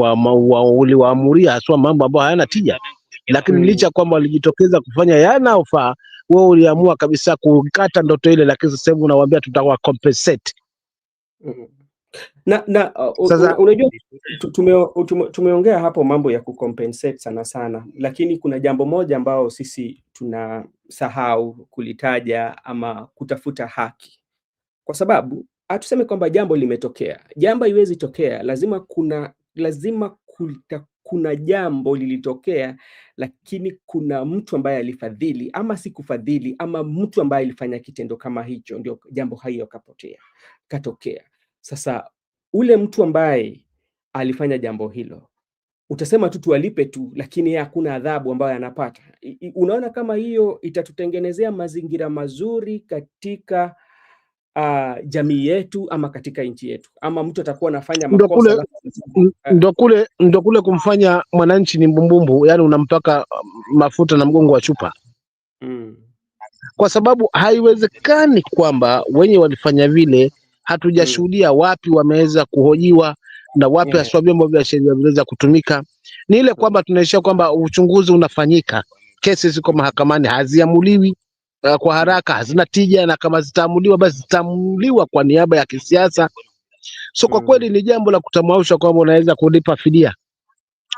uliwaamuria haswa mambo ambayo hayana tija. Lakini licha kwamba walijitokeza kufanya yanayofaa, wewe uliamua kabisa kukata ndoto ile, lakini sasa hivi unawaambia tutawa compensate. Unajua tumeongea hapo mambo ya kucompensate sana sana, lakini kuna jambo moja ambao sisi tunasahau kulitaja ama kutafuta haki. Kwa sababu tuseme kwamba jambo limetokea. Jambo haiwezi tokea, lazima kuna jambo lilitokea, lakini kuna mtu ambaye alifadhili ama si kufadhili, ama mtu ambaye alifanya kitendo kama hicho, ndio jambo hiyo katokea. Sasa ule mtu ambaye alifanya jambo hilo, utasema tu tuwalipe tu, lakini yeye hakuna adhabu ambayo anapata. Unaona kama hiyo itatutengenezea mazingira mazuri katika jamii yetu ama katika nchi yetu, ama mtu atakuwa anafanya makosa ndo kule kumfanya mwananchi ni mbumbumbu, yani unampaka mafuta na mgongo wa chupa. Kwa sababu haiwezekani kwamba wenye walifanya vile hatujashuhudia wapi wameweza kuhojiwa na wapi haswa vyombo vya sheria vinaweza kutumika. Ni ile kwamba tunaishia kwamba uchunguzi unafanyika, kesi ziko mahakamani, haziamuliwi kwa haraka, hazina tija, na kama zitaamuliwa basi zitaamuliwa kwa niaba ya kisiasa. So kwa kweli ni jambo la kutamausha kwamba unaweza kulipa fidia,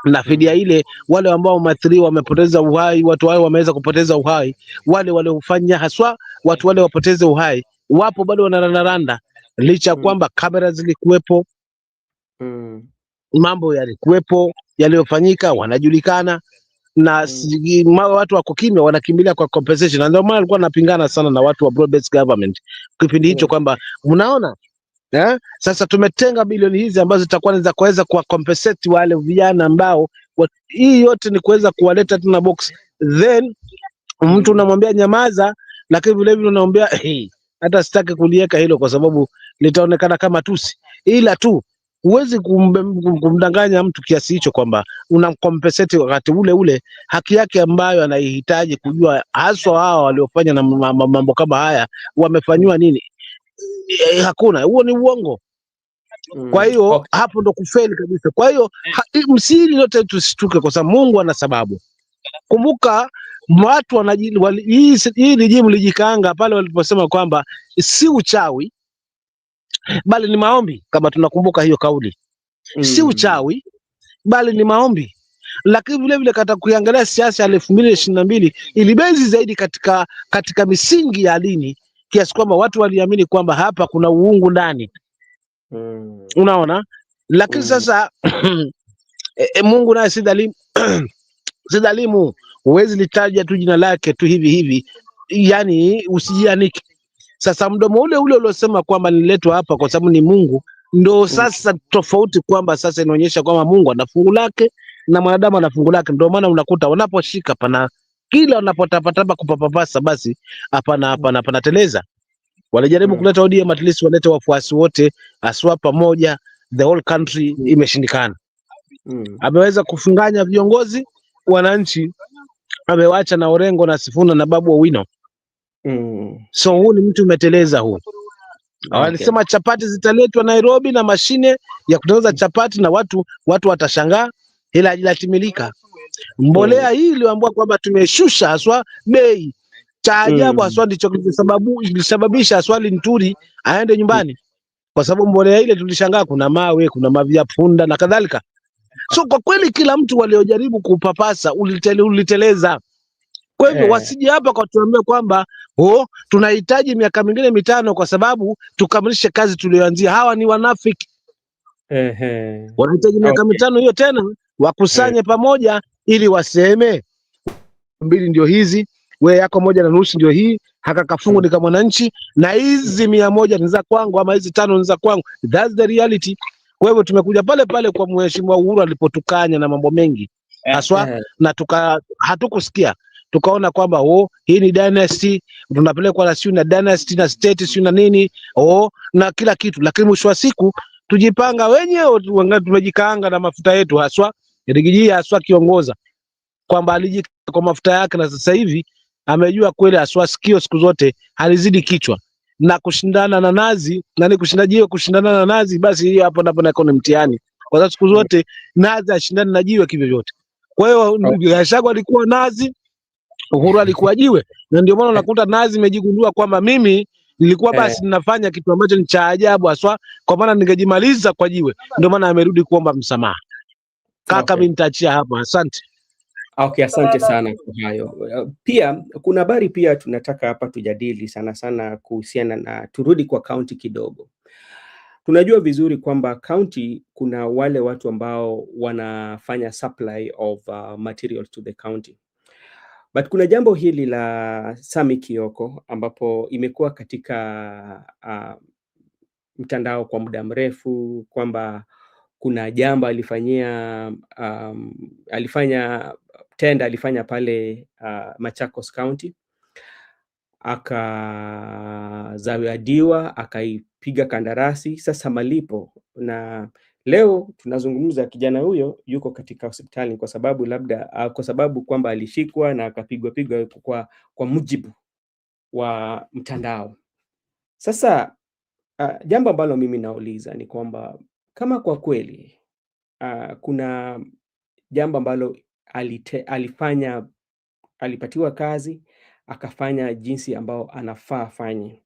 na fidia ile wale ambao wameathiriwa wamepoteza uhai, watu wao wameweza kupoteza uhai, wale waliofanya haswa watu wale wapoteze uhai wapo bado wanarandaranda, licha kwamba kamera zilikuwepo, mambo yalikuwepo, yaliyofanyika wanajulikana, na watu wako kimya, wanakimbilia kwa compensation. Na ndio maana alikuwa anapingana sana na watu wa broad based government kipindi hicho kwamba mnaona sasa tumetenga bilioni hizi ambazo zitakuwa ni za kuweza kuwa compensate wale vijana ambao hii yote ni kuweza kuwaleta tuna box, then mtu unamwambia nyamaza, lakini vile vile unaambia hata sitaki kuliweka hilo kwa sababu litaonekana kama tusi, ila tu huwezi kumdanganya mtu kiasi hicho kwamba unamcompensate wakati ule ule haki yake ambayo anaihitaji kujua, haswa hao waliofanya na mambo kama haya wamefanywa nini. Hakuna, huo ni uongo. Kwa hiyo hapo ndo kufeli kabisa. Kwa hiyo msili yote tusituke, kwa sababu Mungu ana sababu. Kumbuka watu hii rijimu lijikaanga pale waliposema kwamba si uchawi bali ni maombi, kama tunakumbuka hiyo kauli. Si uchawi bali ni maombi. Lakini vile vile kata kuangalia siasa ya 2022 ilibezi zaidi katika misingi ya dini, kiasi kwamba watu waliamini kwamba hapa kuna uungu ndani. Unaona? Lakini sasa Mungu naye si dhalimu. Si dhalimu. Huwezi litaja tu jina lake tu hivi hivi, yani usijianike. Sasa mdomo ule uliosema kwamba niletwa hapa kwa sababu ni Mungu, ndo sasa tofauti kwamba sasa inaonyesha kwamba Mungu ana fungu lake na mwanadamu ana fungu lake. Ndio maana unakuta wanaposhika pana, kila wanapotapatapa kupapapasa, basi hapana teleza. Walijaribu kuleta ODM, at least walete wafuasi wote aswa pamoja, the whole country, imeshindikana. Ameweza kufunganya viongozi, wananchi amewacha na Orengo na Sifuna na Babu Owino. So huu ni mtu umeteleza huu. Walisema chapati zitaletwa Nairobi na mashine ya kutengeneza chapati na watu watashangaa, ila hajatimilika. Mbolea hii iliyoambiwa kwamba tumeshusha haswa bei, cha ajabu haswa ndicho kilisababisha haswa Linturi aende nyumbani, kwa sababu mbolea ile tulishangaa kuna mawe, kuna mavya punda na kadhalika. So kwa kweli kila mtu waliojaribu kupapasa uliteleza. Kwa hivyo wasije hapa kwa tuambie kwamba tunahitaji miaka mingine 5 kwa sababu tukamilishe kazi tuliyoanzia. Hawa ni wanafiki. Wanahitaji miaka 5 hiyo tena wakusanye pamoja ili waseme 2 ndio hizi, wewe yako 1.5 ndio hii, haka kafungu ni kama mwananchi, na hizi 100 ni za kwangu, ama hizi 5 ni za kwangu. That's the reality. Kwa hivyo tumekuja pale pale kwa mheshimiwa Uhuru alipotukanya na mambo mengi haswa, na hatukusikia, tukaona kwamba hii ni dynasty, tunapelekwa na siu na dynasty na state siu na nini na kila kitu. Lakini mwisho wa siku tujipanga wenyewe, tumejikaanga na mafuta yetu, haswa Rigiji haswa kiongoza kwamba alijika kwa mafuta yake, na sasa hivi amejua kweli haswa sikio siku zote halizidi kichwa, na kushindana na nazi kushindana na nazi, basi hiyo hapo napo ni mtihani, kwa sababu siku zote nazi ashindane na jiwe kivyo vyote. Kwa hiyo Gachagua alikuwa nazi, Uhuru alikuwa jiwe, na ndio maana unakuta nazi imejigundua kwamba mimi nilikuwa basi ninafanya kitu ambacho ni cha ajabu haswa, kwa maana ningejimaliza kwa jiwe. Ndio maana amerudi kuomba msamaha. Kaka, mimi nitaachia hapa, asante. Asante sana kwa hayo. Pia kuna habari pia tunataka hapa tujadili sana kuhusiana na, turudi kwa kaunti kidogo. tunajua vizuri kwamba county kuna wale watu ambao wanafanya supply of materials to the county. But kuna jambo hili la Sami Kioko ambapo imekuwa katika mtandao kwa muda mrefu kwamba kuna jambo alifanya pale Machakos County, akazawadiwa, akaipiga kandarasi, sasa malipo. Na leo tunazungumza, kijana huyo yuko katika hospitali kwa sababu kwa sababu kwamba alishikwa na akapigwa kwa mujibu wa mtandao. Sasa jambo ambalo mimi nauliza ni kwamba kama kwa kweli kuna jambo ambalo alipatiwa kazi akafanya jinsi ambao anafaa afanye.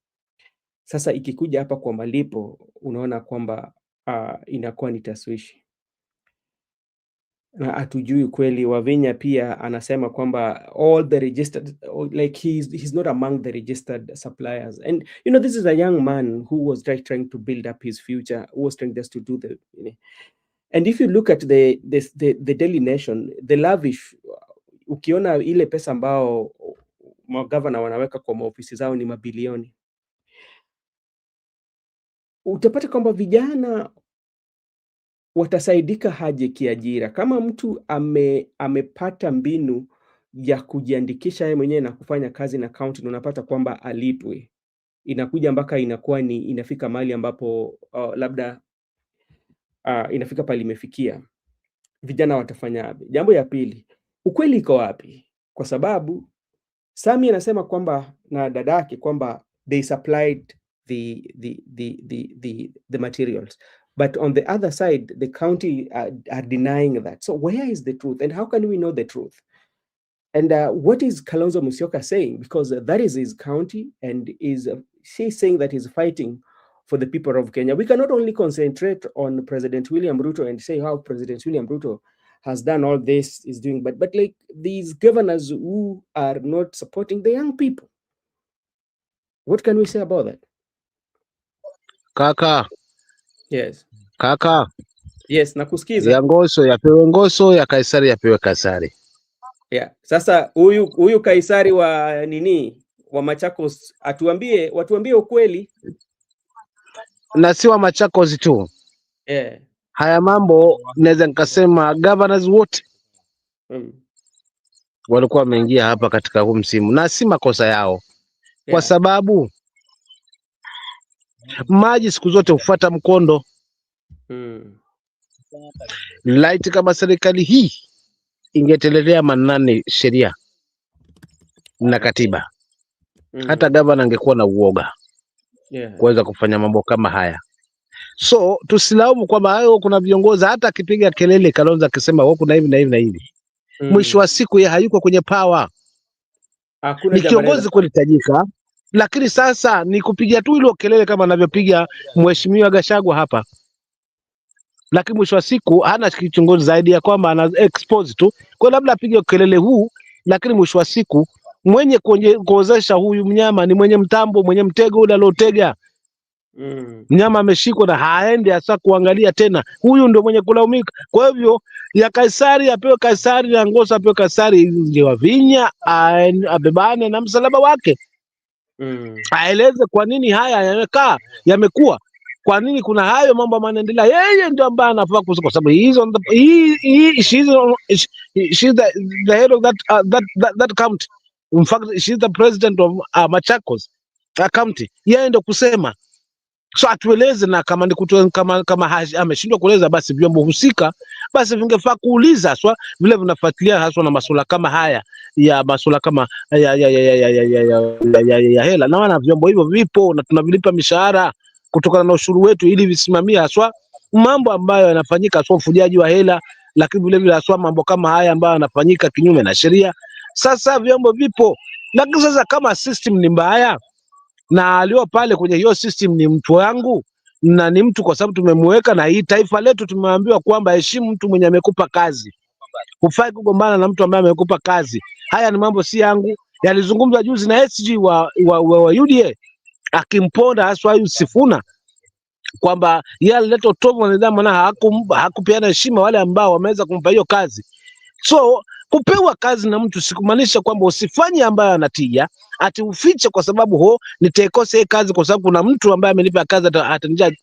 Sasa ikikuja hapa kwa malipo, unaona kwamba inakuwa ni taswishi. Na hatujui kweli. Wavinya pia anasema kwamba all the registered, like he's not among the registered suppliers. And you know, this is a young man who was trying to build up his future, who was trying just to do the, you know. And if you look at the Daily Nation, the lavish, ukiona ile pesa ambao magavana wanaweka kwa maofisi zao ni mabilioni, utapata kwamba vijana watasaidika haje kiajira. Kama mtu amepata mbinu ya kujiandikisha yeye mwenyewe na kufanya kazi na county, unapata kwamba alipwe, inakuja mpaka inakuwa ni inafika mahali ambapo labda inafika pale imefikia, vijana watafanya. Jambo ya pili, ukweli iko wapi? Kwa sababu Sami anasema kwamba na dadake kwamba they supplied the materials, but on the other side the county are denying that. So where is the truth, and how can we know the truth? And what is Kalonzo Musyoka saying? Because that is his county, and she's saying that he's fighting for the people of Kenya. We cannot only concentrate on President William Ruto and say how President William Ruto has done all this, is doing, but like these governors who are not supporting the young people. What can we say about that? Kaka. Yes. Kaka. Yes, nakusikiza. Ya Ngoso yapewe Ngoso, ya Kaisari yapewe Kaisari. Yeah. Sasa huyu Kaisari wa nini? Wa Machakos watuambie ukweli. Na si wa Machakos tu. Yeah. Haya mambo naweza nikasema governors wote walikuwa wameingia hapa katika huu msimu, na si makosa yao. Kwa sababu maji siku zote hufuata mkondo. Light kama serikali hii ingetelelea manane sheria na katiba, hata gavana angekuwa na uoga kuweza kufanya mambo kama haya. So tusilaumu kwamba hayo kuna viongozi, hata akipiga kelele Kalonzo akisema wao kuna hivi na hivi na hivi, mwisho wa siku yeye hayuko kwenye power. Ni kiongozi kweli tajika, lakini sasa ni kupiga tu ile kelele kama anavyopiga mheshimiwa Gachagua hapa, lakini mwisho wa siku hana kichunguzi zaidi ya kwamba ana expose tu. Kwa labda apige kelele huu, lakini mwisho wa siku mwenye kuozesha huyu mnyama ni mwenye mtambo, mwenye mtego ule aliotega. Mnyama ameshikwa na haendi hasa kuangalia tena, huyu ndio mwenye kulaumika. Kwa hivyo ya Kaisari apewe Kaisari, na Ngoso apewe Kaisari, ndio Wavinya abebane na msalaba wake. Aeleze kwa nini haya yamekuwa, kwa nini kuna hayo mambo yanaendelea. Yeye ndio ambaye anafaa, kwa sababu she's the head of that county. In fact, she's the president of Machakos county. Yeye ndio kusema. So atueleze, na kama ni kama ameshindwa kueleza, basi vyombo husika basi vingefaa kuuliza vile vinafuatilia haswa na masuala kama haya, ya masuala kama ya hela. Na wana vyombo hivyo vipo na tunavilipa mishahara kutokana na ushuru wetu, ili visimamia haswa mambo ambayo yanafanyika, haswa ufujaji wa hela, lakini vile vile haswa mambo kama haya ambayo yanafanyika kinyume na sheria. Sasa vyombo vipo, lakini sasa kama system ni mbaya na alio pale kwenye hiyo system ni mtu wangu na ni mtu kwa sababu tumemweka, na hii taifa letu tumeambiwa kwamba heshimu mtu mwenye amekupa kazi, hufai kugombana na mtu ambaye amekupa kazi. Haya ni mambo si yangu, yalizungumzwa juzi na SG wa UDA akimponda haswa huyu Sifuna, kwamba yeye alileta utovu wa nidhamu na hakupeana heshima wale ambao wameweza kumpa hiyo kazi. So kupewa kazi na mtu sikumaanisha kwamba usifanye ambayo anatija ati ufiche kwa sababu nitaikosa hii kazi kwa sababu kuna mtu ambaye amenipa kazi atanijaji.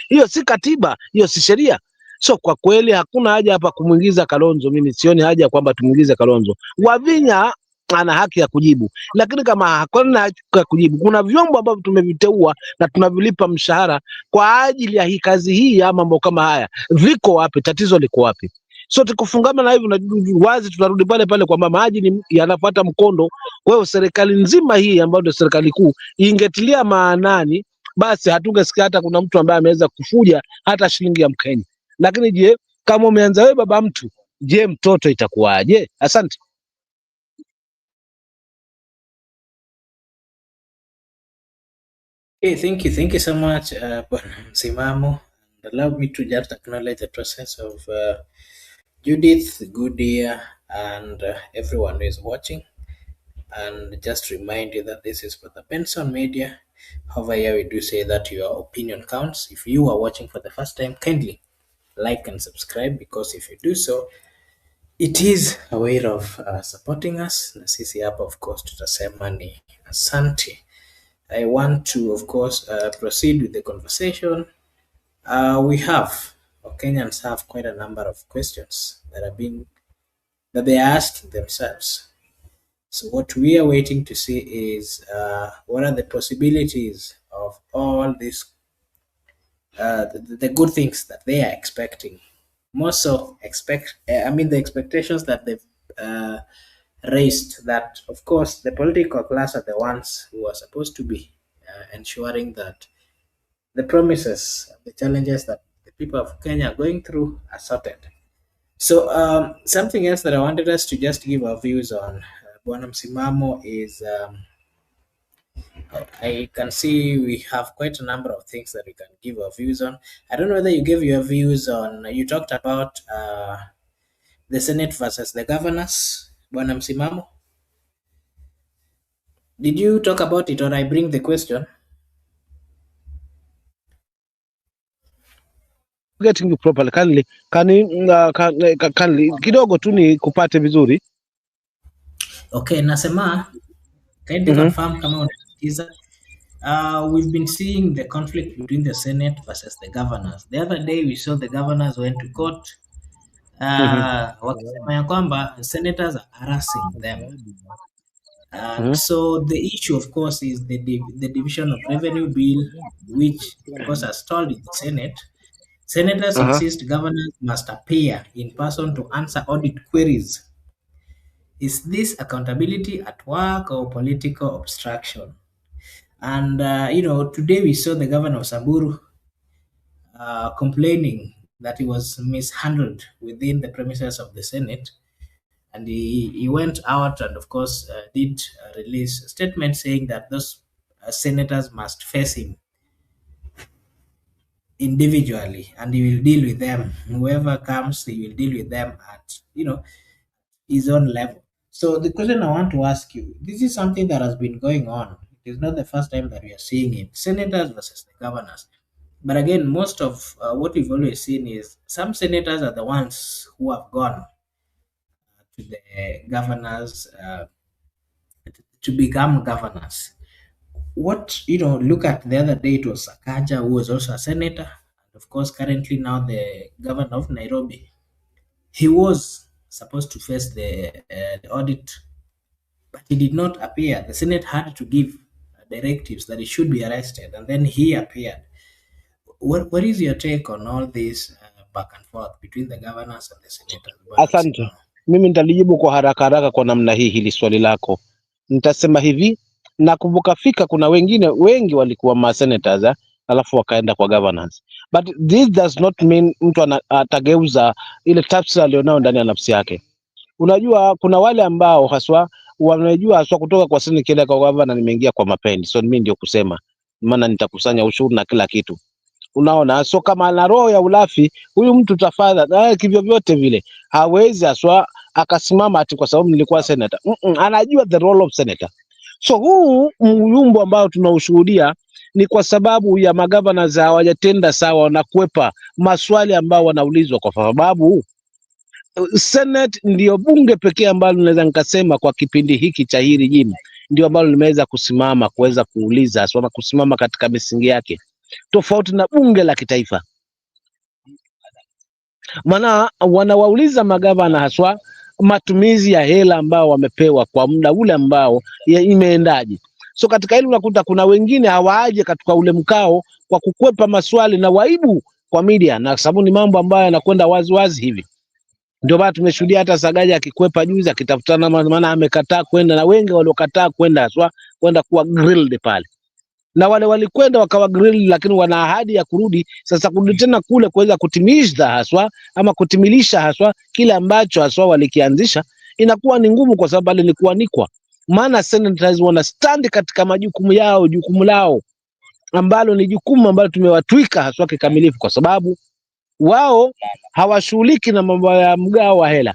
Hiyo si katiba, hiyo si sheria. So kwa kweli hakuna haja hapa kumuingiza Kalonzo. Mimi sioni haja kwamba tumuingize Kalonzo. Wavinya ana haki ya kujibu, lakini kama hakuna haki ya kujibu, kuna vyombo ambavyo tumeviteua na tunavilipa mshahara kwa ajili ya hii kazi hii ya mambo kama haya. Viko wapi? Tatizo liko wapi? So tukufungama na hivyo na wazi tutarudi pale pale kwamba maji yanafuata mkondo. Kwa hiyo serikali nzima hii ambayo ndio serikali kuu ingetilia maanani, basi hatungesikia hata kuna mtu ambaye ameweza kufuja hata shilingi ya Mkenya. Lakini je, kama umeanza wewe baba mtu, je mtoto itakuwaje? Asante. Okay, thank you so much, Bwana Msimamo. And allow me to just acknowledge the presence of Judith, Goodia, and everyone who is watching. And just remind you that this is for the Benson Media. However, here we do say that your opinion counts. If you are watching for the first time, kindly like and subscribe, because if you do so, it is a way of supporting us. Na sisi hapa of course tutasema ni asante. I want to of course proceed with the conversation. We have, or Kenyans have, quite a number of questions that they are asking themselves. So what we are waiting to see is what are the possibilities of all these the good things that they are expecting. More so the expectations that they've raised, that of course the political class are the ones who are supposed to be ensuring that the promises, the challenges that the people of Kenya are going through are sorted. So something else that I wanted us to just give our views on, Bwana Msimamo, is I can see we have quite a number of things that we can give our views on. I don't know whether you gave your views on, you talked about the Senate versus the governors, Bwana Msimamo. Did you talk about it, or I bring the question? Getting you properly. Kindly kidogo tu ni kupate vizuri. Okay, nasema kindly confirm kama unasikiza. We've been seeing the conflict between the Senate versus the governors. The other day we saw the governors went to court wakisema ya kwamba senators are harassing them. And so the issue of course is the division of revenue bill, which of course has stalled in the Senate. Senators insist governors must appear in person to answer audit queries. Is this accountability at work or political obstruction? And today we saw the governor of Samburu complaining that he was mishandled within the premises of the Senate, and he went out and of course did release a statement saying that those senators must face him individually, and he will deal with them. Whoever comes, he will deal with them at his own level. So the question I want to ask you, this is something that has been going on. It is not the first time that we are seeing it. Senators versus the governors. But again, most of what we've always seen is some senators are the ones who have gone to the governors to become governors. Look at the other day, it was Sakaja, who was also a senator, and of course currently now the governor of Nairobi. He was supposed to face the audit, but he did not appear. The Senate had to give directives that he should be arrested, and then he appeared. What is your take on all this back and forth between the governors and the senators? Asante. Mimi nitalijibu kwa haraka kwa namna hili swali lako. Nitasema hivi, nakumbuka fika kuna wengi walikuwa ma senators alafu wakaenda kwa governors. But this does not mean mtu atageuza ile tafsiri alionao ndani ya nafsi yake. Unajua kuna wale ambao haswa wanajua haswa kutoka kwa senate kile kwa governor nimeingia kwa mapendi. So mimi ndio kusema maana nitakusanya ushuru na kila kitu. Unaona, so kama ana roho ya ulafi huyu mtu tafadhali kivyo vyote vile hawezi aswa akasimama ati kwa sababu nilikuwa senator. Anajua the role of senator. So huu myumbo ambao tunaushuhudia ni kwa sababu ya magavana hawajatenda sawa, wanakwepa maswali ambao wanaulizwa, kwa sababu Senate ndio bunge pekee ambalo naweza nikasema kwa kipindi hiki cha hili regime ndio ambalo limeweza kusimama kuweza kuuliza swala, kusimama katika misingi yake, tofauti na bunge la kitaifa. Maana wanawauliza magavana haswa matumizi ya hela ambao wamepewa kwa muda ule ambao imeendaje. So katika hili unakuta kuna wengine hawaaje katika ule mkao kwa kukwepa maswali na waibu kwa media, na sababu ni mambo ambayo yanakwenda wazi wazi hivi. Ndio maana tumeshuhudia hata Sagaja akikwepa juzi akitafutana, maana amekataa kwenda, na wengi waliokataa kwenda haswa kwenda kuwa grilled pale, na wale walikwenda wakawa grilled, lakini wana ahadi ya kurudi sasa, kurudi tena kule kuweza kutimiza haswa ama kutimilisha haswa kile ambacho haswa walikianzisha, inakuwa ni ngumu, kwa sababu pale ni kuanikwa. Maana senators wana stand katika majukumu yao, jukumu lao ambalo ni jukumu ambalo tumewatwika haswa kikamilifu, kwa sababu wao hawashughuliki na mambo ya mgao wa hela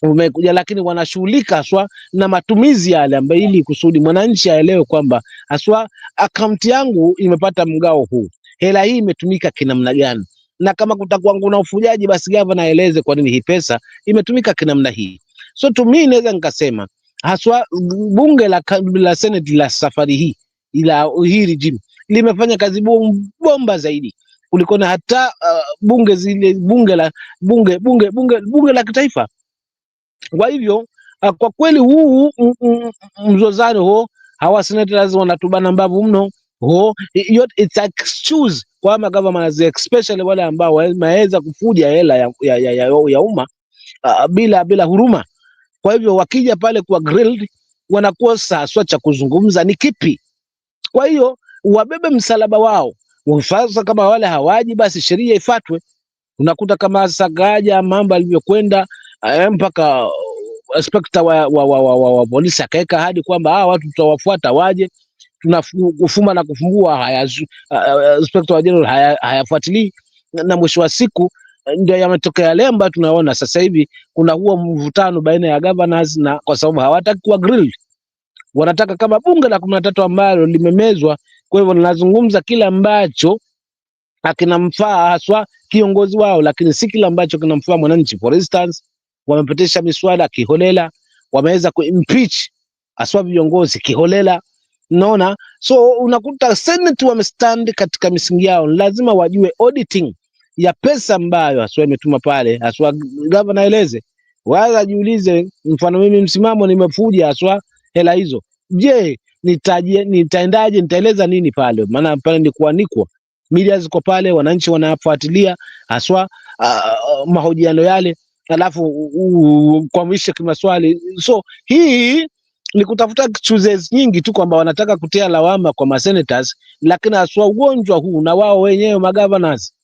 umekuja, lakini wanashughulika haswa na matumizi yale ambayo, ili kusudi mwananchi aelewe kwamba haswa akaunti yangu imepata mgao huu, hela hii imetumika kinamna gani, na kama kutakuwa kuna ufujaji, basi gavana aeleze kwa nini hii pesa imetumika kinamna hii. So to me naweza nikasema haswa bunge la Senate la safari hii ila hii regime limefanya kazi bomba zaidi kuliko na hata bunge zile bunge la kitaifa. Kwa hivyo kwa kweli huu mzozano huo, hawa senators wanatubana mbavu mno ho, it's excuse kwa government, especially wale ambao wameweza kufuja hela ya umma bila huruma. Kwa hivyo wakija pale kwa grilled, wanakuwa sasa cha kuzungumza ni kipi. Kwa hiyo wabebe msalaba wao. Sasa kama wale hawaji, basi sheria ifuatwe. Unakuta kama Sagaja mambo alivyokwenda mpaka inspector wa polisi akaweka hadi kwamba hawa watu tutawafuata waje, tunafuma na kufumbua inspector wa general hayafuatilii, na mwisho wa siku ndio yametokea yale ambayo tunaona sasa hivi. Kuna huo mvutano baina ya governors, na kwa sababu hawataki kuwa grilled, wanataka kama bunge la 13 ambalo limemezwa. Kwa hivyo ninazungumza kile ambacho akinamfaa haswa kiongozi wao, lakini si kile ambacho kinamfaa mwananchi. For instance, wamepitisha miswada kiholela, wameweza kuimpeach haswa viongozi kiholela, unaona. So unakuta Senate wamestand katika misingi yao, lazima wajue auditing ya pesa ambayo haswa imetuma pale, haswa governor aeleze, wala jiulize, mfano mimi msimamo nimefuja haswa hela hizo, je, nitaendaje, nitaeleza nini pale? Maana pale ni kuanikwa, media ziko pale, wananchi wanafuatilia haswa mahojiano yale, alafu kuamrisha kimaswali. So hii ni kutafuta excuses nyingi tu kwamba wanataka kutia lawama kwa masenators, lakini haswa ugonjwa huu na wao wenyewe magovernors,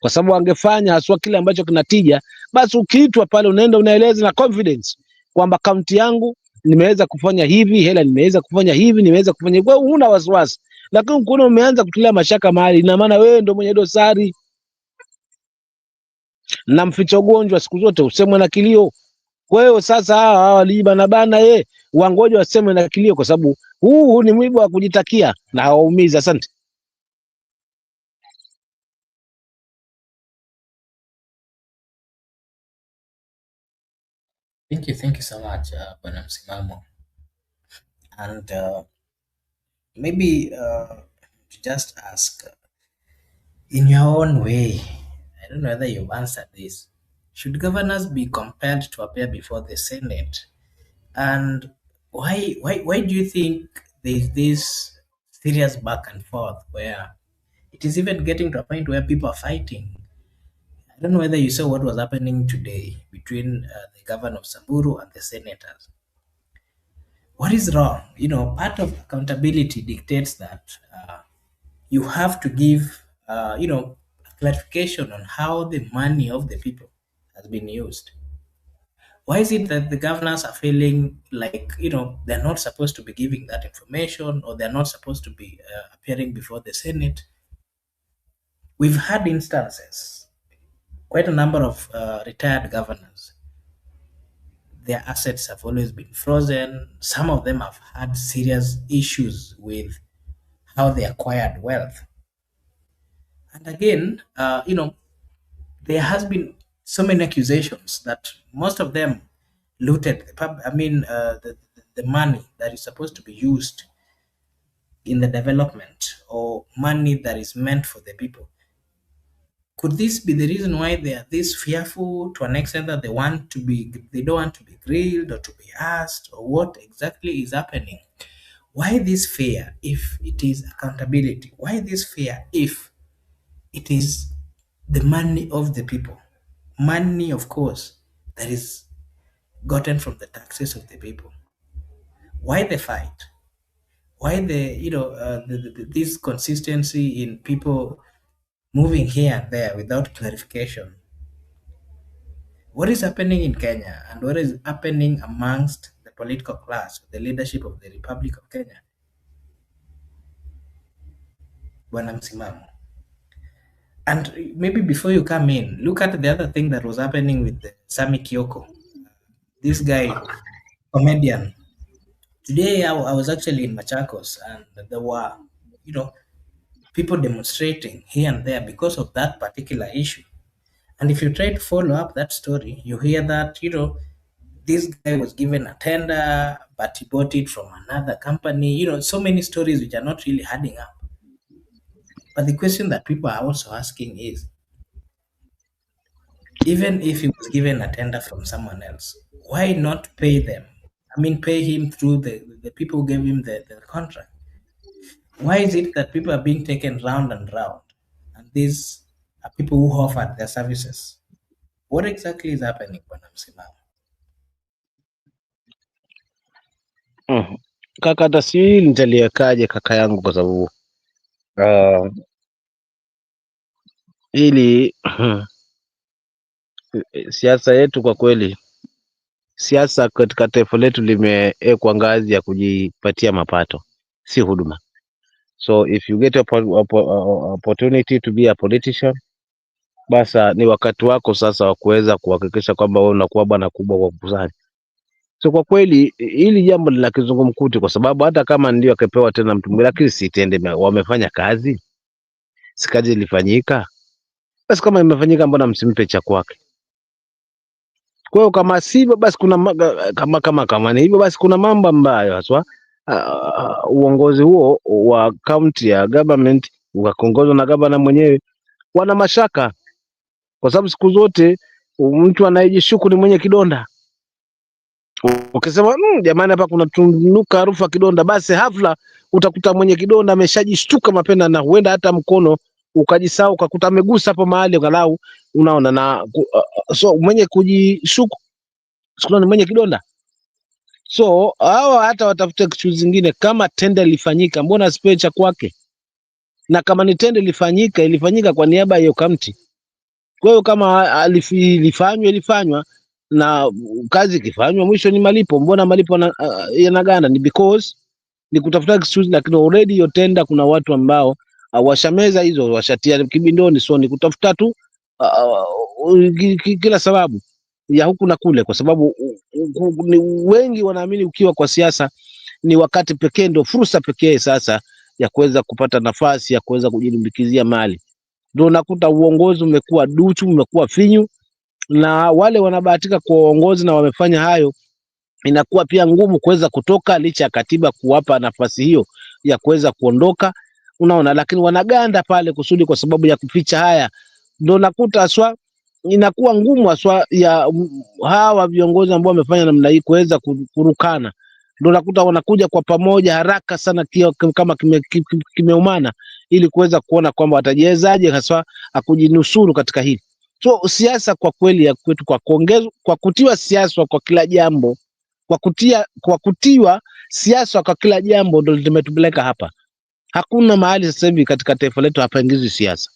kwa sababu wangefanya haswa kile ambacho kinatija, basi ukiitwa pale unaenda unaeleza na confidence kwamba kaunti yangu nimeweza kufanya hivi, hela nimeweza kufanya hivi, nimeweza kufanya hivi. Wewe huna wasiwasi, lakini kuna umeanza kutulia mashaka mahali, ina maana wewe ndio mwenye dosari. Na mficha ugonjwa siku zote usemwe na kilio. Kwa hiyo sasa hawa waliibana bana wangoja wasemwe na kilio, kwa sababu huu ni mwiba wa kujitakia na hawaumiza. Asante. Thank you so much, Bwana Msimamo. And maybe to just ask, in your own way, I don't know whether you've answered this. Should governors be compelled to appear before the Senate? And why do you think there's this serious back and forth where it is even getting to a point where people are fighting? I don't know whether you saw what was happening today between the governor of Samburu and the senators. What is wrong? You know, part of accountability dictates that you have to give, a clarification on how the money of the people has been used. Why is it that the governors are feeling like, they're not supposed to be giving that information, or they're not supposed to be appearing before the Senate? We've had instances, quite a number of retired governors. Their assets have always been frozen. Some of them have had serious issues with how they acquired wealth. And again, there has been so many accusations that most of them looted the money that is supposed to be used in the development, or money that is meant for the people. Could this be the reason why they are this fearful, to an extent that they don't want to be grilled or to be asked, or what exactly is happening? Why this fear if it is accountability? Why this fear if it is the money of the people? Money, of course, that is gotten from the taxes of the people. Why the fight? Why this consistency in people moving here and there without clarification? What is happening in Kenya, and what is happening amongst the political class, the leadership of the Republic of Kenya? Bwana Msimamo. And maybe before you come in, look at the other thing that was happening with Sami Kioko. This guy, comedian. Today I was actually in Machakos, and there were, people demonstrating here and there because of that particular issue. And if you try to follow up that story, you hear that, this guy was given a tender, but he bought it from another company. So many stories which are not really adding up. But the question that people are also asking is, even if he was given a tender from someone else, why not pay them? Pay him through the people who gave him the contract. Why is it that people are being taken round and round, and these are people who offered their services? What exactly is happening, Bwana Msimamo? Kaka, hata sijui nitaliwekaje kaka yangu, kwa sababu ili siasa yetu kwa kweli, siasa katika taifa letu limewekwa ngazi ya kujipatia mapato, si huduma. So if you get opportunity to be a politician, basa ni wakati wako sasa wa kuweza kuhakikisha kwamba wewe unakuwa bwana kubwa kwa kukusanya. So kwa kweli hili jambo ni la kizungumkuti, kwa sababu hata kama ndio akapewa tena mtu mwingine, lakini si tende wamefanya kazi, si kazi ilifanyika. Basi kama imefanyika, mbona msimpe cha kwake? Kwa hiyo kama sivyo, basi kuna kama ni hivyo, basi kuna mambo ambayo haswa uongozi huo wa county ya government ukaongozwa na gavana mwenyewe wana mashaka, kwa sababu siku zote mtu anayejishuku ni mwenye kidonda. Ukisema jamani, hapa kuna tunuka harufu ya kidonda, basi hafla utakuta mwenye kidonda ameshajishtuka mapema, na huenda hata mkono ukajisahau ukakuta amegusa hapo mahali angalau, unaona. Na so mwenye kujishuku siku ni mwenye kidonda. So hawa hata watafute kitu zingine. Kama tenda ilifanyika, mbona asipewe cha kwake? Na kama ni tenda ilifanyika kwa niaba ya hiyo county. Kwa hiyo kama ilifanywa na kazi ikifanywa, mwisho ni malipo. Mbona malipo yanaganda? Ni because ni kutafuta excuse, lakini already hiyo tenda kuna watu ambao washameza hizo, washatia kibindoni. So ni kutafuta tu kila sababu ya huku na kule, kwa sababu wengi wanaamini ukiwa kwa siasa ni wakati pekee, ndio fursa pekee sasa ya kuweza kupata nafasi ya kuweza kujilimbikizia mali. Ndio unakuta uongozi umekuwa duchu, umekuwa finyu, na wale wanabahatika kwa uongozi na wamefanya hayo, inakuwa pia ngumu kuweza kutoka, licha ya katiba kuwapa nafasi hiyo ya kuweza kuondoka, unaona. Lakini wanaganda pale kusudi, kwa sababu ya kuficha haya. Ndio nakuta aswa inakuwa ngumu aswa ya hawa viongozi ambao wamefanya namna hii kuweza kurukana. Ndio nakuta wanakuja kwa pamoja haraka sana, kama kimeumana, ili kuweza kuona kwamba watajiwezaje haswa akujinusuru katika hili. So siasa kwa kweli ya kwetu, kwa kutiwa siasa kwa kila jambo, kwa kutiwa siasa kwa kila jambo, ndio limetupeleka hapa. Hakuna mahali sasa hivi katika taifa letu hapaingizwi siasa.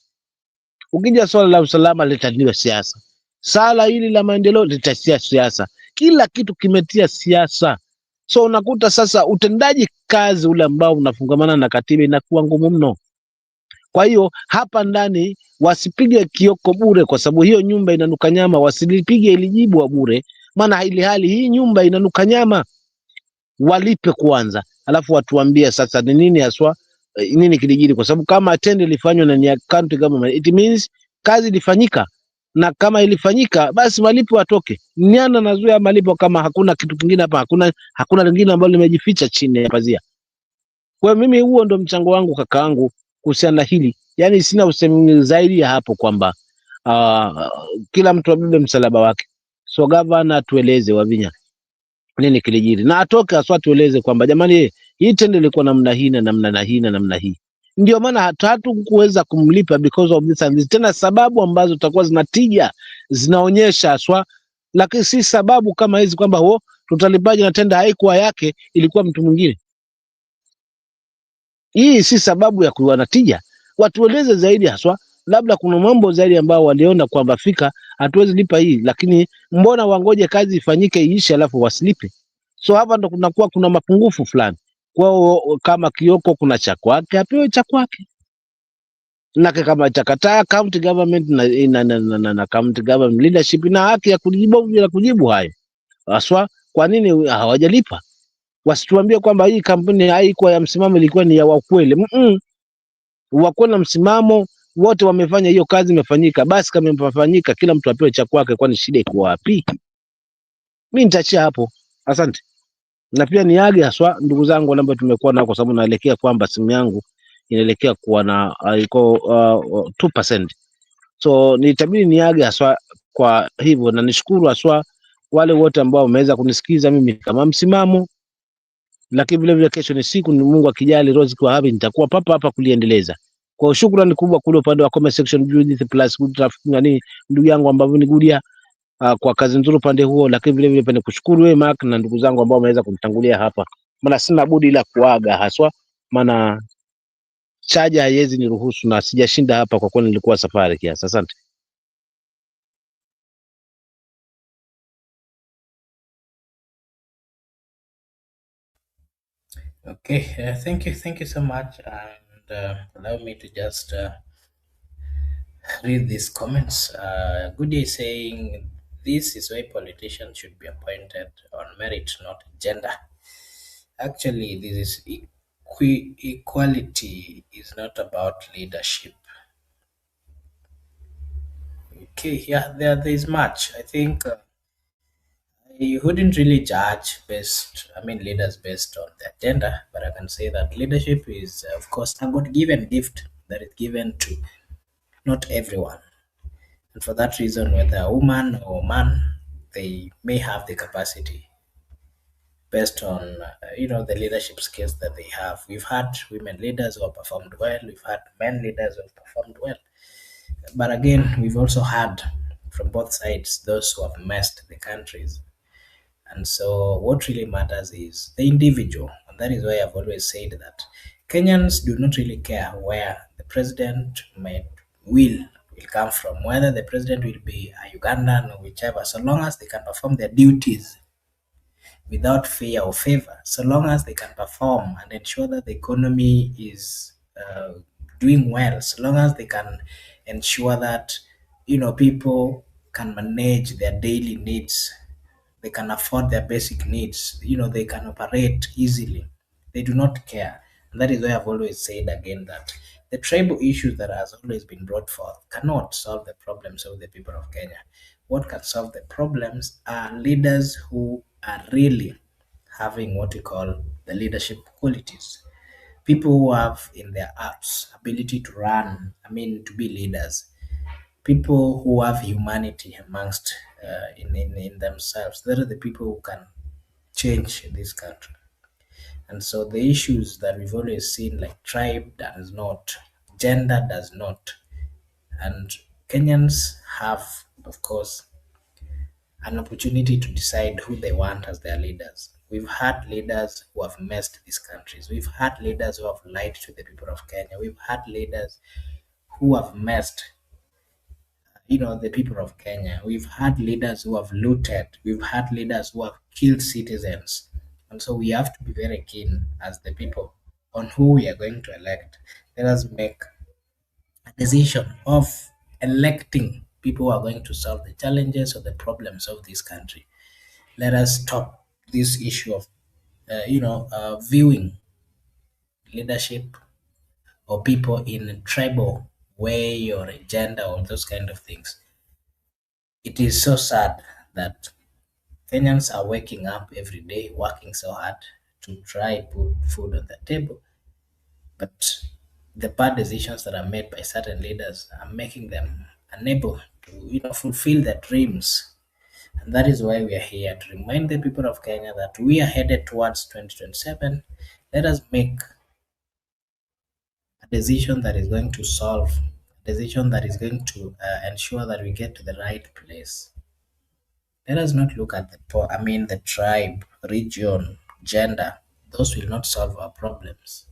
Ukija swala la usalama litatiwa siasa, sala hili la maendeleo litatia siasa, kila kitu kimetia siasa. So unakuta sasa utendaji kazi ule ambao unafungamana na katiba inakuwa ngumu mno. Kwa hiyo hapa ndani wasipige kioko bure, kwa sababu hiyo nyumba inanuka nyama. Wasilipige ilijibu wa bure, maana ili hali hii nyumba inanuka nyama. Walipe kwanza, alafu watuambie sasa ni nini haswa nini kilijiri, kwa sababu kama tendo ilifanywa na ni county government, it means kazi ilifanyika, na kama ilifanyika basi malipo atoke. Nani anazuia malipo kama hakuna kitu kingine hapa? Hakuna lingine ambalo limejificha chini ya pazia. Kwa hiyo mimi, huo ndo mchango wangu kakaangu kuhusiana na hili. Yani sina usemi zaidi ya hapo kwamba kila mtu abebe msalaba wake. So gavana tueleze Wavinya nini kilijiri, na atoke aswa tueleze kwamba jamani, hii tendo ilikuwa namna hii na namna hii na namna hii, ndio maana hatukuweza kumlipa because of this and this. Tena sababu ambazo zitakuwa zinatija zinaonyesha aswa, lakini si sababu kama hizi kwamba tutalipaje na tenda haikuwa yake, ilikuwa mtu mwingine. Hii si sababu ya kuwa na tija. Watueleze zaidi haswa, labda kuna mambo zaidi ambao waliona kwamba fika hatuwezi lipa hii, lakini mbona wangoje kazi ifanyike iishe alafu wasilipe? So hapa ndo kuna mapungufu fulani kwao. Kama Kioko kuna cha kwake, apewe cha kwake, na kama chakataa county government na county government leadership ina haki ya kujibu hayo haswa. Kwa nini hawajalipa? Wasituambie kwamba hii kampuni haikuwa ya msimamo, ilikuwa ni ya wakweli. Wakuwa na msimamo, wote wamefanya hiyo kazi, imefanyika. Basi kama imefanyika, kila mtu apewe cha kwake, kwani shida iko wapi? Mimi nitaachia hapo, asante. Na pia niage haswa ndugu zangu ambao tumekuwa nao, kwa sababu naelekea kwamba simu yangu inaelekea kuwa na iko 2%, so nitabidi niage haswa kwa hivyo, na nishukuru haswa wale wote ambao wameweza kunisikiza mimi kama msimamo, lakini vile vile kesho ni siku, ni Mungu akijali, Rose kwa hapi nitakuwa papa hapa kuliendeleza. Kwa shukrani kubwa kule upande wa comment section, Judith plus good traffic nani ndugu yangu ambao ni Gudia kwa kazi nzuri upande huo, lakini vile vile pende kushukuru wewe Mark na ndugu zangu ambao wameweza kunitangulia hapa, maana sina budi ila kuaga haswa, maana chaja haiwezi niruhusu na sijashinda hapa kwa kweli, nilikuwa safari kiasi. Asante. Okay, thank you so much, and allow me to just read these comments. Goody is saying this is why politicians should be appointed on merit, not gender. Actually, this is equality is not about leadership. Okay, yeah, there is much. I think you wouldn't really judge leaders based on their gender, but I can say that leadership is, of course, a God-given gift that is given to not everyone. And for that reason, whether a woman or man, they may have the capacity based on the leadership skills that they have. We've had women leaders who have performed well. We've had men leaders who have performed well. But again, we've also had from both sides those who have messed the countries. And so what really matters is the individual. And that is why I've always said that Kenyans do not really care where the president will come from, whether the president will be a Ugandan or whichever, so long as they can perform their duties without fear or favor, so long as they can perform and ensure that the economy is doing well, so long as they can ensure that people can manage their daily needs, they can afford their basic needs, they can operate easily, they do not care. And that is why I've always said again that the tribal issues that has always been brought forth cannot solve the problems of the people of Kenya. What can solve the problems are leaders who are really having what we call the leadership qualities. People who have in their hearts ability to to be leaders. People who have humanity amongst in themselves. They are the people who can change this country. And so the issues that we've always seen, like tribe does not, gender does not, and Kenyans have, of course, an opportunity to decide who they want as their leaders. We've had leaders who have messed these countries. We've had leaders who have lied to the people of Kenya. We've had leaders who have messed the people of Kenya. We've had leaders who have looted. We've had leaders who have killed citizens. And so we have to be very keen as the people on who we are going to elect. Let us make a decision of electing people who are going to solve the challenges or the problems of this country. Let us stop this issue of viewing leadership or people in a tribal way or a gender or those kind of things. It is so sad that Kenyans are waking up every day, working so hard to try put food on the table, but the bad decisions that are made by certain leaders are making them unable to, fulfill their dreams. And that is why we are here to remind the people of Kenya that we are headed towards 2027. Let us make a decision that is going to solve, a decision that is going to ensure that we get to the right place. Let us not look at the tribe, region, gender. Those will not solve our problems.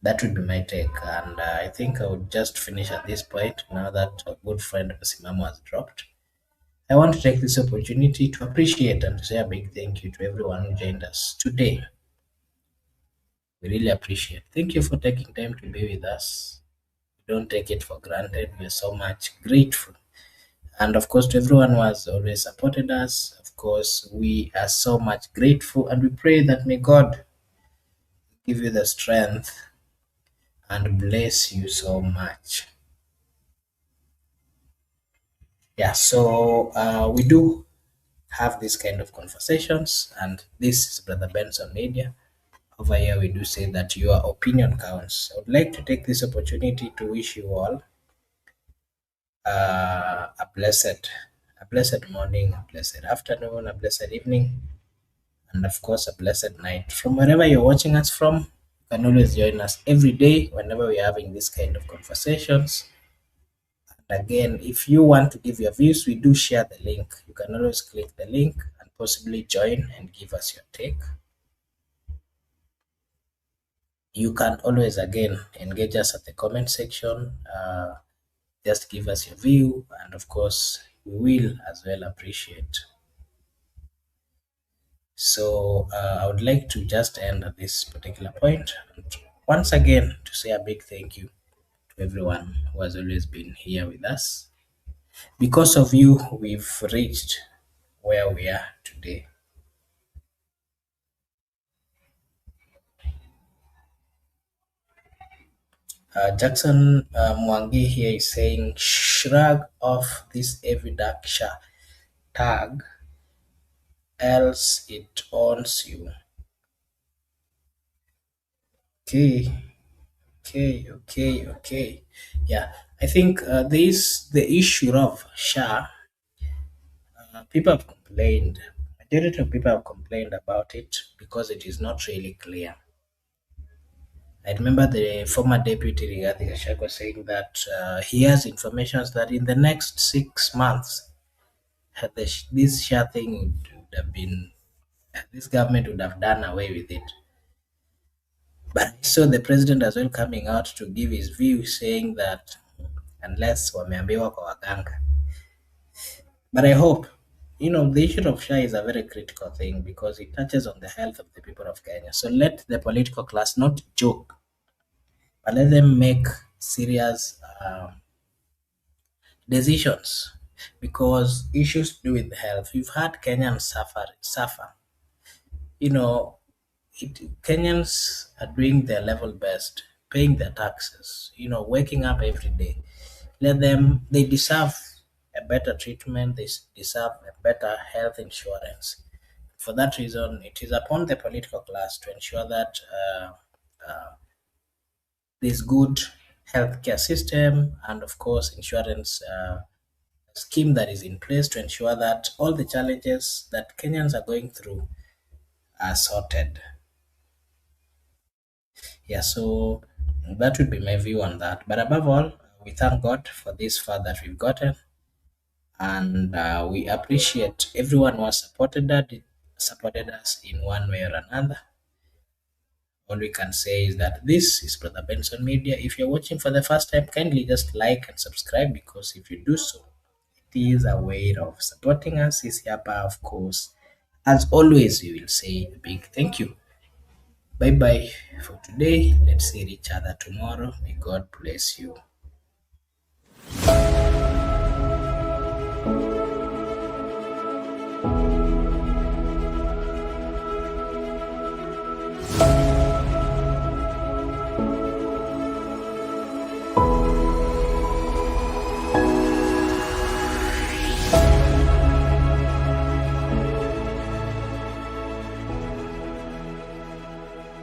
That would be my take, and I think I would just finish at this point now that a good friend Simamo has dropped. I want to take this opportunity to appreciate and to say a big thank you to everyone who joined us today. We really appreciate. Thank you for taking time to be with us. We don't take it for granted. We are so much grateful. And of course, to everyone who has always supported us, of course, we are so much grateful, and we pray that may God give you the strength and bless you so much. Yeah, so we do have this kind of conversations, and this is Brother Benson Media. Over here, we do say that your opinion counts. I would like to take this opportunity to wish you all a blessed morning, a blessed afternoon, a blessed evening, and of course, a blessed night. From wherever you're watching us from, you can always join us every day whenever we're having this kind of conversations. And again, if you want to give your views, we do share the link. You can always click the link and possibly join and give us your take. You can always again engage us at the comment section. Just give us your view, and of course, we will as well appreciate. So I would like to just end at this particular point. And once again, to say a big thank you to everyone who has always been here with us. Because of you, we've reached where we are today. Jackson Mwangi here is saying, shrug off this every dark Shaa tag, else it owns you. Okay. Yeah, I think the issue of Shaa, people have complained. Majority of people have complained about it because it is not really clear. I remember the former deputy Rigathi Gachagua saying that he has information that in the next 6 months, this Shaa thing would have been, this government would have done away with it. But I saw the president as well coming out to give his view, saying that unless wameambiwa kwa waganga. But I hope, the issue of Shaa is a very critical thing because it touches on the health of the people of Kenya. So let the political class not joke, but let them make serious decisions, because issues to do with health, we've had Kenyans suffer. Kenyans are doing their level best, paying their taxes, waking up every day. They deserve a better treatment, they deserve a better health insurance. For that reason, it is upon the political class to ensure that there's good healthcare system and of course insurance scheme that is in place to ensure that all the challenges that Kenyans are going through are sorted. Yeah, so that would be my view on that. But above all, we thank God for this far that we've gotten, and we appreciate everyone who has supported us in one way or another. All we can say is that this is Brother Benson Media. If you're watching for the first time, kindly just like and subscribe, because if you do so, it is a way of supporting us. Isiapa, of course, as always, we will say a big thank you. Bye bye for today. Let's see each other tomorrow. May God bless you.